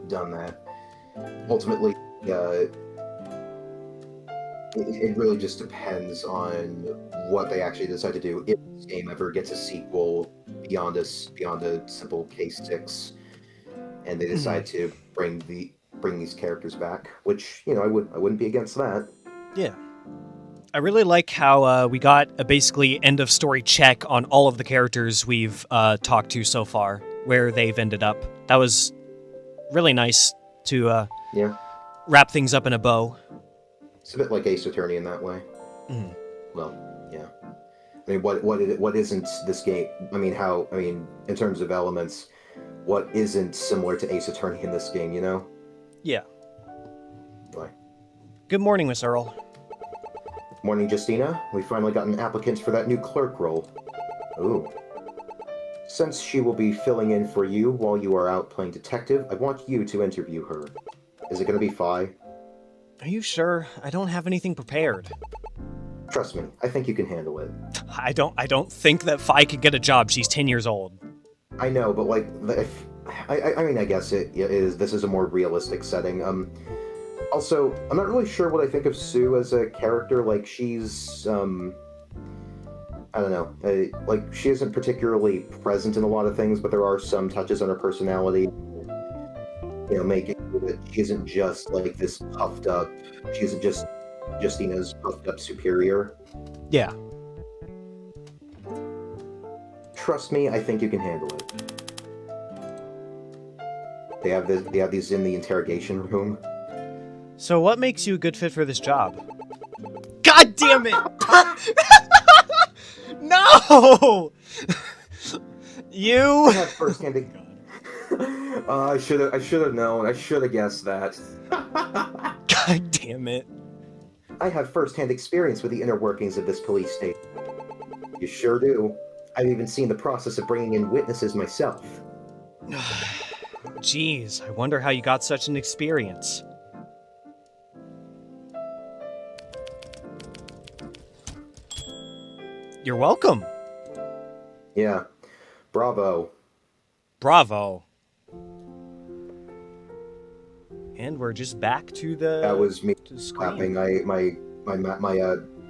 done that. Ultimately, it really just depends on what they actually decide to do. If this game ever gets a sequel beyond a simple case 6, and they decide to bring these characters back, which I wouldn't be against that. Yeah, I really like how we got a basically end of story check on all of the characters we've talked to so far, where they've ended up. That was really nice to wrap things up in a bow. It's a bit like Ace Attorney in that way. Well, yeah. I mean, what isn't this game? I mean, in terms of elements, what isn't similar to Ace Attorney in this game? Yeah. Why? Good morning, Miss Earl. Morning, Justina. We finally got an applicant for that new clerk role. Ooh. Since she will be filling in for you while you are out playing detective, I want you to interview her. Is it going to be Phi? Are you sure? I don't have anything prepared. Trust me, I think you can handle it. I don't think that Phi could get a job. She's 10 years old. I know, but I guess it is. This is a more realistic setting. Also, I'm not really sure what I think of Sue as a character. Like, she's I don't know. Like, she isn't particularly present in a lot of things, but there are some touches on her personality. Making that she isn't just like this puffed up. She isn't just Justina's puffed up superior. Yeah. Trust me, I think you can handle it. They have these in the interrogation room. So what makes you a good fit for this job? God damn it! No! You. I have first-hand. I should have known. I should have guessed that. God damn it. I have first-hand experience with the inner workings of this police state. You sure do. I've even seen the process of bringing in witnesses myself. Jeez, I wonder how you got such an experience. You're welcome. Yeah. Bravo. Bravo. And we're just back to the. That was me to the screen. clapping. My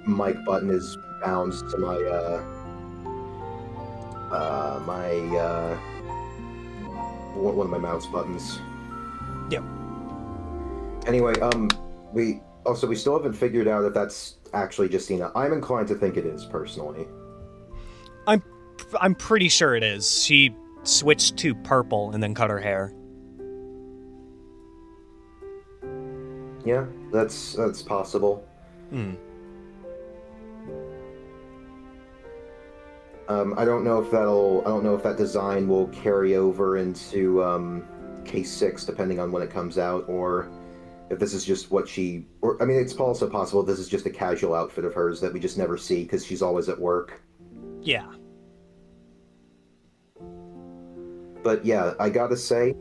mic button is bound to my one of my mouse buttons. Yep. Anyway, we still haven't figured out if that's actually Justina. I'm inclined to think it is, personally. I'm pretty sure it is. She switched to purple and then cut her hair. Yeah, that's possible. Hmm. I don't know if that design will carry over into case 6, depending on when it comes out, or if this is just what she. Or I mean, it's also possible this is just a casual outfit of hers that we just never see because she's always at work. Yeah. But yeah, I gotta say,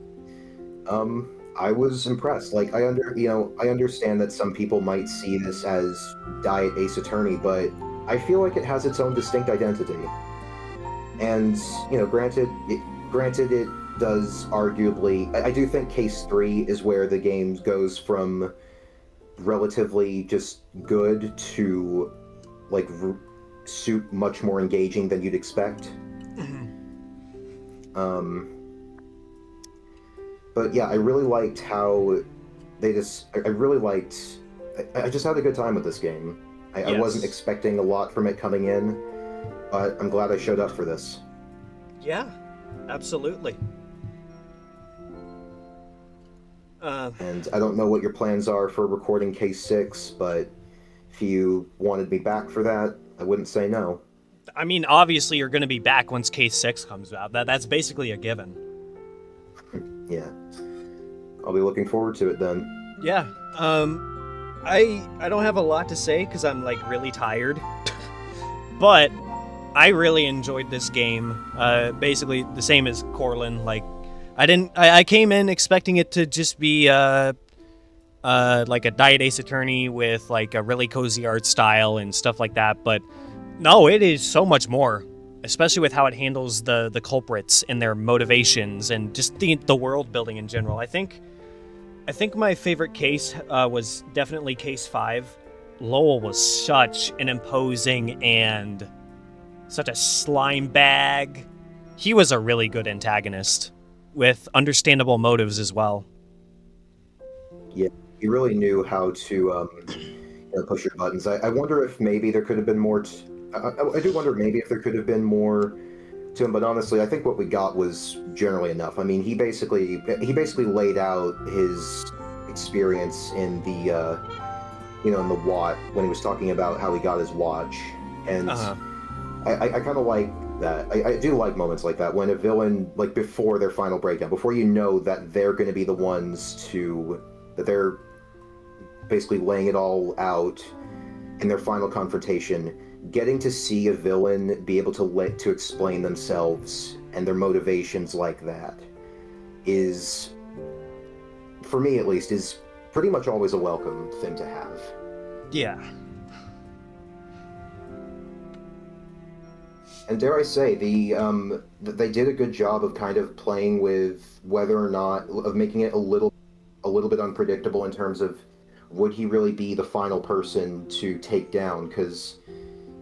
I was impressed. Like I understand that some people might see this as Diet Ace Attorney, but I feel like it has its own distinct identity. And granted it does arguably. I do think Case 3 is where the game goes from relatively just good to like suit much more engaging than you'd expect. But yeah, I really liked how they just. I really liked. I just had a good time with this game. I wasn't expecting a lot from it coming in, but I'm glad I showed up for this. Yeah, absolutely. And I don't know what your plans are for recording Case 6, but if you wanted me back for that, I wouldn't say no. I mean, obviously you're going to be back once Case 6 comes out. That's basically a given. Yeah. I'll be looking forward to it then. Yeah. I don't have a lot to say because I'm like really tired. But I really enjoyed this game. Basically the same as Corlin. Like I came in expecting it to just be like a Diet Ace Attorney with like a really cozy art style and stuff like that, but no, it is so much more, especially with how it handles the culprits and their motivations and just the world building in general. I think my favorite case was definitely Case 5. Lowell was such an imposing and such a slime bag. He was a really good antagonist with understandable motives as well. Yeah, he really knew how to push your buttons. I wonder if maybe there could have been more. I do wonder maybe if there could have been more to him, but honestly, I think what we got was generally enough. I mean, he basically laid out his experience in the in the Watt when he was talking about how he got his watch, and I kind of like that. I do like moments like that when a villain, like before their final breakdown, before you know that they're going to be the ones that they're basically laying it all out in their final confrontation. Getting to see a villain be able to explain themselves and their motivations like that is, for me at least, is pretty much always a welcome thing to have. Yeah. And dare I say, they did a good job of kind of playing with whether or not, of making it a little bit unpredictable in terms of would he really be the final person to take down, because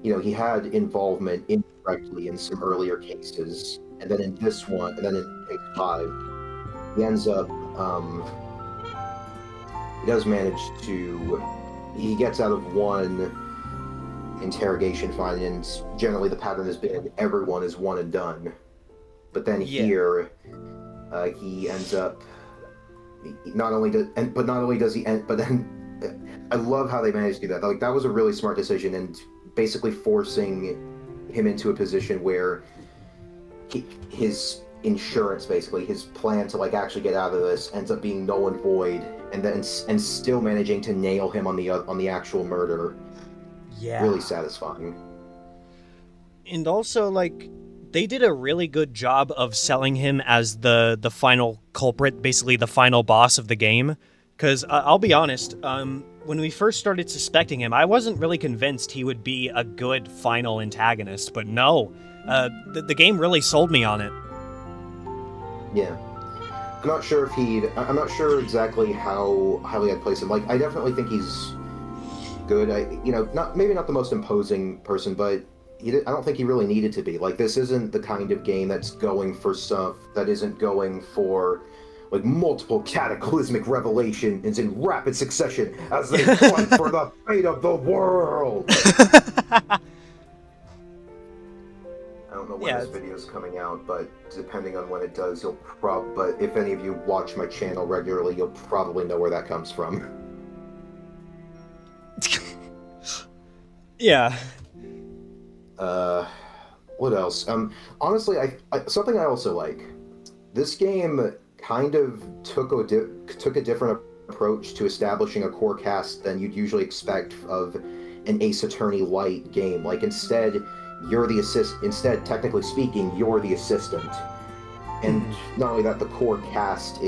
he had involvement indirectly in some earlier cases, and then in this one, and then in case 5, he ends up, he does manage to, he gets out of one interrogation fine, and generally the pattern has been everyone is one and done. But then here, he ends up, not only does he end, but then, I love how they managed to do that. Like, that was a really smart decision, and basically forcing him into a position where his insurance, basically. His plan to like actually get out of this ends up being null and void, and still managing to nail him on the actual murder. Yeah. Really satisfying. And also, like, they did a really good job of selling him as the final culprit, basically the final boss of the game. Because I'll be honest, when we first started suspecting him, I wasn't really convinced he would be a good final antagonist. But no, the game really sold me on it. Yeah. I'm not sure if I'm not sure exactly how highly I'd place him. Like, I definitely think he's good. Maybe not the most imposing person, but I don't think he really needed to be. Like, this isn't the kind of game that's going for stuff that isn't going for, like, multiple cataclysmic revelations in rapid succession as they fight for the fate of the world. I don't know when this video's coming out, but depending on when it does, but if any of you watch my channel regularly, you'll probably know where that comes from. Yeah. What else? Honestly, something I also like. This game kind of took a different approach to establishing a core cast than you'd usually expect of an Ace Attorney light game. Like, instead, technically speaking, you're the assistant. And not only that, the core cast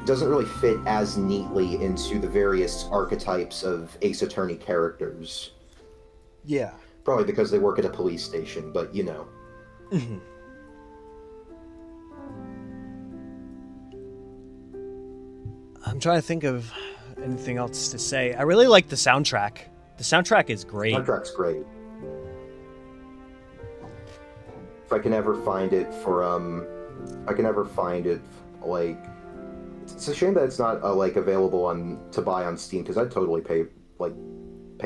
doesn't really fit as neatly into the various archetypes of Ace Attorney characters. Yeah. Probably because they work at a police station, but you know. Mm-hmm. I'm trying to think of anything else to say. I really like the soundtrack. The soundtrack is great. The soundtrack's great. If I can ever find it like, it's a shame that it's not like available to buy on Steam, because I'd totally pay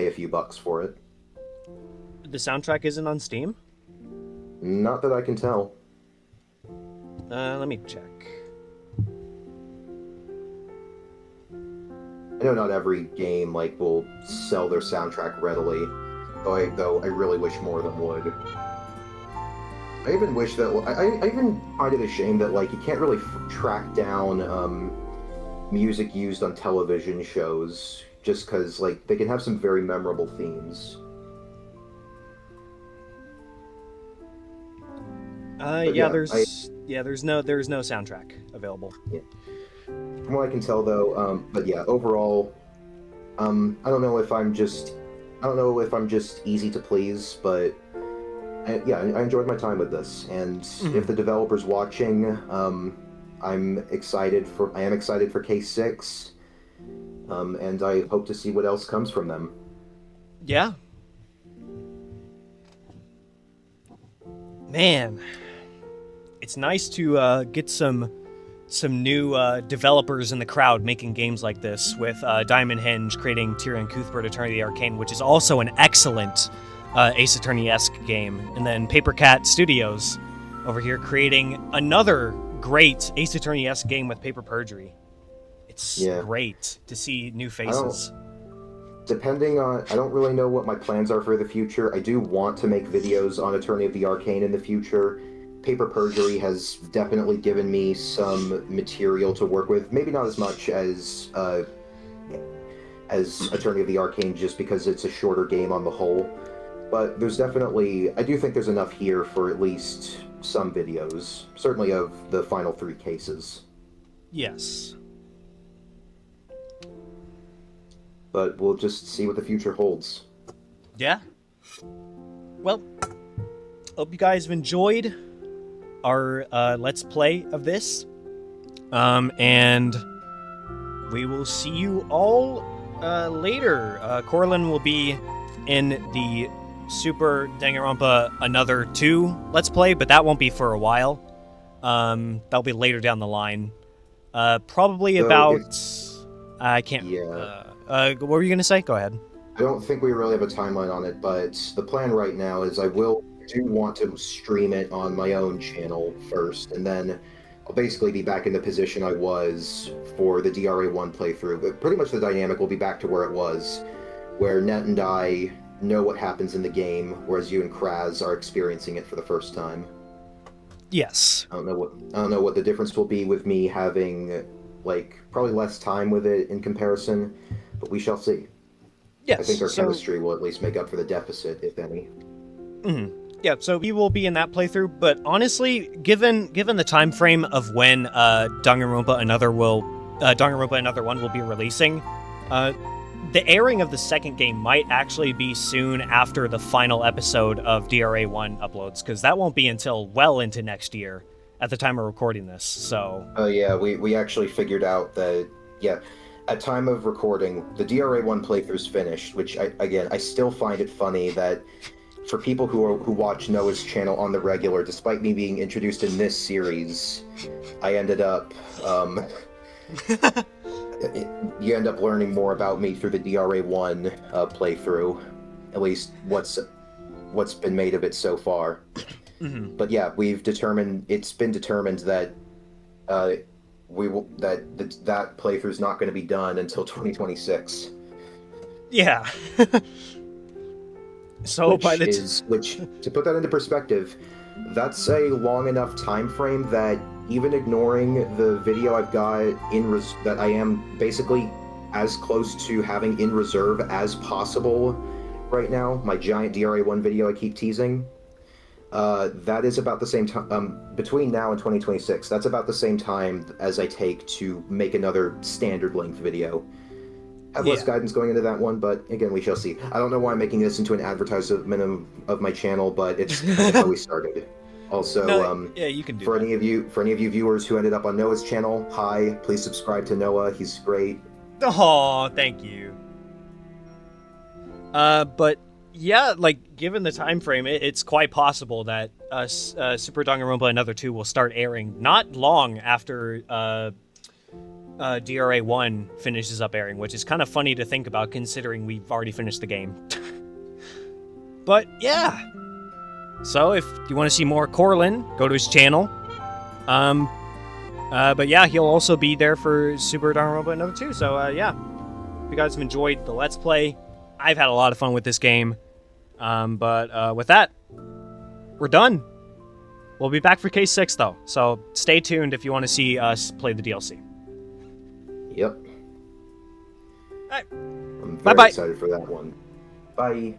a few bucks for it. The soundtrack isn't on Steam? Not that I can tell. Let me check. I know not every game will sell their soundtrack readily, though I really wish more of them would. I even wish that I even find it a shame that you can't really track down music used on television shows, just because they can have some very memorable themes. There's no soundtrack available. Yeah. From what I can tell, though, but yeah, overall, I don't know if I'm just easy to please, but I enjoyed my time with this, and if the developer's watching, I am excited for Case 6, and I hope to see what else comes from them. Yeah. Man, it's nice to get some new developers in the crowd making games like this, with Diamond Hinge creating Tyrion Cuthbert Attorney of the Arcane, which is also an excellent Ace Attorney-esque game, and then Paper Cat Studios over here creating another great Ace Attorney-esque game with Paper Perjury. It's great to see new faces. I don't really know what my plans are for the future. I do want to make videos on Attorney of the Arcane in the future. Paper Perjury has definitely given me some material to work with. Maybe not as much as Attorney of the Arcane, just because it's a shorter game on the whole. But I do think there's enough here for at least some videos. Certainly of the final 3 cases. Yes. But we'll just see what the future holds. Yeah. Well, hope you guys have enjoyed our Let's Play of this. And we will see you all later. Corlin will be in the Super Danganronpa Another 2 Let's Play, but that won't be for a while. That'll be later down the line. Probably about... I can't... Yeah. What were you going to say? Go ahead. I don't think we really have a timeline on it, but the plan right now is I do want to stream it on my own channel first, and then I'll basically be back in the position I was for the DRA1 playthrough. But pretty much the dynamic will be back to where it was, where Net and I know what happens in the game, whereas you and Kraz are experiencing it for the first time. Yes. I don't know what the difference will be with me having like probably less time with it in comparison, but we shall see. I Yes. think our So, chemistry will at least make up for the deficit, if any. yeah, so we will be in that playthrough, but honestly, given the time frame of when Danganronpa Another One will be releasing, the airing of the second game might actually be soon after the final episode of DRA 1 uploads, because that won't be until well into next year at the time of recording this. So, Yeah, we actually figured out that, yeah, at time of recording, the DRA 1 playthrough's finished, which, I still find it funny that for people who watch Noah's channel on the regular, despite me being introduced in this series, I ended up, you end up learning more about me through the DRA 1 playthrough, at least what's been made of it so far. But yeah, it's been determined that that playthrough's not going to be done until 2026. yeah. So by the which to put that into perspective, that's a long enough time frame that even ignoring the video I've got that I am basically as close to having in reserve as possible right now, my giant DRA1 video I keep teasing, that is about the same time, between now and 2026, that's about the same time as I take to make another standard length video. Have less guidance going into that one, but again, we shall see. I don't know why I'm making this into an advertisement of my channel, but it's kind of how we started. Also, yeah, you can do for that. any of you viewers who ended up on Noah's channel, hi, please subscribe to Noah. He's great. Oh, thank you. But yeah, like given the time frame, it's quite possible that Super Danganronpa Another 2 will start airing not long after DRA 1 finishes up airing, which is kind of funny to think about considering we've already finished the game. But yeah. So if you want to see more Corlin, go to his channel. But yeah, he'll also be there for Super Danganronpa Another 2. So yeah, if you guys have enjoyed the Let's Play, I've had a lot of fun with this game. But with that, we're done. We'll be back for Case 6 though, so stay tuned if you want to see us play the DLC. Yep. All right. I'm very Bye-bye. excited for that one. Bye.